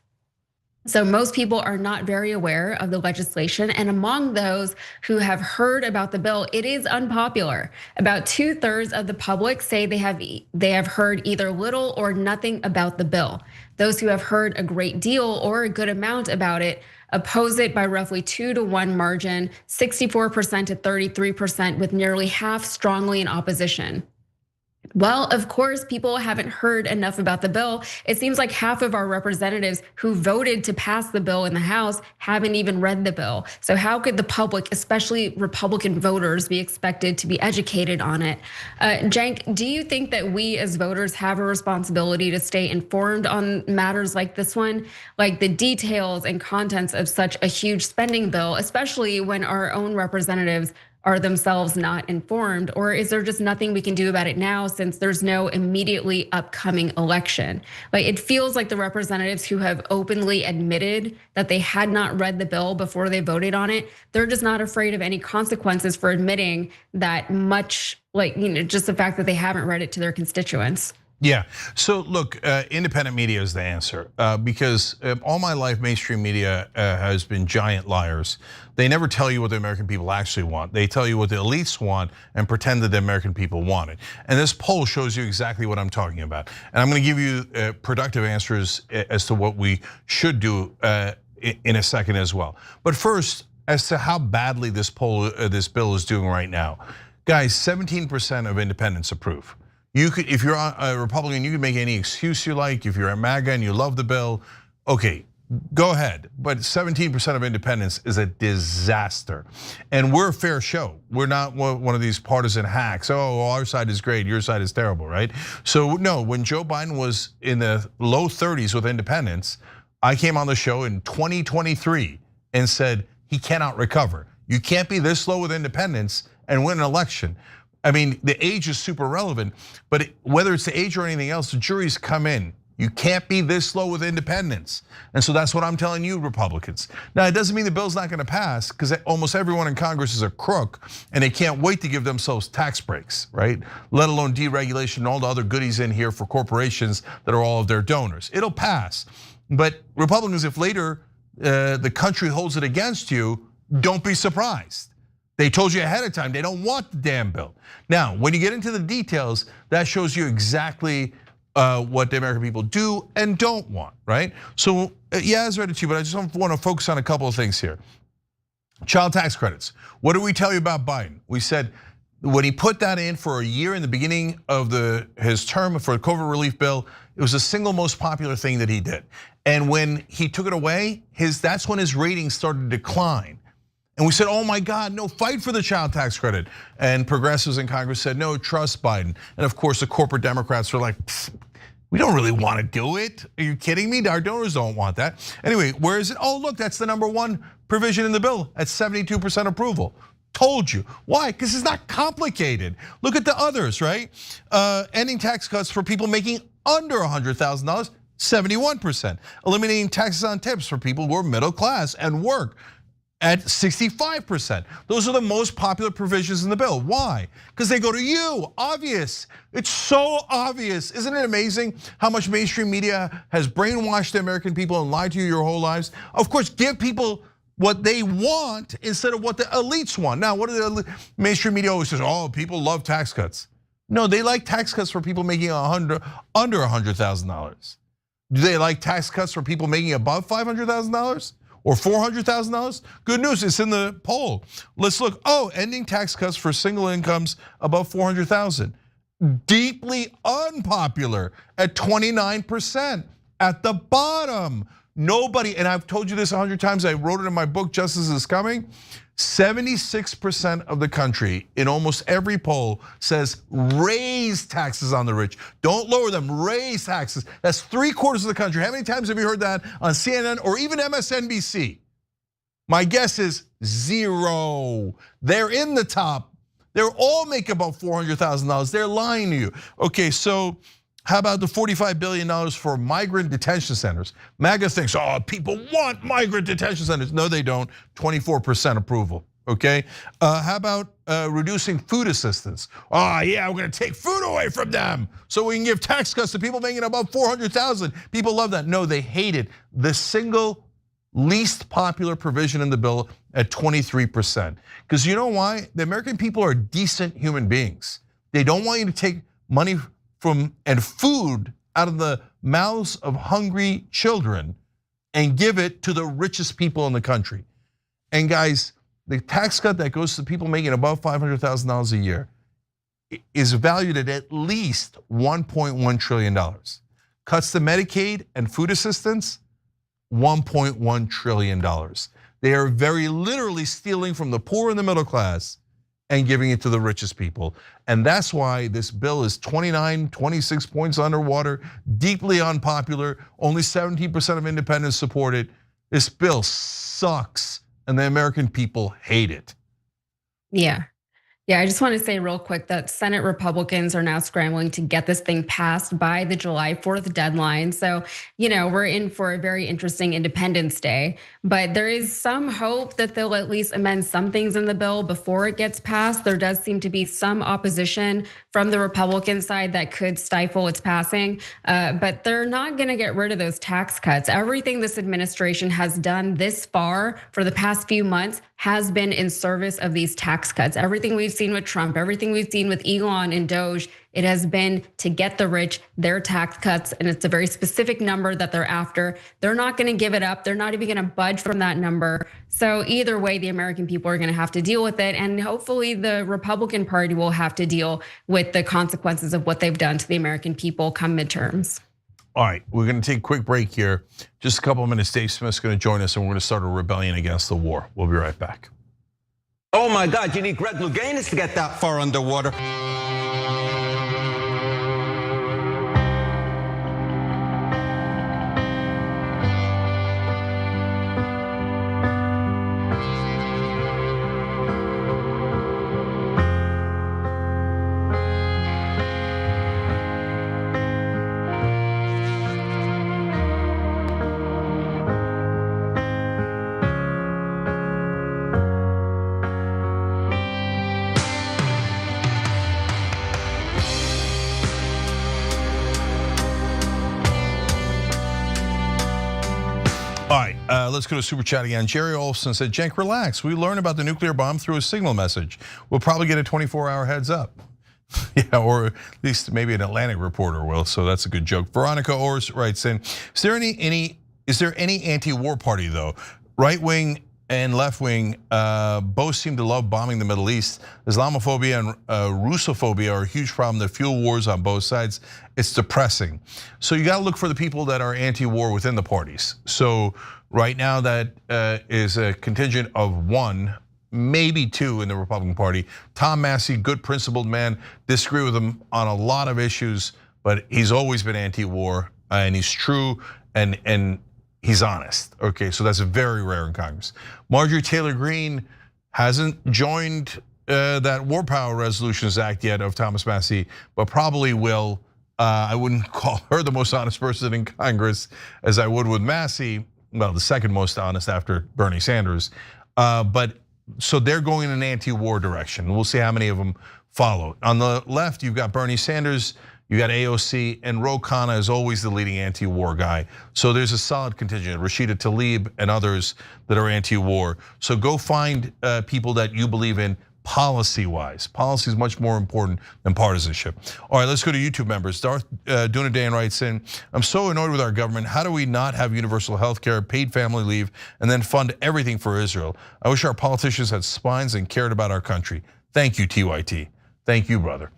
So most people are not very aware of the legislation, and among those who have heard about the bill, it is unpopular. About 2/3 of the public say they have heard either little or nothing about the bill. Those who have heard a great deal or a good amount about it oppose it by roughly 2-to-1 margin, 64% to 33%, with nearly half strongly in opposition. Well, of course, people haven't heard enough about the bill. It seems like half of our representatives who voted to pass the bill in the House haven't even read the bill. So how could the public, especially Republican voters, be expected to be educated on it? Cenk, do you think that we as voters have a responsibility to stay informed on matters like this one, like the details and contents of such a huge spending bill, especially when our own representatives are themselves not informed? Or is there just nothing we can do about it now since there's no immediately upcoming election? Like, it feels like the representatives who have openly admitted that they had not read the bill before they voted on it, they're just not afraid of any consequences for admitting that much, like, just the fact that they haven't read it to their constituents. Yeah, so look, independent media is the answer because all my life mainstream media has been giant liars. They never tell you what the American people actually want. They tell you what the elites want and pretend that the American people want it. And this poll shows you exactly what I'm talking about. And I'm gonna give you productive answers as to what we should do in a second as well. But first, as to how badly this bill is doing right now. Guys, 17% of independents approve. You could, if you're a Republican, you can make any excuse you like. If you're a MAGA and you love the bill, okay, go ahead. But 17% of independents is a disaster. And we're a fair show. We're not one of these partisan hacks. Oh, our side is great, your side is terrible, right? So no, when Joe Biden was in the low 30s with independents, I came on the show in 2023 and said he cannot recover. You can't be this low with independents and win an election. I mean, the age is super relevant, but whether it's the age or anything else, the jury's come in. You can't be this low with independents. And so that's what I'm telling you, Republicans. Now, it doesn't mean the bill's not gonna pass because almost everyone in Congress is a crook and they can't wait to give themselves tax breaks, right? Let alone deregulation and all the other goodies in here for corporations that are all of their donors. It'll pass. But Republicans, if later the country holds it against you, don't be surprised. They told you ahead of time they don't want the damn bill. Now, when you get into the details, that shows you exactly what the American people do and don't want, right? So yeah, I read it to you, but I just want to focus on a couple of things here. Child tax credits. What did we tell you about Biden? We said when he put that in for a year in the beginning of his term for the COVID relief bill, it was the single most popular thing that he did. And when he took it away, that's when his ratings started to decline. And we said, oh my God, no, fight for the child tax credit. And progressives in Congress said, no, trust Biden. And of course, the corporate Democrats were like, we don't really want to do it. Are you kidding me? Our donors don't want that. Anyway, where is it? Oh, look, that's the #1 provision in the bill at 72% approval. Told you. Why? Because it's not complicated. Look at the others, right? Ending tax cuts for people making under $100,000, 71%. Eliminating taxes on tips for people who are middle class and work at 65%. Those are the most popular provisions in the bill. Why? Because they go to you, obvious. It's so obvious. Isn't it amazing how much mainstream media has brainwashed the American people and lied to you your whole lives? Of course, give people what they want instead of what the elites want. Now, what do the mainstream media always says? Oh, people love tax cuts. No, they like tax cuts for people making under $100,000. Do they like tax cuts for people making above $500,000? Or $400,000? Good news, it's in the poll. Let's look. Oh, ending tax cuts for single incomes above $400,000. Deeply unpopular at 29%. At the bottom, nobody, and I've told you this 100 times, I wrote it in my book, Justice is Coming. 76% of the country in almost every poll says raise taxes on the rich. Don't lower them, raise taxes. That's 3/4 of the country. How many times have you heard that on CNN or even MSNBC? My guess is 0. They're in the top. They all make about $400,000. They're lying to you. Okay, so how about the $45 billion for migrant detention centers? MAGA thinks, oh, people want migrant detention centers. No, they don't, 24% approval, okay? How about reducing food assistance? Oh yeah, we're gonna take food away from them so we can give tax cuts to people making above $400,000. People love that. No, they hate it. The single least popular provision in the bill at 23%. Because you know why? The American people are decent human beings. They don't want you to take money and food out of the mouths of hungry children and give it to the richest people in the country. And guys, the tax cut that goes to people making above $500,000 a year is valued at least $1.1 trillion. Cuts to Medicaid and food assistance, $1.1 trillion. They are very literally stealing from the poor and the middle class and giving it to the richest people. And that's why this bill is 26 points underwater, deeply unpopular. Only 17% of independents support it. This bill sucks and the American people hate it. Yeah. Yeah, I just want to say real quick that Senate Republicans are now scrambling to get this thing passed by the July 4th deadline. So, we're in for a very interesting Independence Day, but there is some hope that they'll at least amend some things in the bill before it gets passed. There does seem to be some opposition from the Republican side that could stifle its passing, but they're not going to get rid of those tax cuts. Everything this administration has done this far for the past few months has been in service of these tax cuts. Everything we've seen with Trump, everything we've seen with Elon and Doge, it has been to get the rich their tax cuts, and it's a very specific number that they're after. They're not gonna give it up. They're not even gonna budge from that number. So either way, the American people are gonna have to deal with it, and hopefully the Republican Party will have to deal with the consequences of what they've done to the American people come midterms. All right, we're gonna take a quick break here. Just a couple of minutes, Dave Smith's gonna join us and we're gonna start a rebellion against the war. We'll be right back. Oh my God, you need Greg Louganis to get that far underwater. Let's go to Super Chat again. Jerry Olson said, Cenk, relax. We learn about the nuclear bomb through a signal message. We'll probably get a 24-hour heads up. Yeah, or at least maybe an Atlantic reporter will, so that's a good joke. Veronica Ors writes in, is there any anti-war party though? Right wing and left wing both seem to love bombing the Middle East. Islamophobia and Russophobia are a huge problem that fuel wars on both sides. It's depressing. So you gotta look for the people that are anti-war within the parties. So right now that is a contingent of one, maybe two in the Republican Party. Tom Massey, good principled man, disagree with him on a lot of issues, but he's always been anti-war and he's true and he's honest. Okay, so that's very rare in Congress. Marjorie Taylor Greene hasn't joined that War Power Resolutions Act yet of Thomas Massey, but probably will. I wouldn't call her the most honest person in Congress as I would with Massey. Well, the second most honest after Bernie Sanders. But so they're going in an anti-war direction. We'll see how many of them follow. On the left, you've got Bernie Sanders, you got AOC, and Ro Khanna is always the leading anti-war guy. So there's a solid contingent, Rashida Tlaib and others that are anti-war. So go find people that you believe in policy-wise. Policy is much more important than partisanship. All right, let's go to YouTube members. Darth Dunadan writes in, I'm so annoyed with our government. How do we not have universal health care, paid family leave, and then fund everything for Israel? I wish our politicians had spines and cared about our country. Thank you, TYT. Thank you, brother.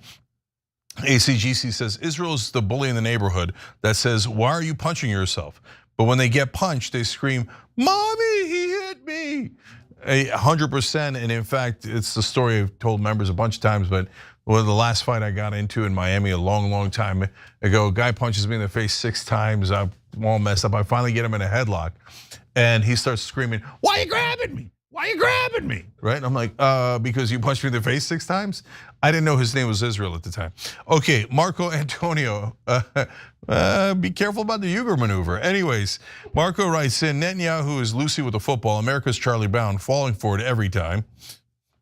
ACGC says, Israel's the bully in the neighborhood that says, why are you punching yourself? But when they get punched, they scream, Mommy, he hit me. 100%, and in fact, it's the story I've told members a bunch of times, but one of the last fight I got into in Miami a long time ago, a guy punches me in the face 6 times, I'm all messed up. I finally get him in a headlock, and he starts screaming, why are you grabbing me? Why are you grabbing me? Right? And I'm like, because you punched me in the face 6 times? I didn't know his name was Israel at the time. Okay, Marco Antonio, be careful about the Uyghur maneuver. Anyways, Marco writes in, Netanyahu is Lucy with a football, America's Charlie Brown, falling for it every time.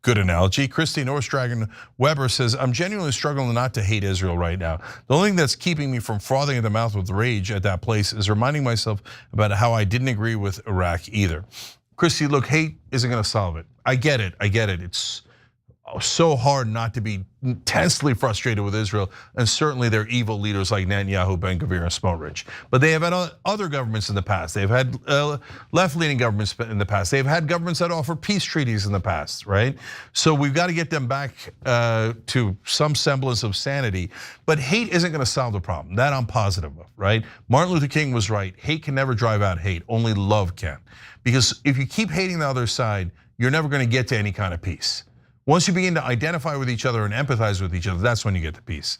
Good analogy. Christy North Dragon Weber says, I'm genuinely struggling not to hate Israel right now. The only thing that's keeping me from frothing at the mouth with rage at that place is reminding myself about how I didn't agree with Iraq either. Christy, look, hate isn't gonna solve it. I get it. It's so hard not to be intensely frustrated with Israel, and certainly their evil leaders like Netanyahu, Ben-Gvir, and Smotrich. But they have had other governments in the past. They've had left-leaning governments in the past. They've had governments that offer peace treaties in the past, right? So we've got to get them back to some semblance of sanity. But hate isn't gonna solve the problem. That I'm positive of, right? Martin Luther King was right. Hate can never drive out hate, only love can. Because if you keep hating the other side, you're never gonna get to any kind of peace. Once you begin to identify with each other and empathize with each other, that's when you get the peace.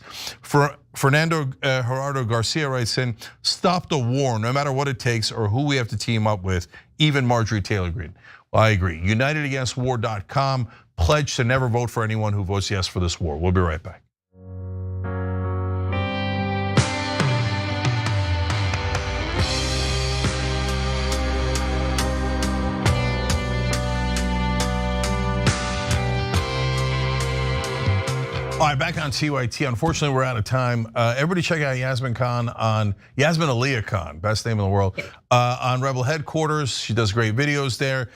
Fernando Gerardo Garcia writes in, stop the war, no matter what it takes or who we have to team up with, even Marjorie Taylor Greene. Well, I agree. UnitedAgainstWar.com, pledge to never vote for anyone who votes yes for this war. We'll be right back. All right, back on TYT. Unfortunately, we're out of time. Everybody check out Yasmin Aliyah Khan, best name in the world, on Rebel Headquarters. She does great videos there.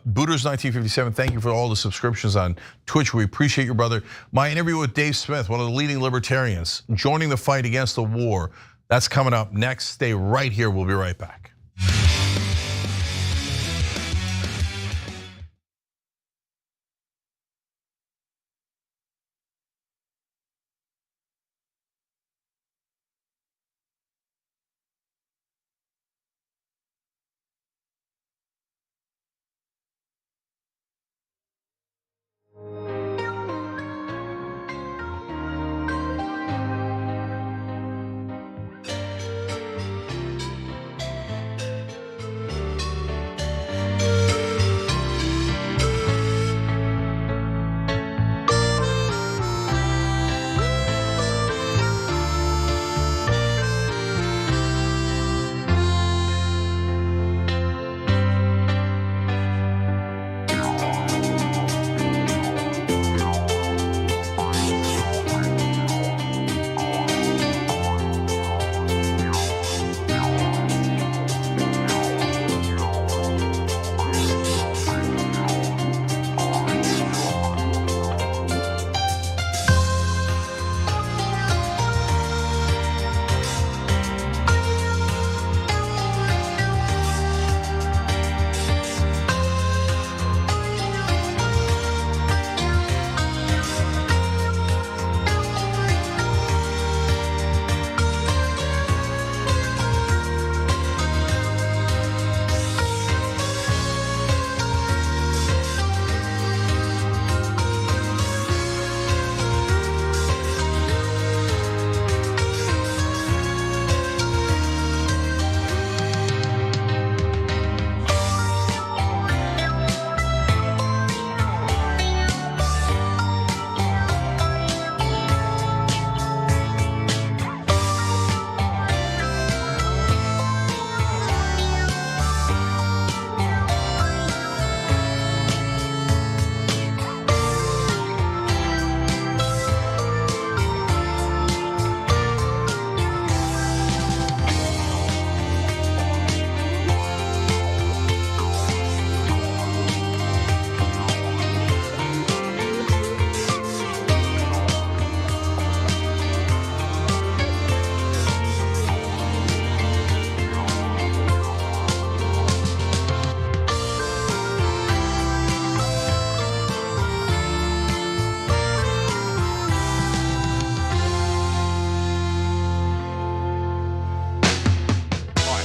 Booters 1957, thank you for all the subscriptions on Twitch. We appreciate you, brother. My interview with Dave Smith, one of the leading libertarians, joining the fight against the war. That's coming up next. Stay right here. We'll be right back.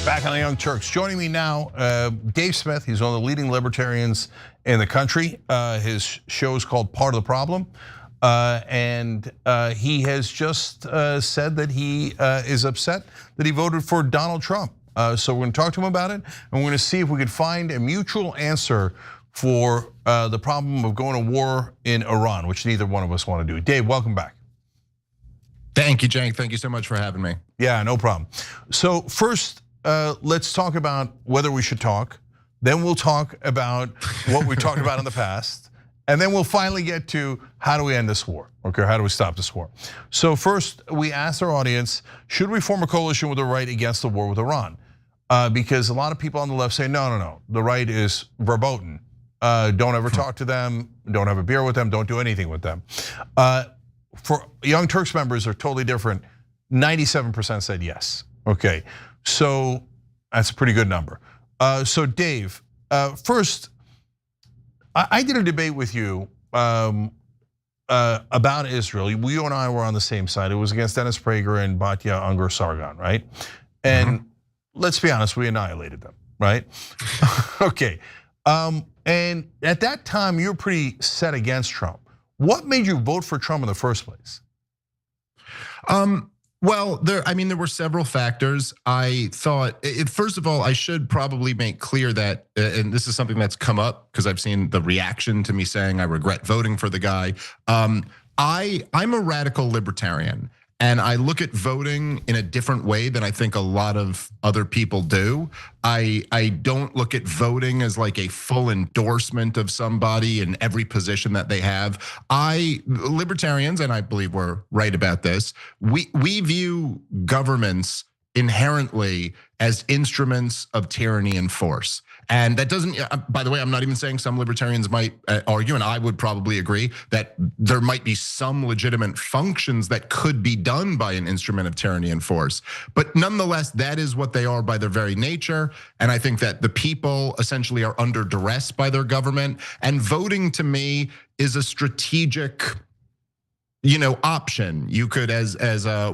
Back on the Young Turks. Joining me now, Dave Smith. He's one of the leading libertarians in the country. His show is called Part of the Problem. And he has just said that he is upset that he voted for Donald Trump. So we're gonna talk to him about it, and we're gonna see if we can find a mutual answer for the problem of going to war in Iran, which neither one of us wanna do. Dave, welcome back. Thank you, Cenk. Thank you so much for having me. Yeah, no problem. So first, let's talk about whether we should talk. Then we'll talk about what we talked about in the past. And then we'll finally get to how do we end this war? Okay, how do we stop this war? So first, we asked our audience, should we form a coalition with the right against the war with Iran? Because a lot of people on the left say, no, the right is verboten. Don't ever talk to them, don't have a beer with them, don't do anything with them. For Young Turks members are totally different. 97% said yes. Okay, so that's a pretty good number. So Dave, first, I did a debate with you about Israel. You and I were on the same side. It was against Dennis Prager and Batya Ungar-Sargon, right? And let's be honest, we annihilated them, right? Okay, And at that time, you were pretty set against Trump. What made you vote for Trump in the first place? Well, there were several factors. I thought, first of all, I should probably make clear that, and this is something that's come up because I've seen the reaction to me saying I regret voting for the guy. I'm a radical libertarian. And I look at voting in a different way than I think a lot of other people do. I don't look at voting as like a full endorsement of somebody in every position that they have. Libertarians, and I believe we're right about this, we view governments inherently as instruments of tyranny and force. And that doesn't, by the way, I'm not even saying some libertarians might argue, and I would probably agree, that there might be some legitimate functions that could be done by an instrument of tyranny and force. But nonetheless, that is what they are by their very nature. And I think that the people essentially are under duress by their government. And voting to me is a strategic option. You could, as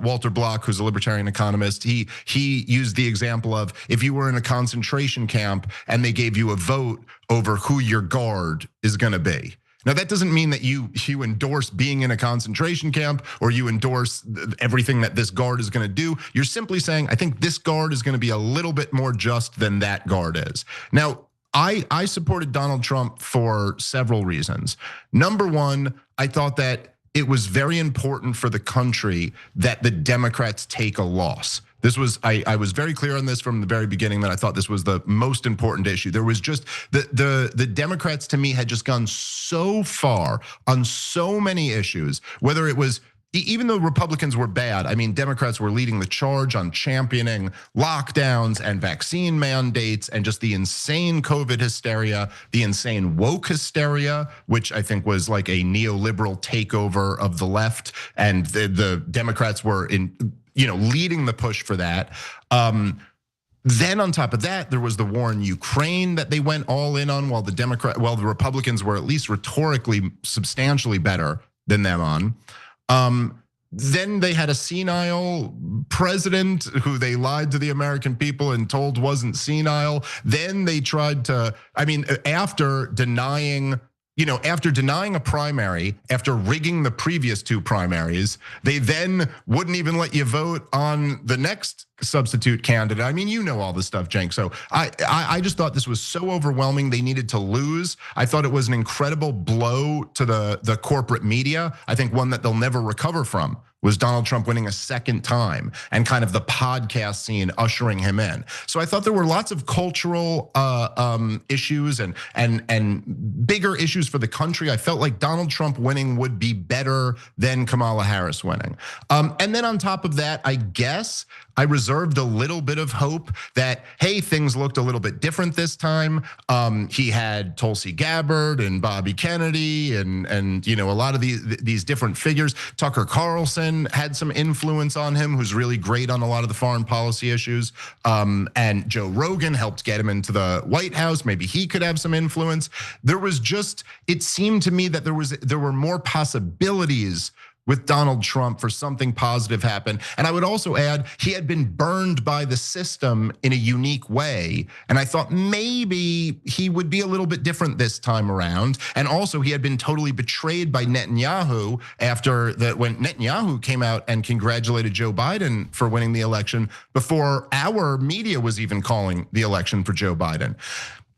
Walter Block, who's a libertarian economist, he used the example of if you were in a concentration camp and they gave you a vote over who your guard is going to be. Now, that doesn't mean that you endorse being in a concentration camp or you endorse everything that this guard is going to do. You're simply saying, I think this guard is going to be a little bit more just than that guard is. Now, I supported Donald Trump for several reasons. Number one, I thought that it was very important for the country that the Democrats take a loss. This was, I was very clear on this from the very beginning that I thought this was the most important issue. There was just, the Democrats to me had just gone so far on so many issues, whether it was, even though Republicans were bad, I mean, Democrats were leading the charge on championing lockdowns and vaccine mandates and just the insane COVID hysteria, the insane woke hysteria, which I think was like a neoliberal takeover of the left. And the Democrats were leading the push for that. Then on top of that, there was the war in Ukraine that they went all in on while the Republicans were at least rhetorically substantially better than them on. Then they had a senile president who they lied to the American people and told wasn't senile. Then they tried to, after denying a primary, after rigging the previous two primaries, they then wouldn't even let you vote on the next substitute candidate. I mean, you know all this stuff, Cenk. So I just thought this was so overwhelming. They needed to lose. I thought it was an incredible blow to the corporate media. I think one that they'll never recover from was Donald Trump winning a second time and kind of the podcast scene ushering him in. So I thought there were lots of cultural issues and bigger issues for the country. I felt like Donald Trump winning would be better than Kamala Harris winning. And then on top of that, I guess I reserved a little bit of hope that, hey, things looked a little bit different this time. He had Tulsi Gabbard and Bobby Kennedy and a lot of these different figures. Tucker Carlson had some influence on him, who's really great on a lot of the foreign policy issues. And Joe Rogan helped get him into the White House. Maybe he could have some influence. It seemed to me that there were more possibilities with Donald Trump for something positive happen. And I would also add, he had been burned by the system in a unique way. And I thought maybe he would be a little bit different this time around. And also he had been totally betrayed by Netanyahu when Netanyahu came out and congratulated Joe Biden for winning the election before our media was even calling the election for Joe Biden.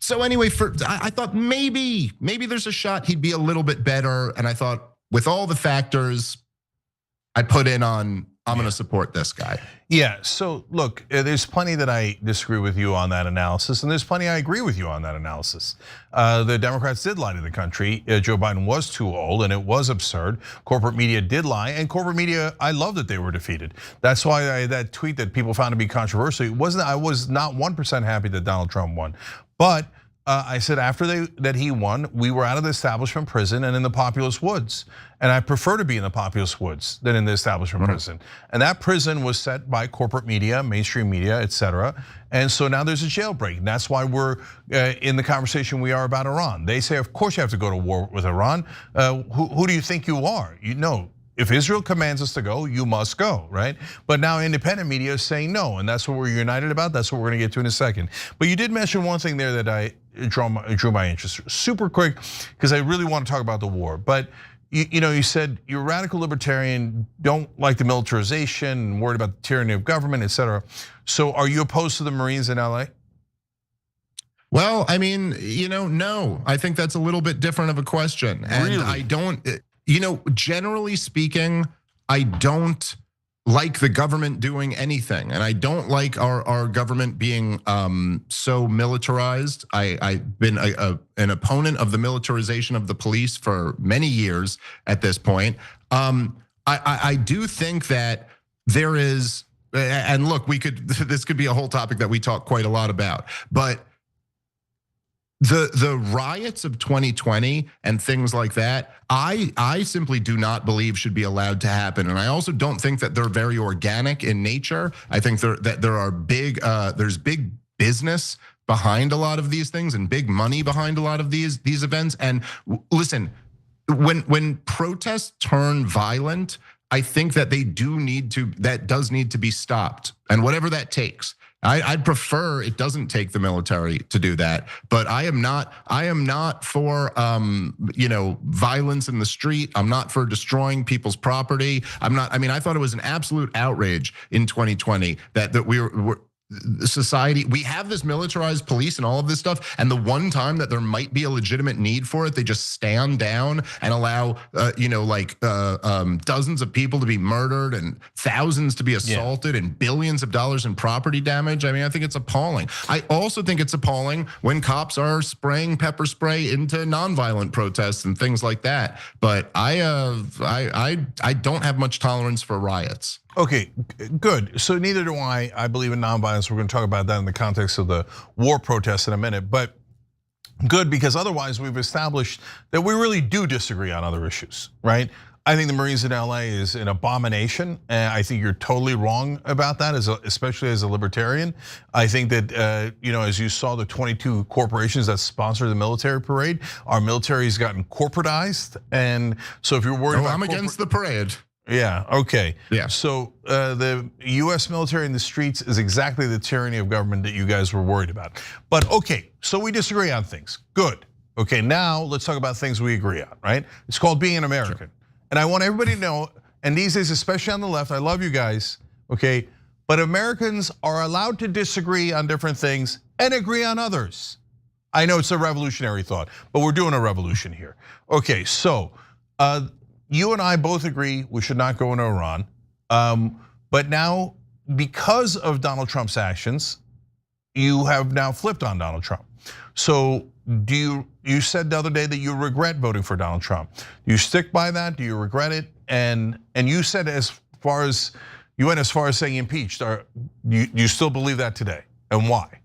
So anyway, I thought maybe there's a shot he'd be a little bit better. And I thought, with all the factors, I put in on, I'm going to support this guy. Yeah, so look, there's plenty that I disagree with you on that analysis, and there's plenty I agree with you on that analysis. The Democrats did lie to the country. Joe Biden was too old, and it was absurd. Corporate media did lie, and corporate media, I love that they were defeated. That's why that tweet that people found to be controversial, I was not 1% happy that Donald Trump won. But I said after that he won, we were out of the establishment prison and in the populous woods. And I prefer to be in the populous woods than in the establishment prison. And that prison was set by corporate media, mainstream media, etc. And so now there's a jailbreak. And that's why we're in the conversation we are about Iran. They say, of course you have to go to war with Iran. Who do you think you are? if Israel commands us to go, you must go, right? But now independent media is saying no, and that's what we're united about. That's what we're gonna get to in a second. But you did mention one thing there that drew my interest. Super quick, because I really want to talk about the war. But you said you're radical libertarian, don't like the militarization, worried about the tyranny of government, et cetera. So are you opposed to the Marines in LA? Well, I mean, no. I think that's a little bit different of a question. And really? I don't, generally speaking, I don't like the government doing anything. And I don't like our government being so militarized. I've been an opponent of the militarization of the police for many years at this point. I do think that there is, and look, this could be a whole topic that we talk quite a lot about, but the riots of 2020 and things like that, I simply do not believe should be allowed to happen. And I also don't think that they're very organic in nature. I think there's big business behind a lot of these things and big money behind a lot of these events. And listen, when protests turn violent, I think that that does need to be stopped, and whatever that takes. I'd prefer it doesn't take the military to do that, but I am not for violence in the street. I'm not for destroying people's property. I thought it was an absolute outrage in 2020 that we're society, we have this militarized police and all of this stuff, and the one time that there might be a legitimate need for it, they just stand down and allow dozens of people to be murdered and thousands to be assaulted and billions of dollars in property damage. I think it's appalling. I also think it's appalling when cops are spraying pepper spray into nonviolent protests and things like that. But I don't have much tolerance for riots. Okay, good. So neither do I. I believe in nonviolence. We're going to talk about that in the context of the war protests in a minute. But good, because otherwise we've established that we really do disagree on other issues, right? I think the Marines in LA is an abomination. And I think you're totally wrong about that, especially as a libertarian. I think that, as you saw the 22 corporations that sponsor the military parade, our military has gotten corporatized. And so if you're worried about I'm against the parade. Yeah, okay. Yeah. So the US military in the streets is exactly the tyranny of government that you guys were worried about. But okay, so we disagree on things. Good. Okay, now let's talk about things we agree on, right? It's called being an American. Sure. And I want everybody to know, and these days, especially on the left, I love you guys, okay? But Americans are allowed to disagree on different things and agree on others. I know it's a revolutionary thought, but we're doing a revolution here. Okay, so you and I both agree we should not go into Iran. But now, because of Donald Trump's actions, you have now flipped on Donald Trump. So you said the other day that you regret voting for Donald Trump. Do you stick by that? Do you regret it? And you said you went as far as saying impeached. You still believe that today? And why?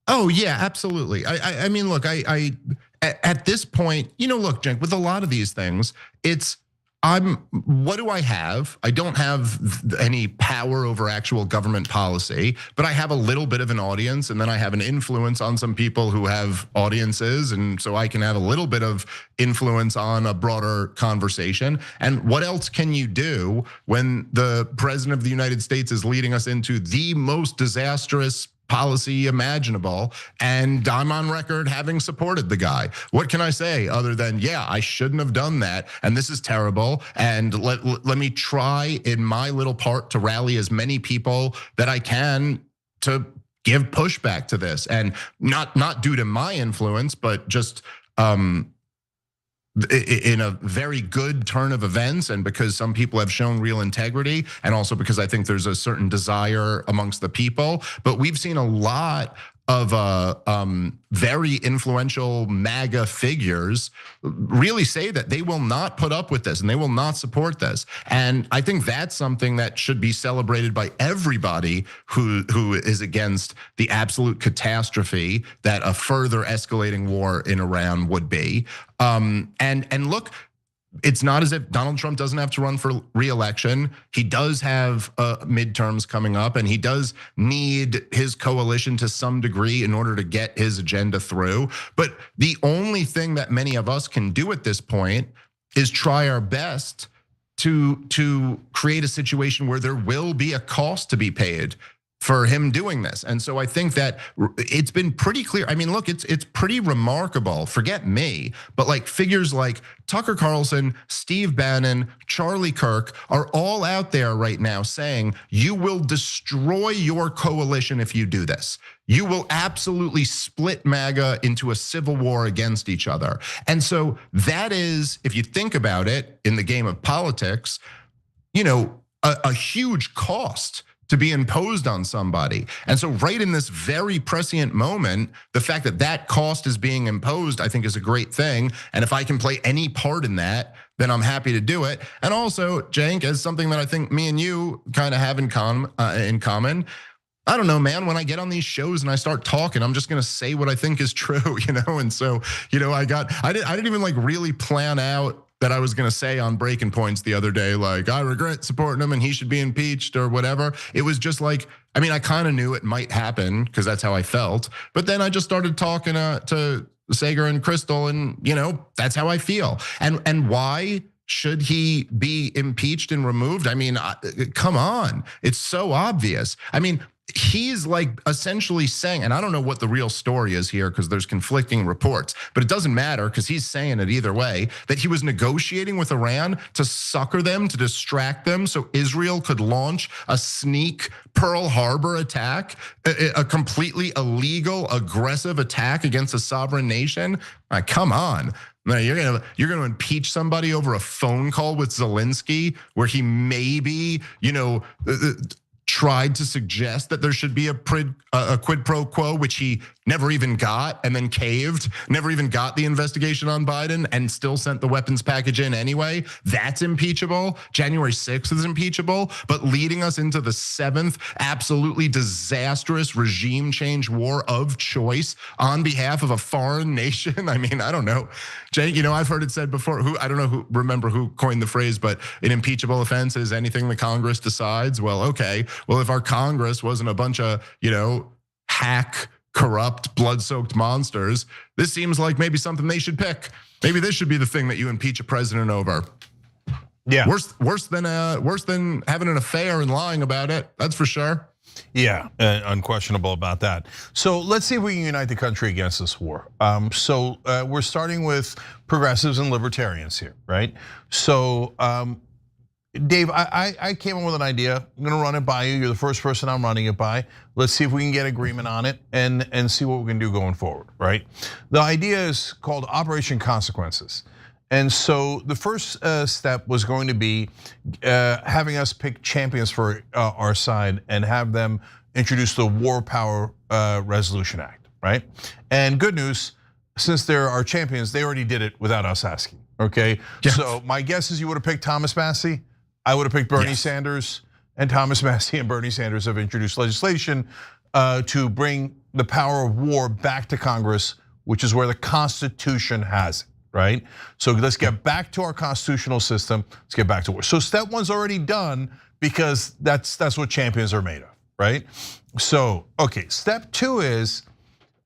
Oh yeah, absolutely. I mean, look, I at this point, look, Cenk, with a lot of these things, what do I have? I don't have any power over actual government policy, but I have a little bit of an audience, and then I have an influence on some people who have audiences, and so I can have a little bit of influence on a broader conversation. And what else can you do when the president of the United States is leading us into the most disastrous policy imaginable, and I'm on record having supported the guy? What can I say other than, yeah, I shouldn't have done that, and this is terrible, and let me try in my little part to rally as many people that I can to give pushback to this, and not due to my influence, but just in a very good turn of events, and because some people have shown real integrity, and also because I think there's a certain desire amongst the people. But we've seen a lot of very influential MAGA figures really say that they will not put up with this and they will not support this. And I think that's something that should be celebrated by everybody who is against the absolute catastrophe that a further escalating war in Iran would be. And look, it's not as if Donald Trump doesn't have to run for re-election. He does have midterms coming up, and he does need his coalition to some degree in order to get his agenda through. But the only thing that many of us can do at this point is try our best to create a situation where there will be a cost to be paid for him doing this. And so I think that it's been pretty clear. I mean, look, it's pretty remarkable. Forget me, but like figures like Tucker Carlson, Steve Bannon, Charlie Kirk are all out there right now saying you will destroy your coalition if you do this. You will absolutely split MAGA into a civil war against each other. And so that is, if you think about it in the game of politics, a huge cost to be imposed on somebody. And so right in this very prescient moment, the fact that that cost is being imposed, I think is a great thing. And if I can play any part in that, then I'm happy to do it. And also, Cenk, as something that I think me and you kind of have in common, I don't know, man, when I get on these shows and I start talking, I'm just going to say what I think is true, And so, I didn't even like really plan out that I was going to say on Breaking Points the other day, like, I regret supporting him and he should be impeached or whatever. It was just like, I kind of knew it might happen because that's how I felt. But then I just started talking to Sager and Crystal and, that's how I feel. And why should he be impeached and removed? Come on. It's so obvious. He's like essentially saying, and I don't know what the real story is here because there's conflicting reports, but it doesn't matter because he's saying it either way, that he was negotiating with Iran to succor them, to distract them so Israel could launch a sneak Pearl Harbor attack, a completely illegal, aggressive attack against a sovereign nation. Come on. Now you're gonna impeach somebody over a phone call with Zelensky where he maybe, tried to suggest that there should be a quid pro quo, which he never even got and then caved, never even got the investigation on Biden and still sent the weapons package in anyway. That's impeachable. January 6th is impeachable, but leading us into the 7th absolutely disastrous regime change war of choice on behalf of a foreign nation. I don't know. Cenk, I've heard it said before, remember who coined the phrase, but an impeachable offense is anything the Congress decides. Well, okay. Well, if our Congress wasn't a bunch of, hack, corrupt, blood-soaked monsters, this seems like maybe something they should pick. Maybe this should be the thing that you impeach a president over. Yeah. Worse than having an affair and lying about it. That's for sure. Yeah, unquestionable about that. So let's see if we can unite the country against this war. We're starting with progressives and libertarians here, right? So, Dave, I came up with an idea. I'm gonna run it by you. You're the first person I'm running it by. Let's see if we can get agreement on it and see what we can do going forward, right? The idea is called Operation Consequences. And so the first step was going to be having us pick champions for our side and have them introduce the War Power Resolution Act, right? And good news, since there are champions, they already did it without us asking, okay? Yeah. So my guess is you would have picked Thomas Massie. I would have picked Bernie Sanders, and Thomas Massie and Bernie Sanders have introduced legislation to bring the power of war back to Congress, which is where the Constitution has it, right? So let's get back to our constitutional system. Let's get back to war. So step one's already done because that's what champions are made of, right? So, okay, step two is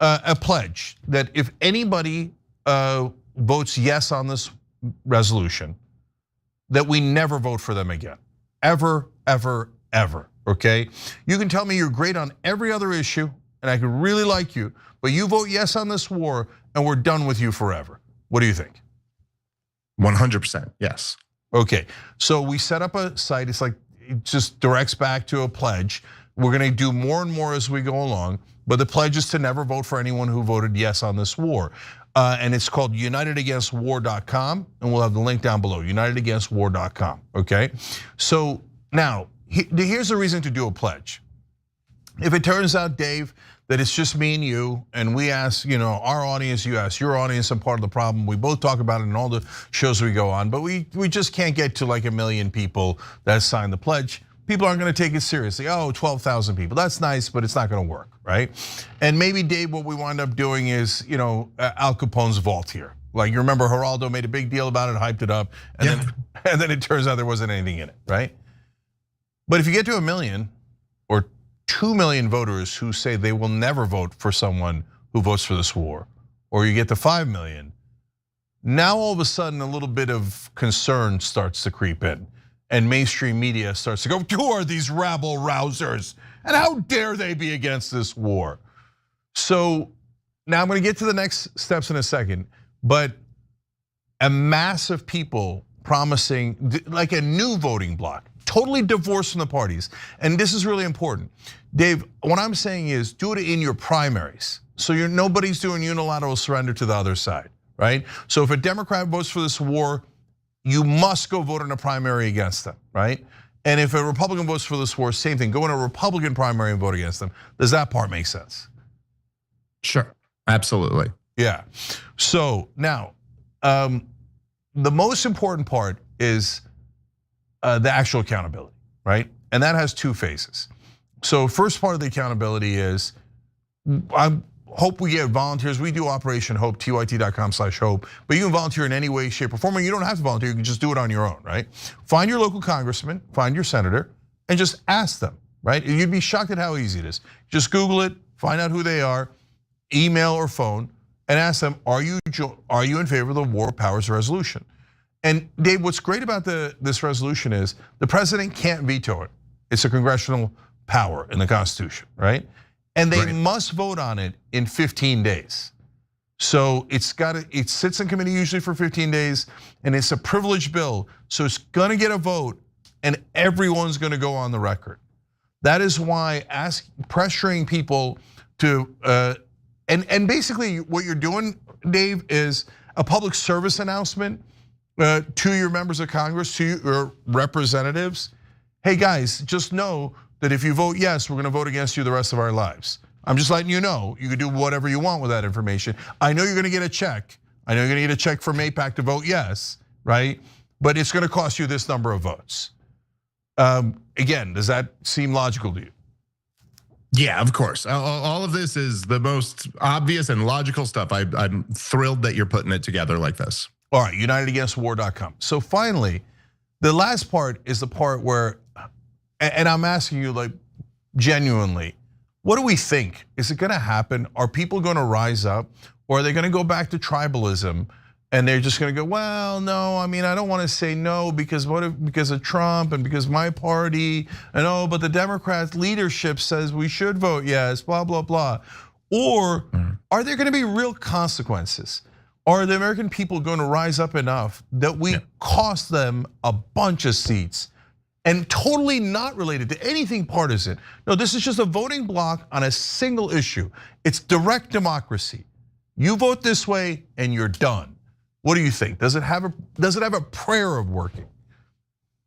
a pledge that if anybody votes yes on this resolution, that we never vote for them again, ever, ever, ever, okay? You can tell me you're great on every other issue and I could really like you, but you vote yes on this war and we're done with you forever. What do you think? 100%, yes. Okay, so we set up a site, it's like, it just directs back to a pledge. We're gonna do more and more as we go along, but the pledge is to never vote for anyone who voted yes on this war. And it's called unitedagainstwar.com, and we'll have the link down below, unitedagainstwar.com, okay? So now, here's the reason to do a pledge. If it turns out, Dave, that it's just me and you, and we ask, our audience, you ask your audience, I'm part of the problem. We both talk about it in all the shows we go on, but we just can't get to like 1 million people that sign the pledge. People aren't gonna take it seriously. 12,000 people, that's nice, but it's not gonna work, right? And maybe, Dave, what we wind up doing is, Al Capone's vault here. Like, you remember Geraldo made a big deal about it, hyped it up, and then it turns out there wasn't anything in it, right? But if you get to 1 million or 2 million voters who say they will never vote for someone who votes for this war, or you get to 5 million, now all of a sudden a little bit of concern starts to creep in. and mainstream media starts to go, who are these rabble rousers? And how dare they be against this war? So now I'm gonna get to the next steps in a second, but a mass of people promising like a new voting bloc, totally divorced from the parties. And this is really important. Dave, what I'm saying is do it in your primaries. So nobody's doing unilateral surrender to the other side, right? So if a Democrat votes for this war, you must go vote in a primary against them, right? And if a Republican votes for this war, same thing, go in a Republican primary and vote against them. Does that part make sense? Sure, absolutely. Yeah, so now, the most important part is the actual accountability, right? And that has two phases. So first part of the accountability is, I hope we get volunteers. We do Operation Hope, tyt.com/hope, but you can volunteer in any way, shape, or form. You don't have to volunteer, you can just do it on your own, right? Find your local congressman, find your senator, and just ask them, right? You'd be shocked at how easy it is. Just Google it, find out who they are, email or phone, and ask them, are you in favor of the War Powers Resolution? And Dave, what's great about this resolution is the president can't veto it. It's a congressional power in the Constitution, right? And they must vote on it in 15 days. So it sits in committee usually for 15 days, and it's a privileged bill. So it's gonna get a vote, and everyone's gonna go on the record. That is why pressuring people to, and basically what you're doing, Dave, is a public service announcement to your members of Congress, to your representatives. Hey guys, just know that if you vote yes, we're gonna vote against you the rest of our lives. I'm just letting you know, you can do whatever you want with that information. I know you're gonna get a check. I know you're gonna get a check from AIPAC to vote yes, right? But it's gonna cost you this number of votes. Again, does that seem logical to you? Yeah, of course. All of this is the most obvious and logical stuff. I'm thrilled that you're putting it together like this. All right, unitedagainstwar.com. So finally, the last part is the part where, and I'm asking you like genuinely, what do we think? Is it gonna happen? Are people gonna rise up? Or are they gonna go back to tribalism and they're just gonna go, well, no, I mean, I don't wanna say no because because of Trump and because my party, and but the Democrats leadership says we should vote yes, blah, blah, blah. Or are there gonna be real consequences? Are the American people gonna rise up enough that we cost them a bunch of seats? And totally not related to anything partisan. No, this is just a voting bloc on a single issue. It's direct democracy. You vote this way and you're done. What do you think? Does it have a prayer of working?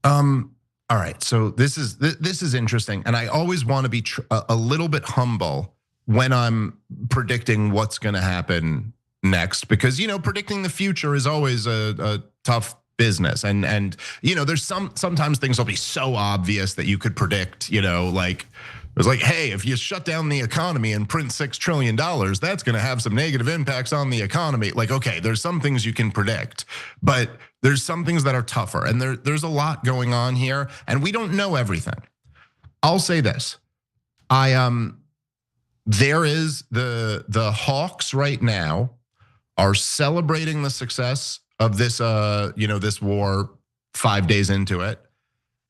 All right, so this is interesting, and I always want to be a little bit humble when I'm predicting what's going to happen next, because predicting the future is always a tough business, and there's sometimes things will be so obvious that you could predict, like it's like, hey, if you shut down the economy and print $6 trillion, that's gonna have some negative impacts on the economy. Like, okay, there's some things you can predict, but there's some things that are tougher, and there's a lot going on here, and we don't know everything. I'll say this, there is the hawks right now are celebrating the success of this, this war 5 days into it.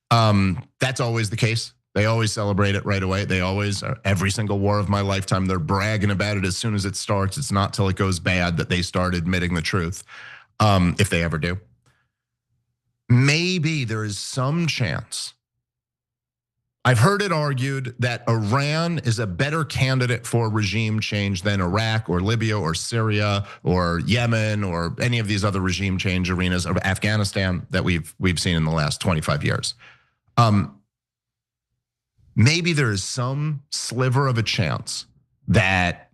That's always the case. They always celebrate it right away. They always, every single war of my lifetime, they're bragging about it as soon as it starts. It's not till it goes bad that they start admitting the truth, if they ever do. Maybe there is some chance. I've heard it argued that Iran is a better candidate for regime change than Iraq or Libya or Syria or Yemen or any of these other regime change arenas, or Afghanistan that we've seen in the last 25 years. Maybe there is some sliver of a chance that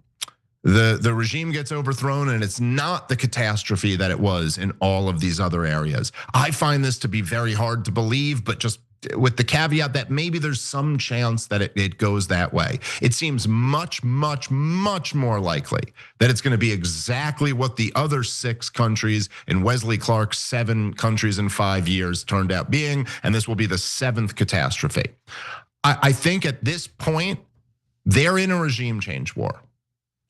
the regime gets overthrown and it's not the catastrophe that it was in all of these other areas. I find this to be very hard to believe, but just with the caveat that maybe there's some chance that it goes that way. It seems much, much, much more likely that it's gonna be exactly what the other 6 countries in Wesley Clark's 7 countries in 5 years turned out being, and this will be the 7th catastrophe. I think at this point, they're in a regime change war.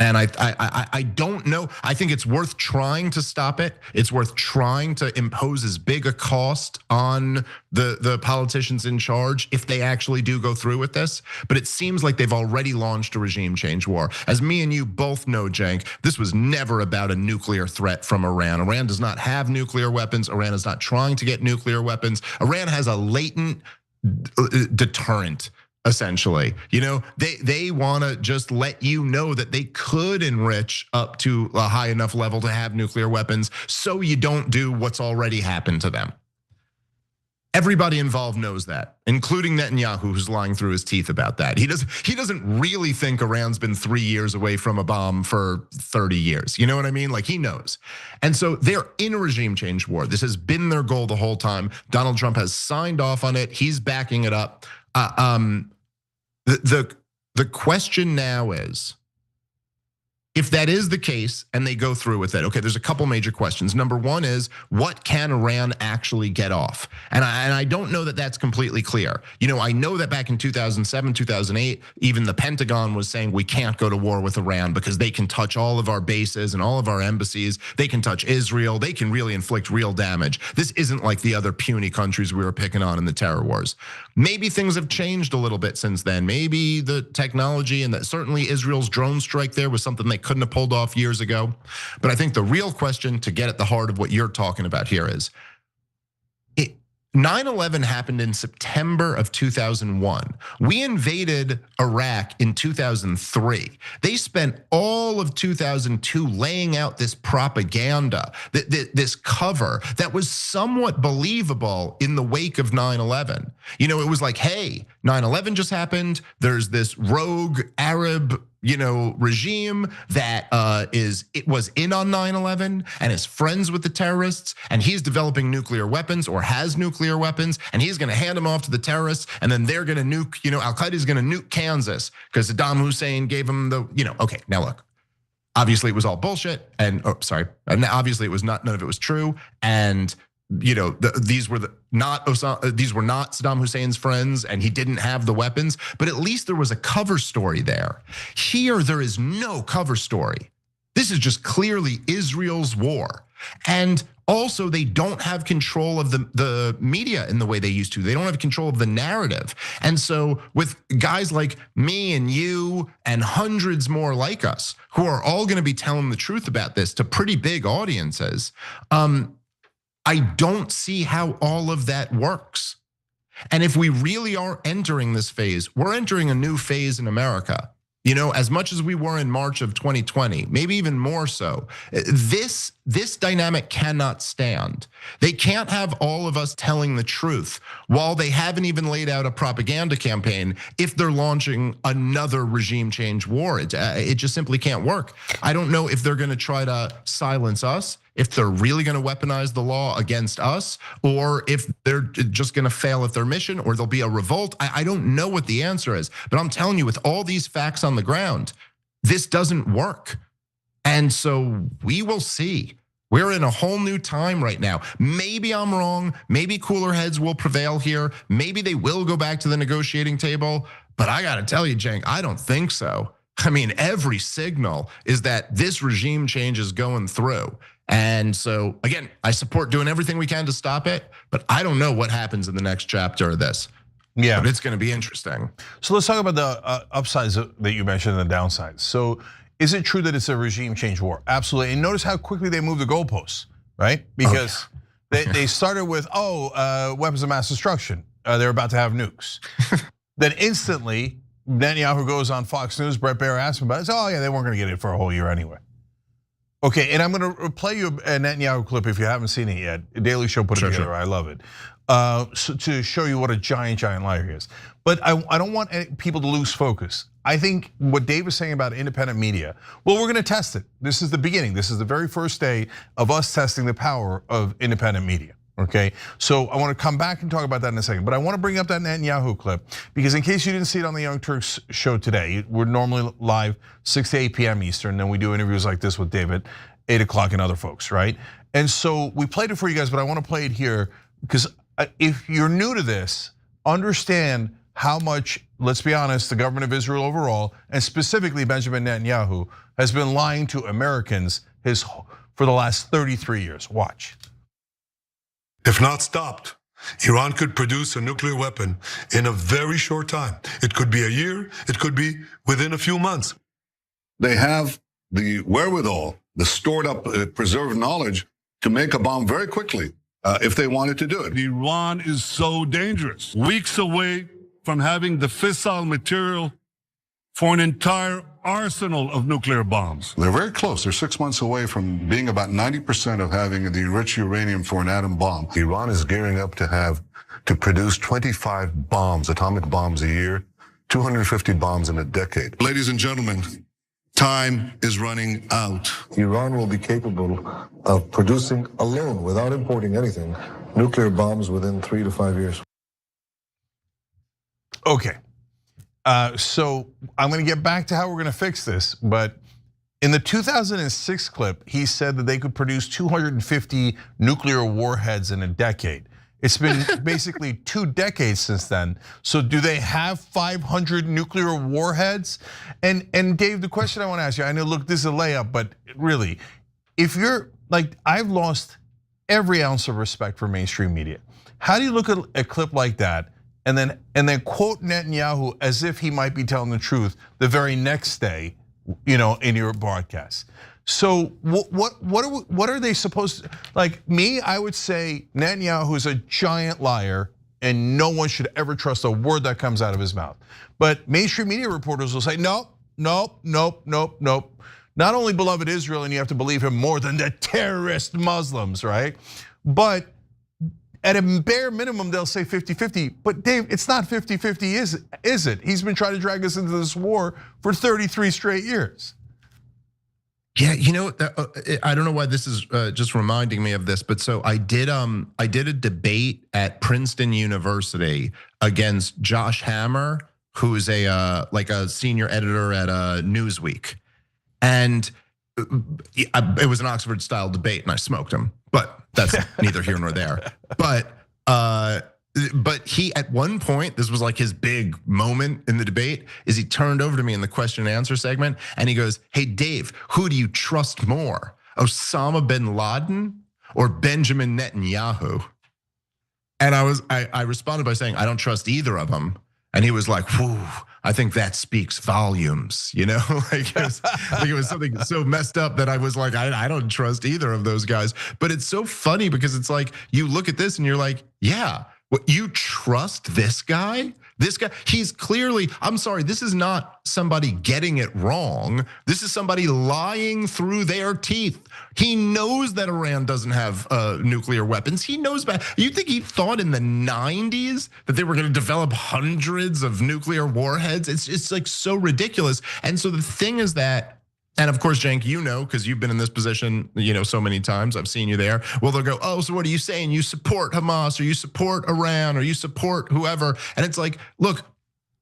And I don't know. I think it's worth trying to stop it. It's worth trying to impose as big a cost on the politicians in charge if they actually do go through with this. But it seems like they've already launched a regime change war. As me and you both know, Cenk, this was never about a nuclear threat from Iran. Iran does not have nuclear weapons. Iran is not trying to get nuclear weapons. Iran has a latent deterrent. Essentially, they want to just let you know that they could enrich up to a high enough level to have nuclear weapons so you don't do what's already happened to them. Everybody involved knows that, including Netanyahu, who's lying through his teeth about that. He doesn't really think Iran's been 3 years away from a bomb for 30 years. You know what I mean? Like, he knows. And so they're in a regime change war. This has been their goal the whole time. Donald Trump has signed off on it. He's backing it up. The question now is, if that is the case and they go through with it, okay, there's a couple major questions. Number one is, what can Iran actually get off? And I don't know that that's completely clear. I know that back in 2007, 2008, even the Pentagon was saying we can't go to war with Iran because they can touch all of our bases and all of our embassies. They can touch Israel. They can really inflict real damage. This isn't like the other puny countries we were picking on in the terror wars. Maybe things have changed a little bit since then. Maybe the technology and certainly Israel's drone strike there was something they couldn't have pulled off years ago. But I think the real question to get at the heart of what you're talking about here is, 9/11 happened in September of 2001. We invaded Iraq in 2003. They spent all of 2002 laying out this propaganda, this cover that was somewhat believable in the wake of 9/11. It was like, hey, 9/11 just happened. There's this rogue Arab regime that was in on 9/11 and is friends with the terrorists, and he's developing nuclear weapons or has nuclear weapons, and he's going to hand them off to the terrorists, and then they're going to nuke, Al Qaeda is going to nuke Kansas because Saddam Hussein gave them okay, now look. Obviously it was all bullshit, and obviously it was none of it was true, and these were not Saddam Hussein's friends, and he didn't have the weapons, but at least there was a cover story there. Here, there is no cover story. This is just clearly Israel's war. And also, they don't have control of the media in the way they used to. They don't have control of the narrative. And so with guys like me and you and hundreds more like us, who are all gonna be telling the truth about this to pretty big audiences, I don't see how all of that works. And if we really are entering this phase, we're entering a new phase in America. As much as we were in March of 2020, maybe even more so, this dynamic cannot stand. They can't have all of us telling the truth while they haven't even laid out a propaganda campaign if they're launching another regime change war. It just simply can't work. I don't know if they're going to try to silence us, if they're really going to weaponize the law against us, or if they're just going to fail at their mission, or there'll be a revolt. I don't know what the answer is, but I'm telling you, with all these facts on the ground, this doesn't work. And so we will see. We're in a whole new time right now. Maybe I'm wrong. Maybe cooler heads will prevail here. Maybe they will go back to the negotiating table. But I got to tell you, Cenk, I don't think so. I mean, every signal is that this regime change is going through. And so, again, I support doing everything we can to stop it, but I don't know what happens in the next chapter of this. Yeah, but it's going to be interesting. So let's talk about the upsides that you mentioned and the downsides. So is it true that it's a regime change war? Absolutely. And notice how quickly they move the goalposts, right? Because they started with, weapons of mass destruction. They're about to have nukes. Then instantly, Netanyahu goes on Fox News, Brett Baer asked him about it. They weren't going to get it for a whole year anyway. Okay, and I'm going to play you a Netanyahu clip if you haven't seen it yet. Daily Show put it together. Sure. I love it. So to show you what a giant liar he is. But I don't want people to lose focus. I think what Dave is saying about independent media, well, we're going to test it. This is the beginning. This is the very first day of us testing the power of independent media. Okay, so I want to come back and talk about that in a second, but I want to bring up that Netanyahu clip because in case you didn't see it on the Young Turks show today, we're normally live 6 to 8 p.m. Eastern, then we do interviews like this with David, 8 o'clock and other folks, right? And so we played it for you guys, but I want to play it here because if you're new to this, understand how much let's be honest, the government of Israel overall, and specifically Benjamin Netanyahu, has been lying to Americans for the last 33 years. Watch. If not stopped, Iran could produce a nuclear weapon in a very short time. It could be a year, it could be within a few months. They have the wherewithal, the stored up, preserved knowledge to make a bomb very quickly if they wanted to do it. Iran is so dangerous. Weeks away from having the fissile material for an entire arsenal of nuclear bombs. They're very close. They're 6 months away from being about 90% of having the enriched uranium for an atom bomb. Iran is gearing up to produce 25 bombs, atomic bombs a year, 250 bombs in a decade. Ladies and gentlemen, time is running out. Iran will be capable of producing alone, without importing anything, nuclear bombs within 3 to 5 years. Okay. So I'm going to get back to how we're going to fix this, but in the 2006 clip, he said that they could produce 250 nuclear warheads in a decade. It's been basically 2 decades since then. So do they have 500 nuclear warheads? And Dave, the question I want to ask you, I know, look, this is a layup, but really, if you're like, I've lost every ounce of respect for mainstream media. How do you look at a clip like that and then quote Netanyahu as if he might be telling the truth the very next day, in your broadcast? So what are they supposed to, like me? I would say Netanyahu is a giant liar, and no one should ever trust a word that comes out of his mouth. But mainstream media reporters will say, nope. Not only beloved Israel, and you have to believe him more than the terrorist Muslims, right? But at a bare minimum, they'll say 50-50. But Dave, it's not 50-50, is it? He's been trying to drag us into this war for 33 straight years. Yeah, I don't know why this is just reminding me of this, but so I did a debate at Princeton University against Josh Hammer, who's a senior editor at Newsweek, and it was an Oxford style debate, and I smoked him, but that's neither here nor there. But he, at one point, this was like his big moment in the debate, is he turned over to me in the question and answer segment, and he goes, "Hey Dave, who do you trust more, Osama bin Laden or Benjamin Netanyahu?" And I responded by saying, "I don't trust either of them." And he was like, "Whew, I think that speaks volumes," like it was something so messed up that I was like, I don't trust either of those guys. But it's so funny because it's like, you look at this and you're like, yeah, what, you trust this guy? This guy, he's clearly, I'm sorry, this is not somebody getting it wrong. This is somebody lying through their teeth. He knows that Iran doesn't have nuclear weapons. He knows about, you think he thought in the 90s that they were gonna develop hundreds of nuclear warheads? It's like so ridiculous. And so the thing is that, and of course, Cenk, because you've been in this position, so many times, I've seen you there. Well, they'll go, "Oh, so what are you saying? You support Hamas, or you support Iran, or you support whoever?" And it's like, look,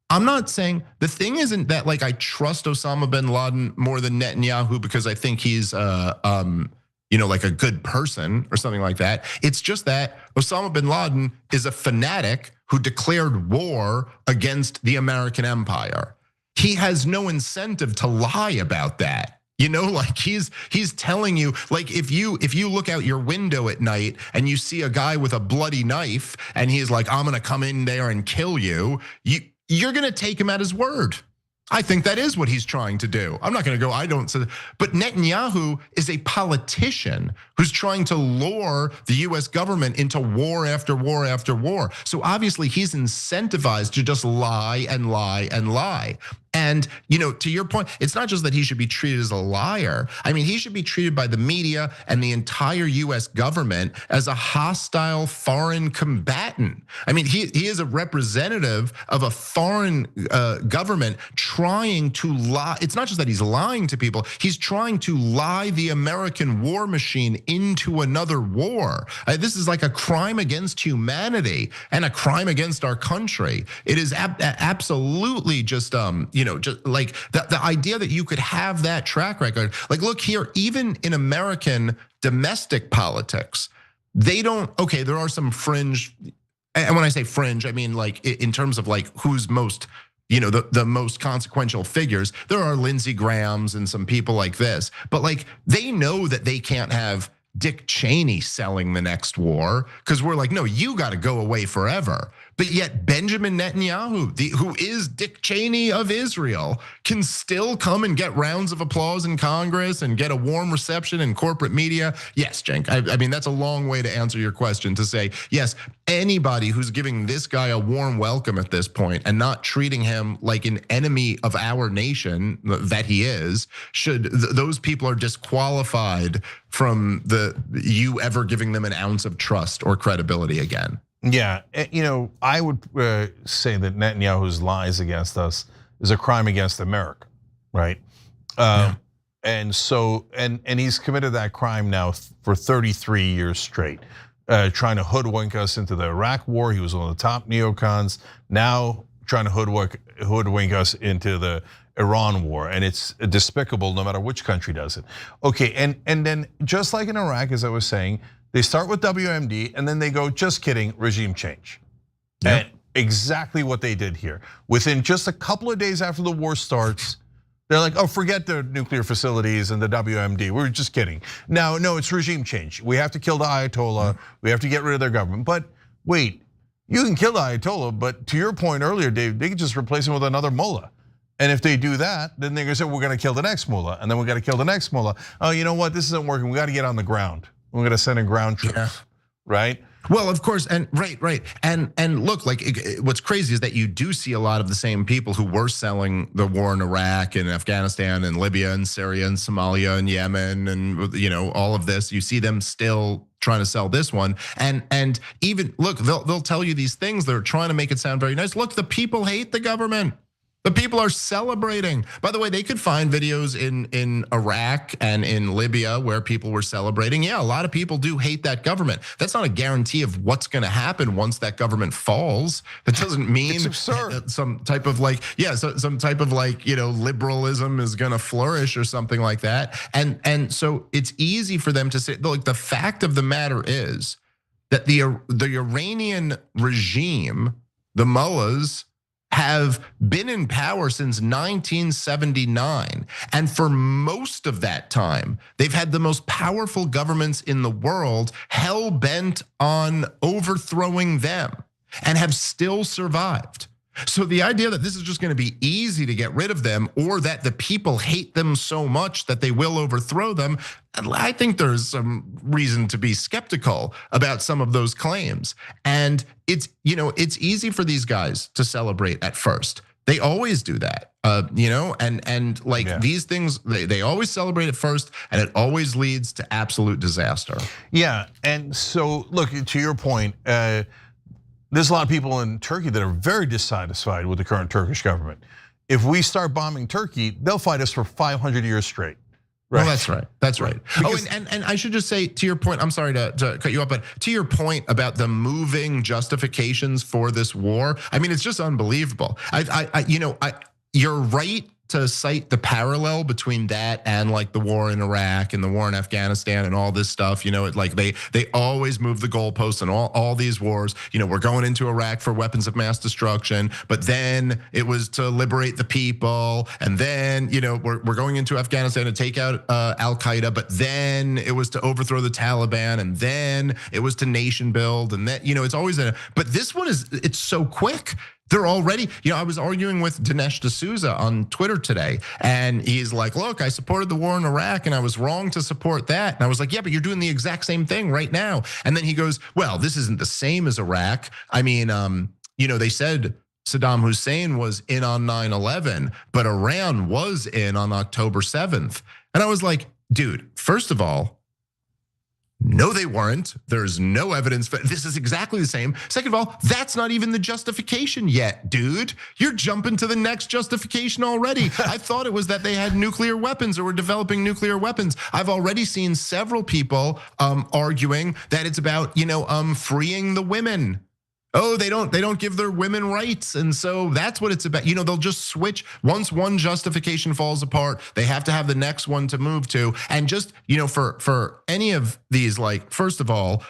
I'm not saying, the thing isn't that like I trust Osama bin Laden more than Netanyahu because I think he's like a good person or something like that. It's just that Osama bin Laden is a fanatic who declared war against the American empire. He has no incentive to lie about that. Like he's telling you, like if you look out your window at night and you see a guy with a bloody knife and he's like, "I'm gonna come in there and kill you," you're gonna take him at his word. I think that is what he's trying to do. I'm not gonna go, but Netanyahu is a politician who's trying to lure the US government into war after war after war. So obviously he's incentivized to just lie and lie and lie. And to your point, it's not just that he should be treated as a liar. I mean, he should be treated by the media and the entire US government as a hostile foreign combatant. I mean, he is a representative of a foreign government trying to lie. It's not just that he's lying to people, he's trying to lie the American war machine into another war. This is like a crime against humanity and a crime against our country. It is absolutely just just like the idea that you could have that track record. Like, look here, even in American domestic politics, they don't, okay, there are some fringe, and when I say fringe, I mean like in terms of like who's most the most consequential figures. There are Lindsey Grahams and some people like this, but like they know that they can't have Dick Cheney selling the next war because we're like, no, you got to go away forever. But yet Benjamin Netanyahu, who is Dick Cheney of Israel, can still come and get rounds of applause in Congress and get a warm reception in corporate media. Yes, Cenk, I mean, that's a long way to answer your question to say, yes, anybody who's giving this guy a warm welcome at this point and not treating him like an enemy of our nation that he is, those people are disqualified from you ever giving them an ounce of trust or credibility again. Yeah, I would say that Netanyahu's lies against us is a crime against America, right? And so, and he's committed that crime now for 33 years straight, trying to hoodwink us into the Iraq war. He was one of the top neocons. Now trying to hoodwink us into the Iran war, and it's despicable no matter which country does it. Okay, and then just like in Iraq, as I was saying, they start with WMD and then they go, just kidding, regime change. Yeah. And exactly what they did here. Within just a couple of days after the war starts, they're like, oh, forget the nuclear facilities and the WMD. We're just kidding. Now, no, it's regime change. We have to kill the Ayatollah. We have to get rid of their government. But wait, you can kill the Ayatollah, but to your point earlier, Dave, they can just replace him with another mullah. And if they do that, then they're gonna say, we're gonna kill the next mullah, and then we gotta kill the next mullah. Oh, you know what, this isn't working, we gotta get on the ground. We're gonna send in ground troops, right? Well, of course, and right. And look, like what's crazy is that you do see a lot of the same people who were selling the war in Iraq and Afghanistan and Libya and Syria and Somalia and Yemen and all of this. You see them still trying to sell this one. And even look, they'll tell you these things. They're trying to make it sound very nice. Look, the people hate the government. The people are celebrating. By the way, they could find videos in Iraq and in Libya where people were celebrating. Yeah, a lot of people do hate that government. That's not a guarantee of what's going to happen once that government falls. That doesn't mean some type of liberalism is going to flourish or something like that. And so it's easy for them to say, like, the fact of the matter is that the Iranian regime, the mullahs, have been in power since 1979. And for most of that time, they've had the most powerful governments in the world hell-bent on overthrowing them and have still survived. So the idea that this is just going to be easy to get rid of them, or that the people hate them so much that they will overthrow them, I think there's some reason to be skeptical about some of those claims. And it's easy for these guys to celebrate at first. They always do that, these things, they always celebrate at first, and it always leads to absolute disaster. Yeah, and so look, to your point, there's a lot of people in Turkey that are very dissatisfied with the current Turkish government. If we start bombing Turkey, they'll fight us for 500 years straight. Right? Well, that's right. That's right. And I should just say, to your point, I'm sorry to cut you up, but to your point about the moving justifications for this war, I mean, it's just unbelievable. You're right to cite the parallel between that and like the war in Iraq and the war in Afghanistan and all this stuff. They always move the goalposts and all these wars. We're going into Iraq for weapons of mass destruction, but then it was to liberate the people, and then we're going into Afghanistan to take out Al Qaeda, but then it was to overthrow the Taliban, and then it was to nation build, and then it's always but this one it's so quick. They're already, I was arguing with Dinesh D'Souza on Twitter today, and he's like, look, I supported the war in Iraq and I was wrong to support that. And I was like, yeah, but you're doing the exact same thing right now. And then he goes, well, this isn't the same as Iraq. I mean, they said Saddam Hussein was in on 9/11, but Iran was in on October 7th. And I was like, dude, first of all, no, they weren't. There's no evidence, but this is exactly the same. Second of all, that's not even the justification yet, dude. You're jumping to the next justification already. I thought it was that they had nuclear weapons or were developing nuclear weapons. I've already seen several people arguing that it's about, freeing the women. Oh, they don't give their women rights. And so that's what it's about. They'll just switch. Once one justification falls apart, they have to have the next one to move to. And just, for any of these, like, first of all,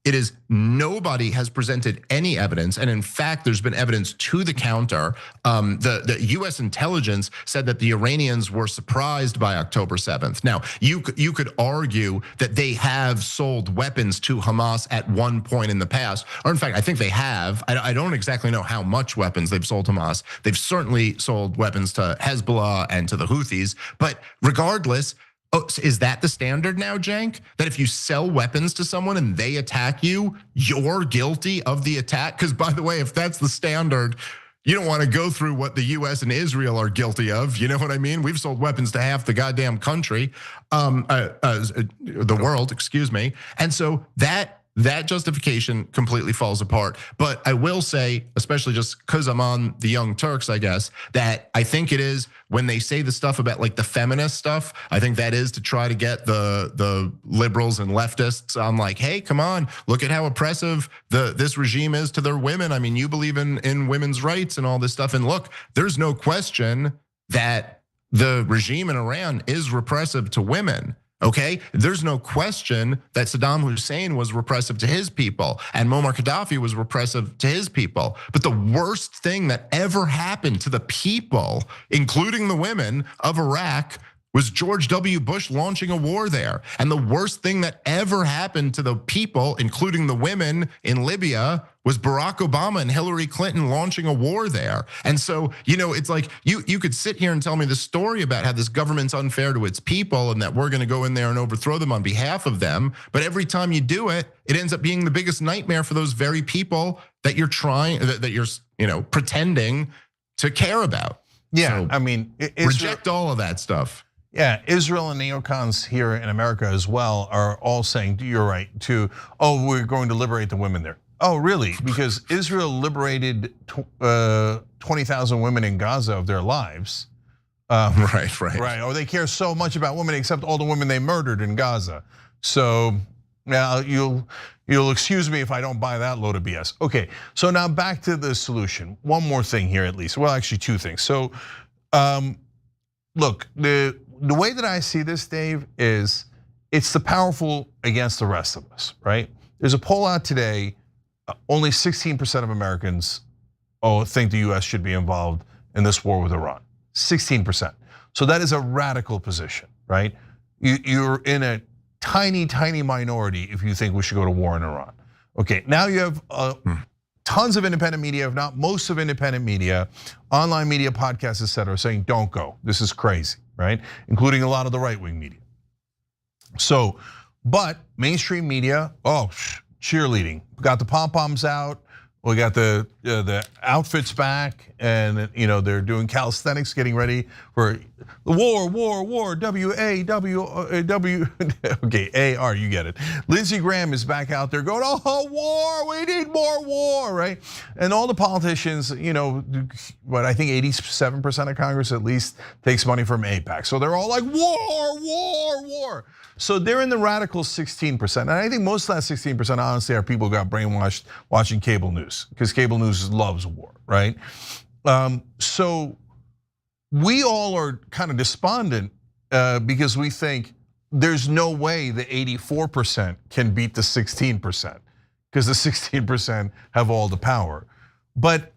It is nobody has presented any evidence. And in fact, there's been evidence to the counter. The US intelligence said that the Iranians were surprised by October 7th. Now, you could argue that they have sold weapons to Hamas at one point in the past, or in fact, I think they have. I don't exactly know how much weapons they've sold to Hamas. They've certainly sold weapons to Hezbollah and to the Houthis, but regardless, is that the standard now, Cenk? That if you sell weapons to someone and they attack you, you're guilty of the attack? Because by the way, if that's the standard, you don't want to go through what the US and Israel are guilty of. You know what I mean? We've sold weapons to half the goddamn country, the world, excuse me. And so that justification completely falls apart. But I will say, especially just because I'm on the Young Turks, I guess, that I think it is when they say the stuff about like the feminist stuff, I think that is to try to get the liberals and leftists on like, hey, come on, look at how oppressive this regime is to their women. I mean, you believe in women's rights and all this stuff. And look, there's no question that the regime in Iran is repressive to women. Okay, there's no question that Saddam Hussein was repressive to his people and Muammar Gaddafi was repressive to his people. But the worst thing that ever happened to the people, including the women of Iraq, was George W. Bush launching a war there. And the worst thing that ever happened to the people, including the women in Libya, was Barack Obama and Hillary Clinton launching a war there. And so, it's like you could sit here and tell me the story about how this government's unfair to its people and that we're going to go in there and overthrow them on behalf of them. But every time you do it, it ends up being the biggest nightmare for those very people that you're pretending to care about. Yeah, so I mean, reject all of that stuff. Yeah, Israel and neocons here in America as well are all saying, you're right, we're going to liberate the women there. Oh, really? Because Israel liberated 20,000 women in Gaza of their lives. Right. Or they care so much about women except all the women they murdered in Gaza. So now you'll excuse me if I don't buy that load of BS. Okay, so now back to the solution. One more thing here at least. Well, actually two things. So look, the way that I see this, Dave, is it's the powerful against the rest of us, right? There's a poll out today, only 16% of Americans think the US should be involved in this war with Iran, 16%. So that is a radical position, right? You're in a tiny, tiny minority if you think we should go to war in Iran. Okay, now you have tons of independent media, if not most of independent media, online media, podcasts, et cetera, saying don't go, this is crazy, right? Including a lot of the right-wing media. So, but mainstream media, cheerleading. We got the pom-poms out, we got the outfits back, and they're doing calisthenics, getting ready for the war, W-A-W, okay, A-R, you get it. Lindsey Graham is back out there going, war, we need more war, right? And all the politicians, but I think 87% of Congress at least takes money from AIPAC. So they're all like, war. So they're in the radical 16%. And I think most of that 16%, honestly, are people who got brainwashed watching cable news, because cable news loves war, right? So we all are kind of despondent because we think there's no way the 84% can beat the 16%, because the 16% have all the power. But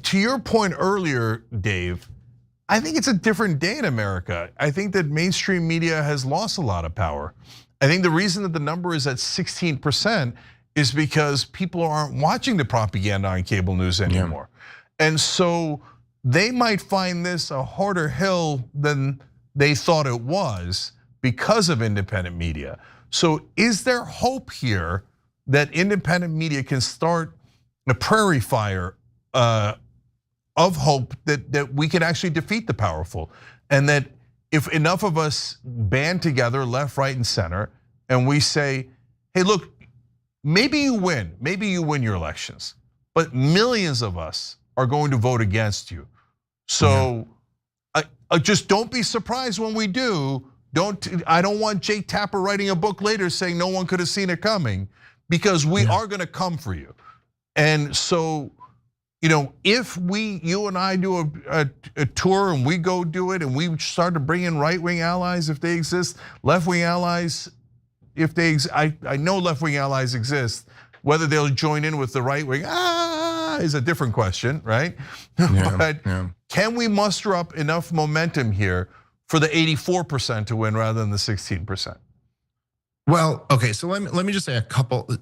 to your point earlier, Dave, I think it's a different day in America. I think that mainstream media has lost a lot of power. I think the reason that the number is at 16% is because people aren't watching the propaganda on cable news anymore. And so they might find this a harder hill than they thought it was because of independent media. So is there hope here that independent media can start a prairie fire of hope that we can actually defeat the powerful, and that if enough of us band together, left, right, and center, and we say, hey, look, maybe you win your elections, but millions of us are going to vote against you. So I just don't be surprised when we do. I don't want Jake Tapper writing a book later saying no one could have seen it coming, because we are going to come for you. And so, if you and I do a tour and we go do it and we start to bring in right-wing allies if they exist, left-wing allies, if they, I know left-wing allies exist. Whether they'll join in with the right wing, is a different question, right? But can we muster up enough momentum here for the 84% to win rather than the 16%? Well, okay, so let me just say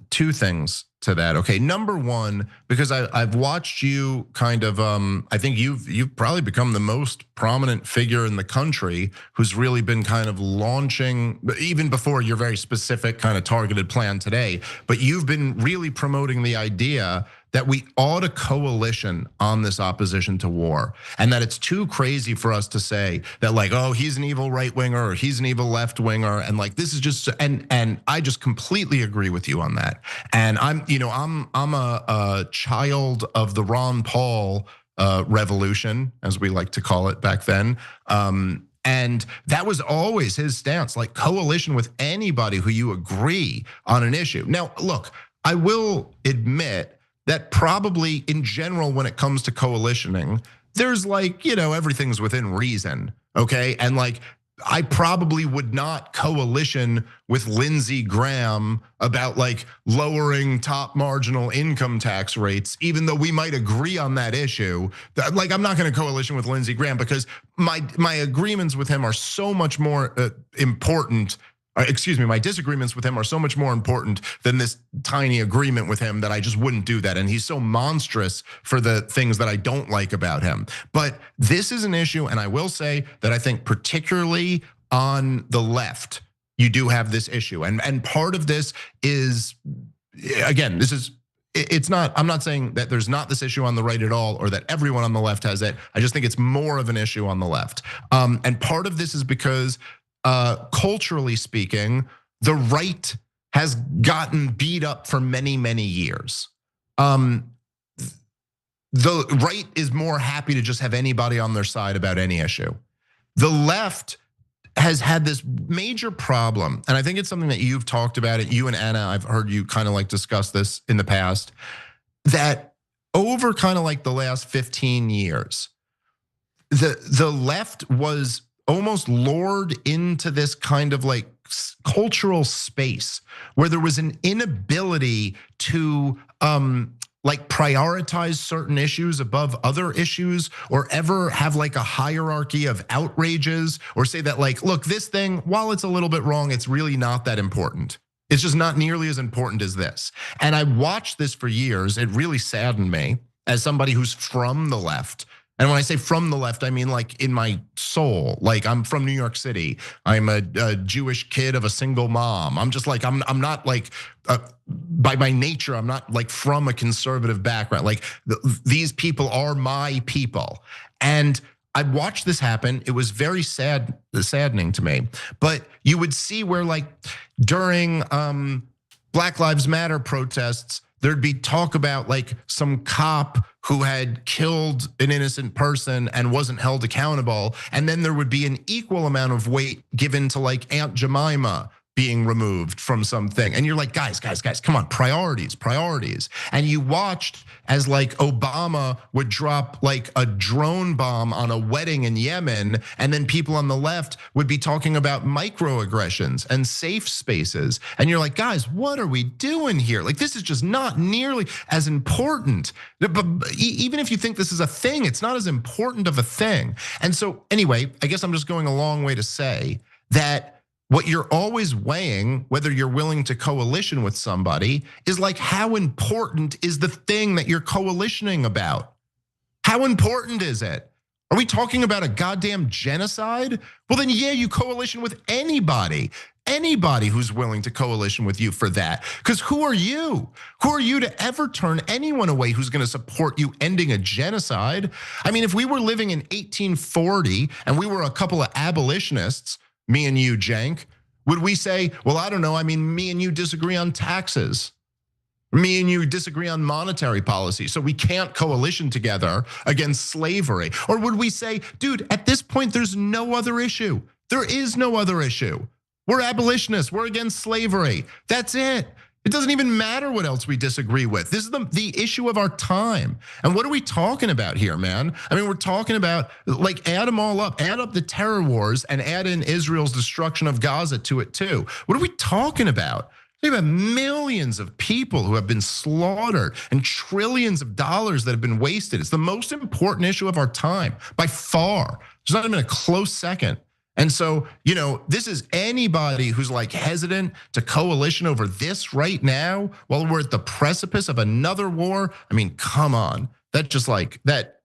two things to that. Okay, number one, because I've watched you kind of, I think you've probably become the most prominent figure in the country who's really been kind of launching, even before your very specific kind of targeted plan today, but you've been really promoting the idea that we ought a coalition on this opposition to war, and that it's too crazy for us to say that like, oh, he's an evil right winger or he's an evil left winger, and like this is just, and I just completely agree with you on that. And I'm a child of the Ron Paul revolution, as we like to call it back then. And that was always his stance, like coalition with anybody who you agree on an issue. Now, look, I will admit that probably in general, when it comes to coalitioning, there's like, everything's within reason, okay? And like, I probably would not coalition with Lindsey Graham about like lowering top marginal income tax rates, even though we might agree on that issue. Like, I'm not gonna coalition with Lindsey Graham because my agreements with him are so much more important. My disagreements with him are so much more important than this tiny agreement with him that I just wouldn't do that. And he's so monstrous for the things that I don't like about him. But this is an issue, and I will say that I think particularly on the left, you do have this issue. And part of this is, again, I'm not saying that there's not this issue on the right at all or that everyone on the left has it. I just think it's more of an issue on the left. And part of this is because culturally speaking, the right has gotten beat up for many, many years. The right is more happy to just have anybody on their side about any issue. The left has had this major problem, and I think it's something that you've talked about it. You and Anna, I've heard you kind of like discuss this in the past, that over kind of like the last 15 years, the left was almost lured into this kind of like cultural space where there was an inability to like prioritize certain issues above other issues, or ever have like a hierarchy of outrages, or say that like, look, this thing, while it's a little bit wrong, it's really not that important. It's just not nearly as important as this. And I watched this for years. It really saddened me as somebody who's from the left. And when I say from the left, I mean like in my soul. Like, I'm from New York City. I'm a Jewish kid of a single mom. I'm just like, I'm not like, by my nature, I'm not like from a conservative background. Like these people are my people. And I watched this happen. It was very saddening to me. But you would see where like during Black Lives Matter protests, there'd be talk about like some cop who had killed an innocent person and wasn't held accountable. And then there would be an equal amount of weight given to like Aunt Jemima being removed from something. And you're like, guys, come on, priorities. And you watched as like Obama would drop like a drone bomb on a wedding in Yemen, and then people on the left would be talking about microaggressions and safe spaces. And you're like, guys, what are we doing here? Like, this is just not nearly as important. But even if you think this is a thing, it's not as important of a thing. And so anyway, I guess I'm just going a long way to say that what you're always weighing, whether you're willing to coalition with somebody, is like, how important is the thing that you're coalitioning about? How important is it? Are we talking about a goddamn genocide? Well, then yeah, you coalition with anybody who's willing to coalition with you for that. Because who are you? Who are you to ever turn anyone away who's gonna support you ending a genocide? I mean, if we were living in 1840 and we were a couple of abolitionists, me and you, Cenk, would we say, well, I don't know, I mean, me and you disagree on taxes. Me and you disagree on monetary policy, so we can't coalition together against slavery? Or would we say, dude, at this point, there's no other issue. There is no other issue. We're abolitionists, we're against slavery. That's it. It doesn't even matter what else we disagree with. This is the issue of our time. And what are we talking about here, man? I mean, we're talking about, like, add them all up. Add up the terror wars and add in Israel's destruction of Gaza to it too. What are we talking about? We have millions of people who have been slaughtered and trillions of dollars that have been wasted. It's the most important issue of our time by far. There's not even a close second. And so, this is anybody who's like hesitant to coalition over this right now while we're at the precipice of another war. I mean, come on. That just like that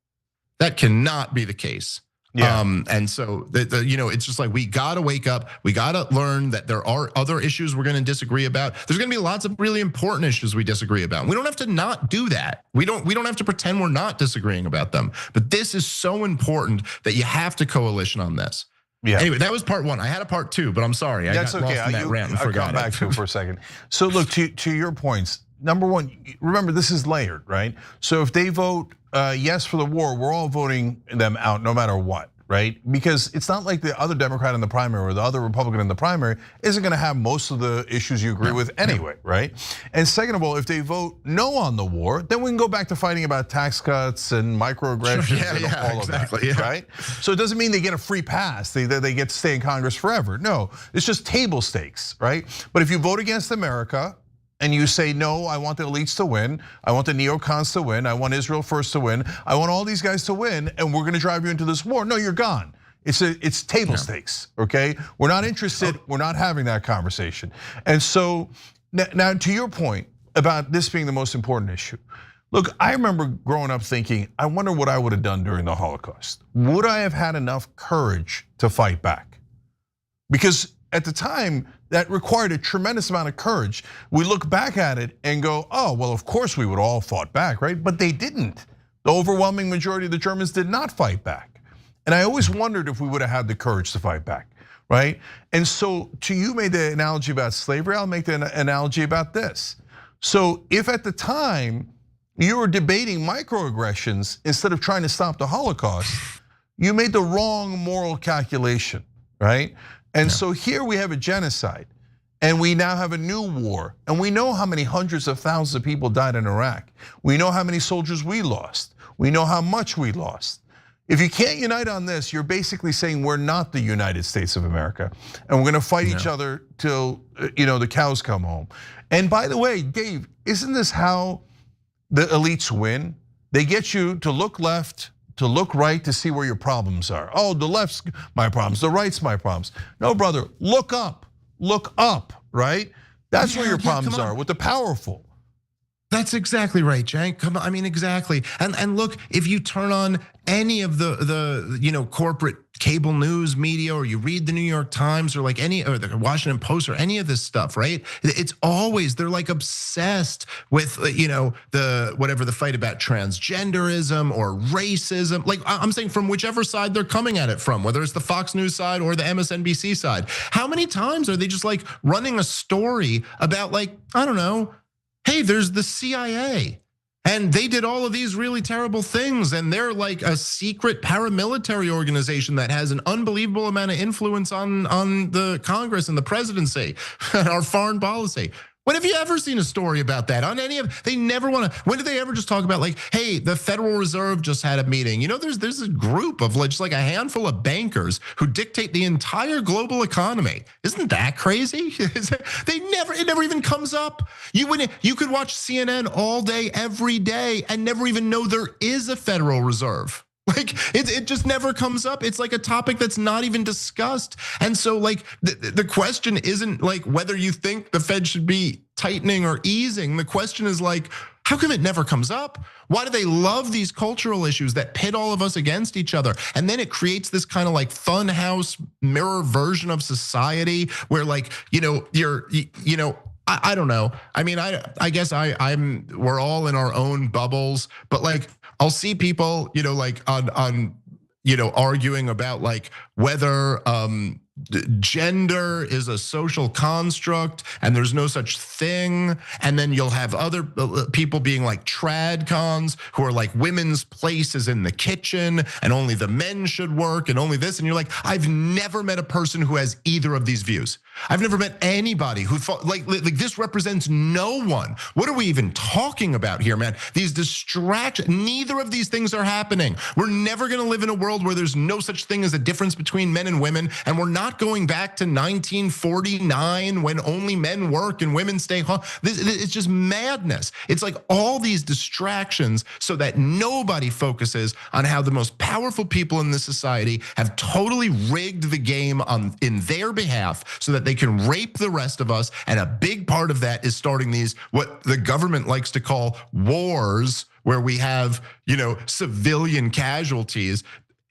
cannot be the case. Yeah. And so it's just like, we gotta wake up. We gotta learn that there are other issues we're gonna disagree about. There's gonna be lots of really important issues we disagree about. We don't have to not do that. We don't have to pretend we're not disagreeing about them. But this is so important that you have to coalition on this. Yeah. Anyway, that was part one. I had a part two, but I'm sorry. I got lost in that rant and forgot I'll come back to it for a second. So look, to your points, number one, remember this is layered, right? So if they vote yes for the war, we're all voting them out no matter what, right? Because it's not like the other Democrat in the primary or the other Republican in the primary isn't gonna have most of the issues you agree with anyway, right? And second of all, if they vote no on the war, then we can go back to fighting about tax cuts and microaggressions and all of that, right? So it doesn't mean they get a free pass, they get to stay in Congress forever. No, it's just table stakes, right? But if you vote against America, and you say, no, I want the elites to win, I want the neocons to win, I want Israel first to win, I want all these guys to win, and we're gonna drive you into this war. No, you're gone. It's table stakes, okay? We're not interested, we're not having that conversation. And so, now to your point about this being the most important issue. Look, I remember growing up thinking, I wonder what I would have done during the Holocaust. Would I have had enough courage to fight back? Because at the time, that required a tremendous amount of courage. We look back at it and go, oh, well, of course we would all fought back, right? But they didn't. The overwhelming majority of the Germans did not fight back. And I always wondered if we would have had the courage to fight back, right? And so you made the analogy about slavery, I'll make the analogy about this. So if at the time you were debating microaggressions instead of trying to stop the Holocaust, you made the wrong moral calculation, right? And so here we have a genocide, and we now have a new war, and we know how many hundreds of thousands of people died in Iraq. We know how many soldiers we lost. We know how much we lost. If you can't unite on this, you're basically saying we're not the United States of America, and we're gonna fight each other till the cows come home. And by the way, Dave, isn't this how the elites win? They get you to look left, to look right, to see where your problems are. Oh, the left's my problems, the right's my problems. No, brother, look up, right? That's where your problems are, with the powerful. That's exactly right, Cenk. Come on, I mean, exactly. And look, if you turn on any of the corporate cable news media, or you read the New York Times, or like or the Washington Post, or any of this stuff, right? It's always, they're like obsessed with the fight about transgenderism or racism. Like, I'm saying, from whichever side they're coming at it from, whether it's the Fox News side or the MSNBC side. How many times are they just like running a story about, like, I don't know, hey, there's the CIA, and they did all of these really terrible things, and they're like a secret paramilitary organization that has an unbelievable amount of influence on the Congress and the presidency and our foreign policy. When have you ever seen a story about that on any of? They never want to. When do they ever just talk about, like, hey, the Federal Reserve just had a meeting? There's a group of just like a handful of bankers who dictate the entire global economy. Isn't that crazy? It never even comes up. You could watch CNN all day, every day, and never even know there is a Federal Reserve. Like, it just never comes up. It's like a topic that's not even discussed. And so, like, the question isn't like whether you think the Fed should be tightening or easing. The question is, like, how come it never comes up? Why do they love these cultural issues that pit all of us against each other? And then it creates this kind of like fun house mirror version of society where, like, I don't know. I mean, I guess we're all in our own bubbles, but like, I'll see people, like on arguing about like whether gender is a social construct and there's no such thing. And then you'll have other people being like trad cons who are like women's place is in the kitchen and only the men should work and only this. And you're like, I've never met a person who has either of these views. I've never met anybody who thought like this represents no one. What are we even talking about here, man? These distractions, neither of these things are happening. We're never going to live in a world where there's no such thing as a difference between men and women. And we're not going back to 1949 when only men work and women stay home. It's just madness. It's like all these distractions so that nobody focuses on how the most powerful people in this society have totally rigged the game in their behalf so that they can rape the rest of us. And a big part of that is starting these, what the government likes to call wars, where we have, civilian casualties,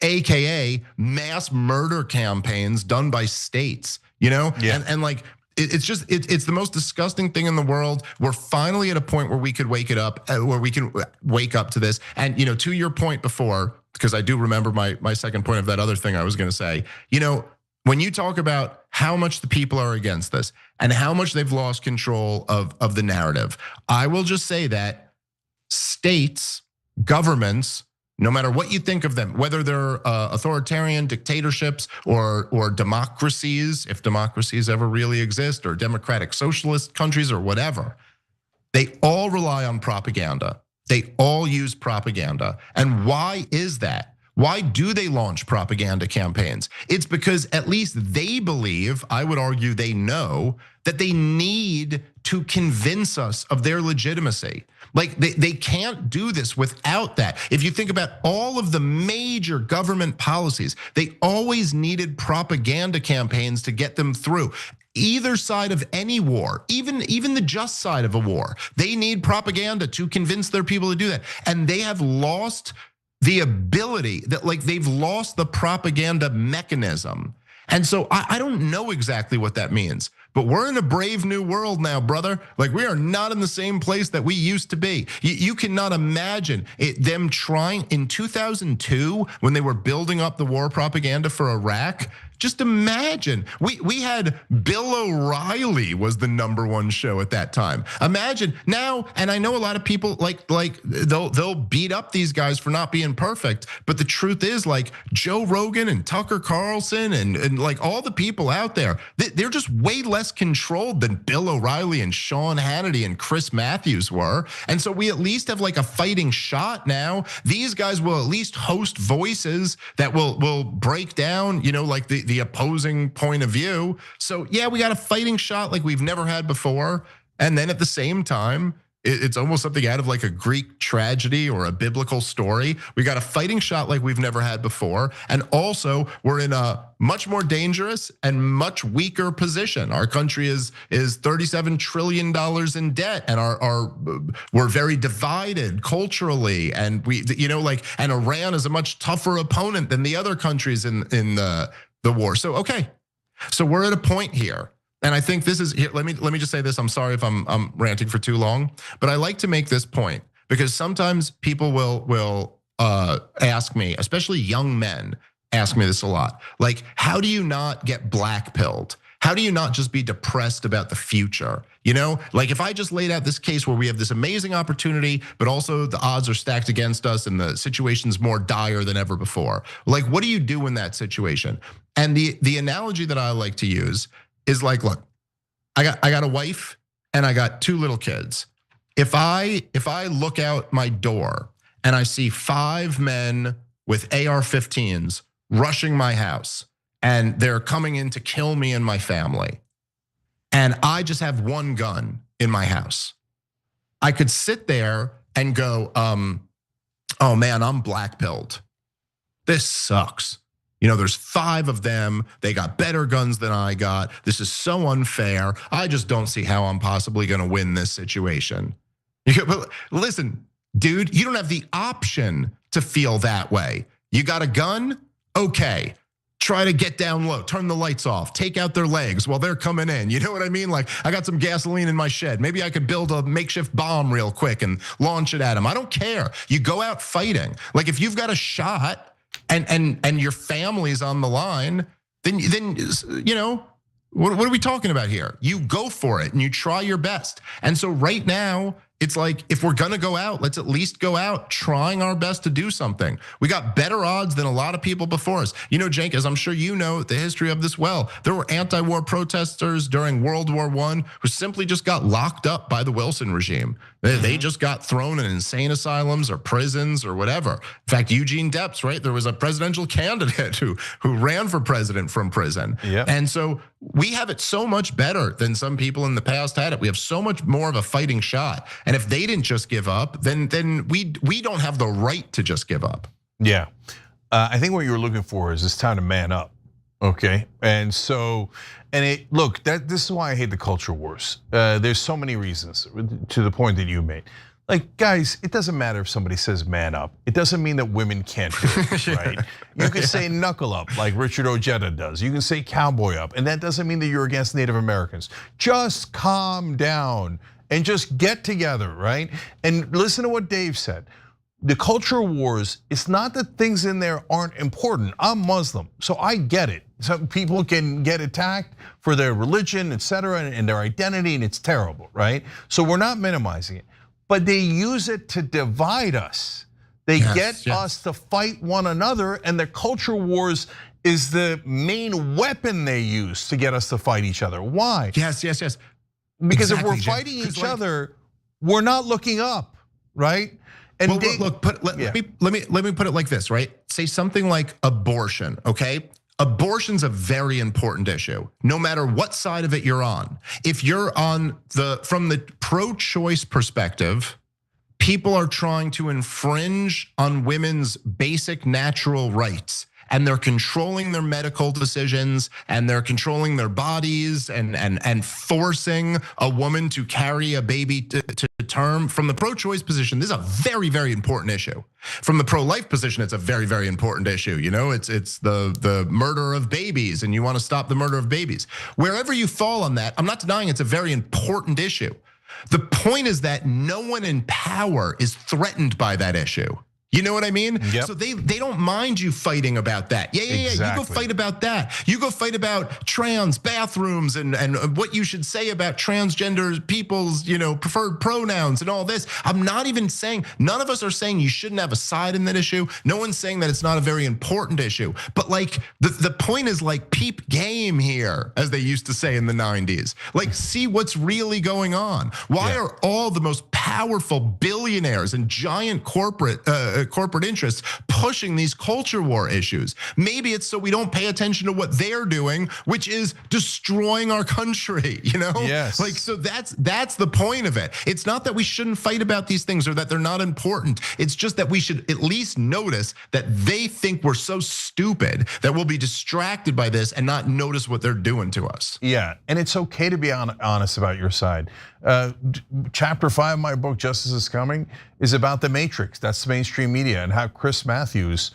AKA mass murder campaigns done by states, Yeah. And like, it's the most disgusting thing in the world. We're finally at a point where we could wake up to this. And, to your point before, because I do remember my second point of that other thing I was going to say, when you talk about how much the people are against this and how much they've lost control of the narrative, I will just say that states, governments, no matter what you think of them, whether they're authoritarian dictatorships or democracies, if democracies ever really exist, or democratic socialist countries or whatever, they all rely on propaganda. They all use propaganda. And why is that? Why do they launch propaganda campaigns? It's because at least they believe, I would argue they know, that they need to convince us of their legitimacy. Like they can't do this without that. If you think about all of the major government policies, they always needed propaganda campaigns to get them through. Either side of any war, even the just side of a war, they need propaganda to convince their people to do that. And they have lost the ability, that like they've lost the propaganda mechanism. And so I don't know exactly what that means, but we're in a brave new world now, brother. Like we are not in the same place that we used to be. You cannot imagine them trying in 2002 when they were building up the war propaganda for Iraq. Just imagine, we had Bill O'Reilly was the #1 show at that time. Imagine now, and I know a lot of people like they'll beat up these guys for not being perfect, but the truth is like Joe Rogan and Tucker Carlson and like all the people out there, they're just way less controlled than Bill O'Reilly and Sean Hannity and Chris Matthews were. And so we at least have like a fighting shot now. These guys will at least host voices that will break down, like the opposing point of view. So yeah, we got a fighting shot like we've never had before. And then at the same time, it's almost something out of like a Greek tragedy or a biblical story. We got a fighting shot like we've never had before. And also we're in a much more dangerous and much weaker position. Our country is $37 trillion in debt, and we're very divided culturally. And and Iran is a much tougher opponent than the other countries in the war. So, okay. So we're at a point here. And I think this is, let me just say this. I'm sorry if I'm ranting for too long, but I like to make this point because sometimes people will ask me, especially young men ask me this a lot. Like, how do you not get blackpilled? How do you not just be depressed about the future? Like if I just laid out this case where we have this amazing opportunity, but also the odds are stacked against us and the situation's more dire than ever before. Like, what do you do in that situation? And the analogy that I like to use is like, look, I got a wife and I got 2 little kids. If I look out my door and I see 5 men with AR-15s rushing my house and they're coming in to kill me and my family, and I just have 1 gun in my house, I could sit there and go, oh man, I'm blackpilled. This sucks. There's 5 of them. They got better guns than I got. This is so unfair. I just don't see how I'm possibly going to win this situation. But listen, dude, you don't have the option to feel that way. You got a gun? Okay. Try to get down low, turn the lights off, take out their legs while they're coming in. You know what I mean? Like, I got some gasoline in my shed. Maybe I could build a makeshift bomb real quick and launch it at them. I don't care. You go out fighting. Like, if you've got a shot and your family's on the line, then you know, what are we talking about here? You go for it and you try your best. And so right now, it's like, if we're gonna go out, let's at least go out trying our best to do something. We got better odds than a lot of people before us. You know, Cenk, as I'm sure you know the history of this well, there were anti-war protesters during World War I who simply just got locked up by the Wilson regime. They just got thrown in insane asylums or prisons or whatever. In fact, Eugene Debs, right? There was a presidential candidate who ran for president from prison. Yeah. And so we have it so much better than some people in the past had it. We have so much more of a fighting shot. And if they didn't just give up, then we don't have the right to just give up. Yeah, I think what you're looking for is it's time to man up. Okay, and so, look, this is why I hate the culture wars. There's so many reasons to the point that you made. Like, guys, it doesn't matter if somebody says man up. It doesn't mean that women can't do it, right? You can say knuckle up like Richard Ojeda does. You can say cowboy up, and that doesn't mean that you're against Native Americans. Just calm down and just get together, right? And listen to what Dave said. The culture wars, it's not that things in there aren't important. I'm Muslim, so I get it. Some people can get attacked for their religion, etc., and their identity, and it's terrible, right? So we're not minimizing it. But they use it to divide us. They get us to fight one another, and the culture wars is the main weapon they use to get us to fight each other. Why? Yes. Because if we're fighting each other, we're not looking up, right? And well, let me put it like this, right? Say something like abortion, okay? Abortion's a very important issue, no matter what side of it you're on. If you're on from the pro-choice perspective, people are trying to infringe on women's basic natural rights. And they're controlling their medical decisions, and they're controlling their bodies, and forcing a woman to carry a baby to term. From the pro-choice position, this is a very, very important issue. From the pro-life position, it's a very, very important issue. You know, it's the murder of babies, and you want to stop the murder of babies. Wherever you fall on that, I'm not denying it's a very important issue. The point is that no one in power is threatened by that issue. You know what I mean? Yep. So they don't mind you fighting about that. Yeah. Exactly. You go fight about that. You go fight about trans bathrooms and what you should say about transgender people's, preferred pronouns and all this. I'm not even saying, none of us are saying you shouldn't have a side in that issue. No one's saying that it's not a very important issue. But like the point is like peep game here, as they used to say in the 90s. Like see what's really going on. Why are all the most powerful billionaires and giant corporate interests pushing these culture war issues? Maybe it's so we don't pay attention to what they're doing, which is destroying our country, Yes. Like, so that's the point of it. It's not that we shouldn't fight about these things or that they're not important. It's just that we should at least notice that they think we're so stupid that we'll be distracted by this and not notice what they're doing to us. Yeah, and it's okay to be honest about your side. Chapter 5 of my book, Justice is Coming, is about the Matrix. That's mainstream media and how Chris Matthews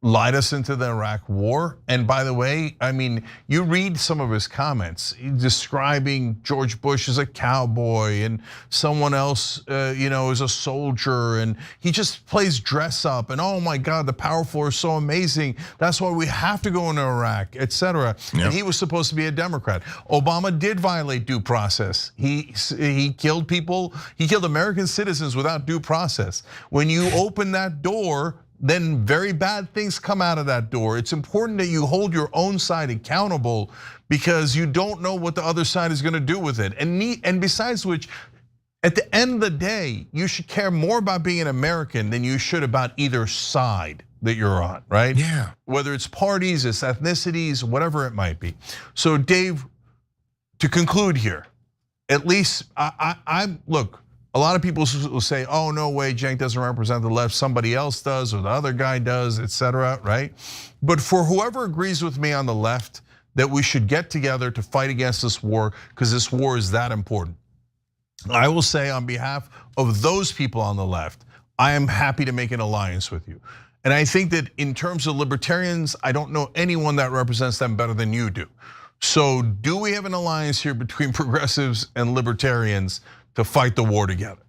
lied us into the Iraq war. And by the way, I mean, you read some of his comments describing George Bush as a cowboy and someone else, as a soldier, and he just plays dress up. And oh my God, the powerful are so amazing. That's why we have to go into Iraq, etc. Yep. And he was supposed to be a Democrat. Obama did violate due process. He killed people. He killed American citizens without due process. When you open that door, then very bad things come out of that door. It's important that you hold your own side accountable because you don't know what the other side is gonna do with it. And besides which, at the end of the day, you should care more about being an American than you should about either side that you're on, right? Yeah. Whether it's parties, it's ethnicities, whatever it might be. So Dave, to conclude here, at least look, a lot of people will say, oh, no way, Cenk doesn't represent the left, somebody else does, or the other guy does, etc., right? But for whoever agrees with me on the left, that we should get together to fight against this war, because this war is that important. I will say on behalf of those people on the left, I am happy to make an alliance with you. And I think that in terms of libertarians, I don't know anyone that represents them better than you do. So do we have an alliance here between progressives and libertarians to fight the war together?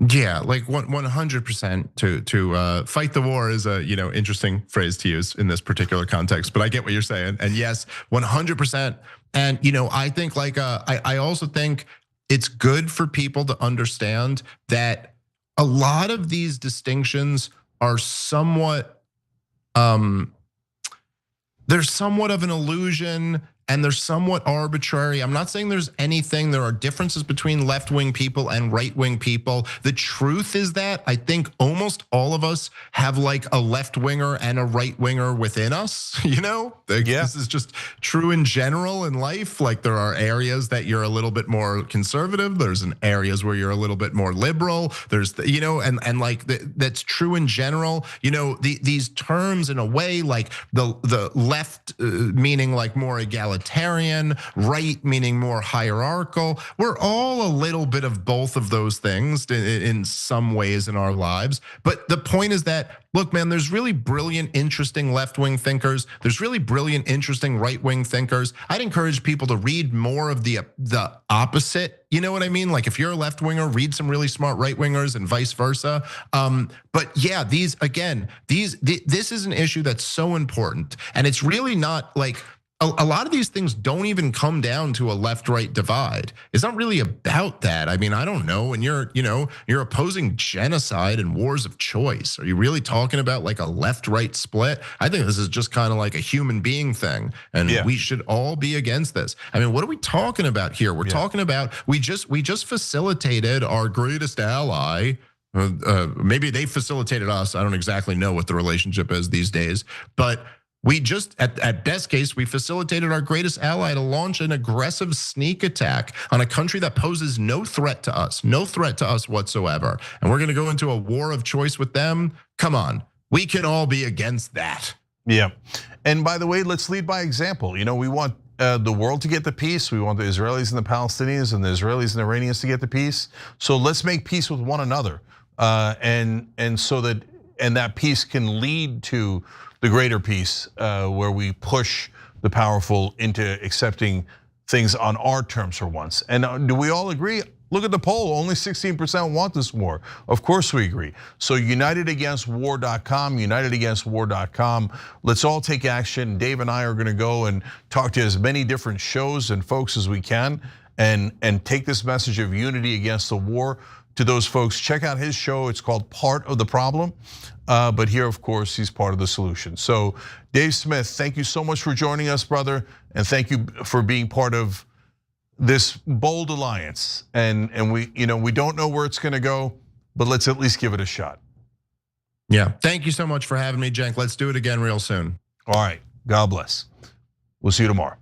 Yeah, like 100% to fight the war is a interesting phrase to use in this particular context, but I get what you're saying. And yes, 100%. And I think I also think it's good for people to understand that a lot of these distinctions are somewhat they're somewhat of an illusion. And they're somewhat arbitrary. I'm not saying there's anything. There are differences between left-wing people and right-wing people. The truth is that I think almost all of us have like a left-winger and a right-winger within us, This is just true in general in life. Like there are areas that you're a little bit more conservative. There's areas where you're a little bit more liberal. There's, and like that's true in general. These terms in a way like the left meaning like more egalitarian, right meaning more hierarchical. We're all a little bit of both of those things in some ways in our lives. But the point is that, look, man, there's really brilliant, interesting left-wing thinkers. There's really brilliant, interesting right-wing thinkers. I'd encourage people to read more of the opposite. You know what I mean? Like if you're a left-winger, read some really smart right-wingers and vice versa. But yeah, this is an issue that's so important. And it's really not like, a lot of these things don't even come down to a left-right divide. It's not really about that. I mean, I don't know. When you're opposing genocide and wars of choice, are you really talking about like a left-right split? I think this is just kind of like a human being thing, and we should all be against this. I mean, what are we talking about here? We're talking about we just facilitated our greatest ally. Maybe they facilitated us. I don't exactly know what the relationship is these days, but we just, at best case, we facilitated our greatest ally to launch an aggressive sneak attack on a country that poses no threat to us whatsoever. And we're going to go into a war of choice with them. Come on, we can all be against that. Yeah, and by the way, let's lead by example. We want the world to get the peace. We want the Israelis and the Palestinians and the Israelis and the Iranians to get the peace. So let's make peace with one another, and so that peace can lead to the greater peace, where we push the powerful into accepting things on our terms for once. And do we all agree? Look at the poll, only 16% want this war. Of course we agree. So unitedagainstwar.com, let's all take action. Dave and I are gonna go and talk to as many different shows and folks as we can and take this message of unity against the war to those folks. Check out his show, it's called Part of the Problem. But here, of course, he's part of the solution. So Dave Smith, thank you so much for joining us, brother. And thank you for being part of this bold alliance. And we don't know where it's gonna go, but let's at least give it a shot. Yeah, thank you so much for having me, Cenk. Let's do it again real soon. All right, God bless. We'll see you tomorrow.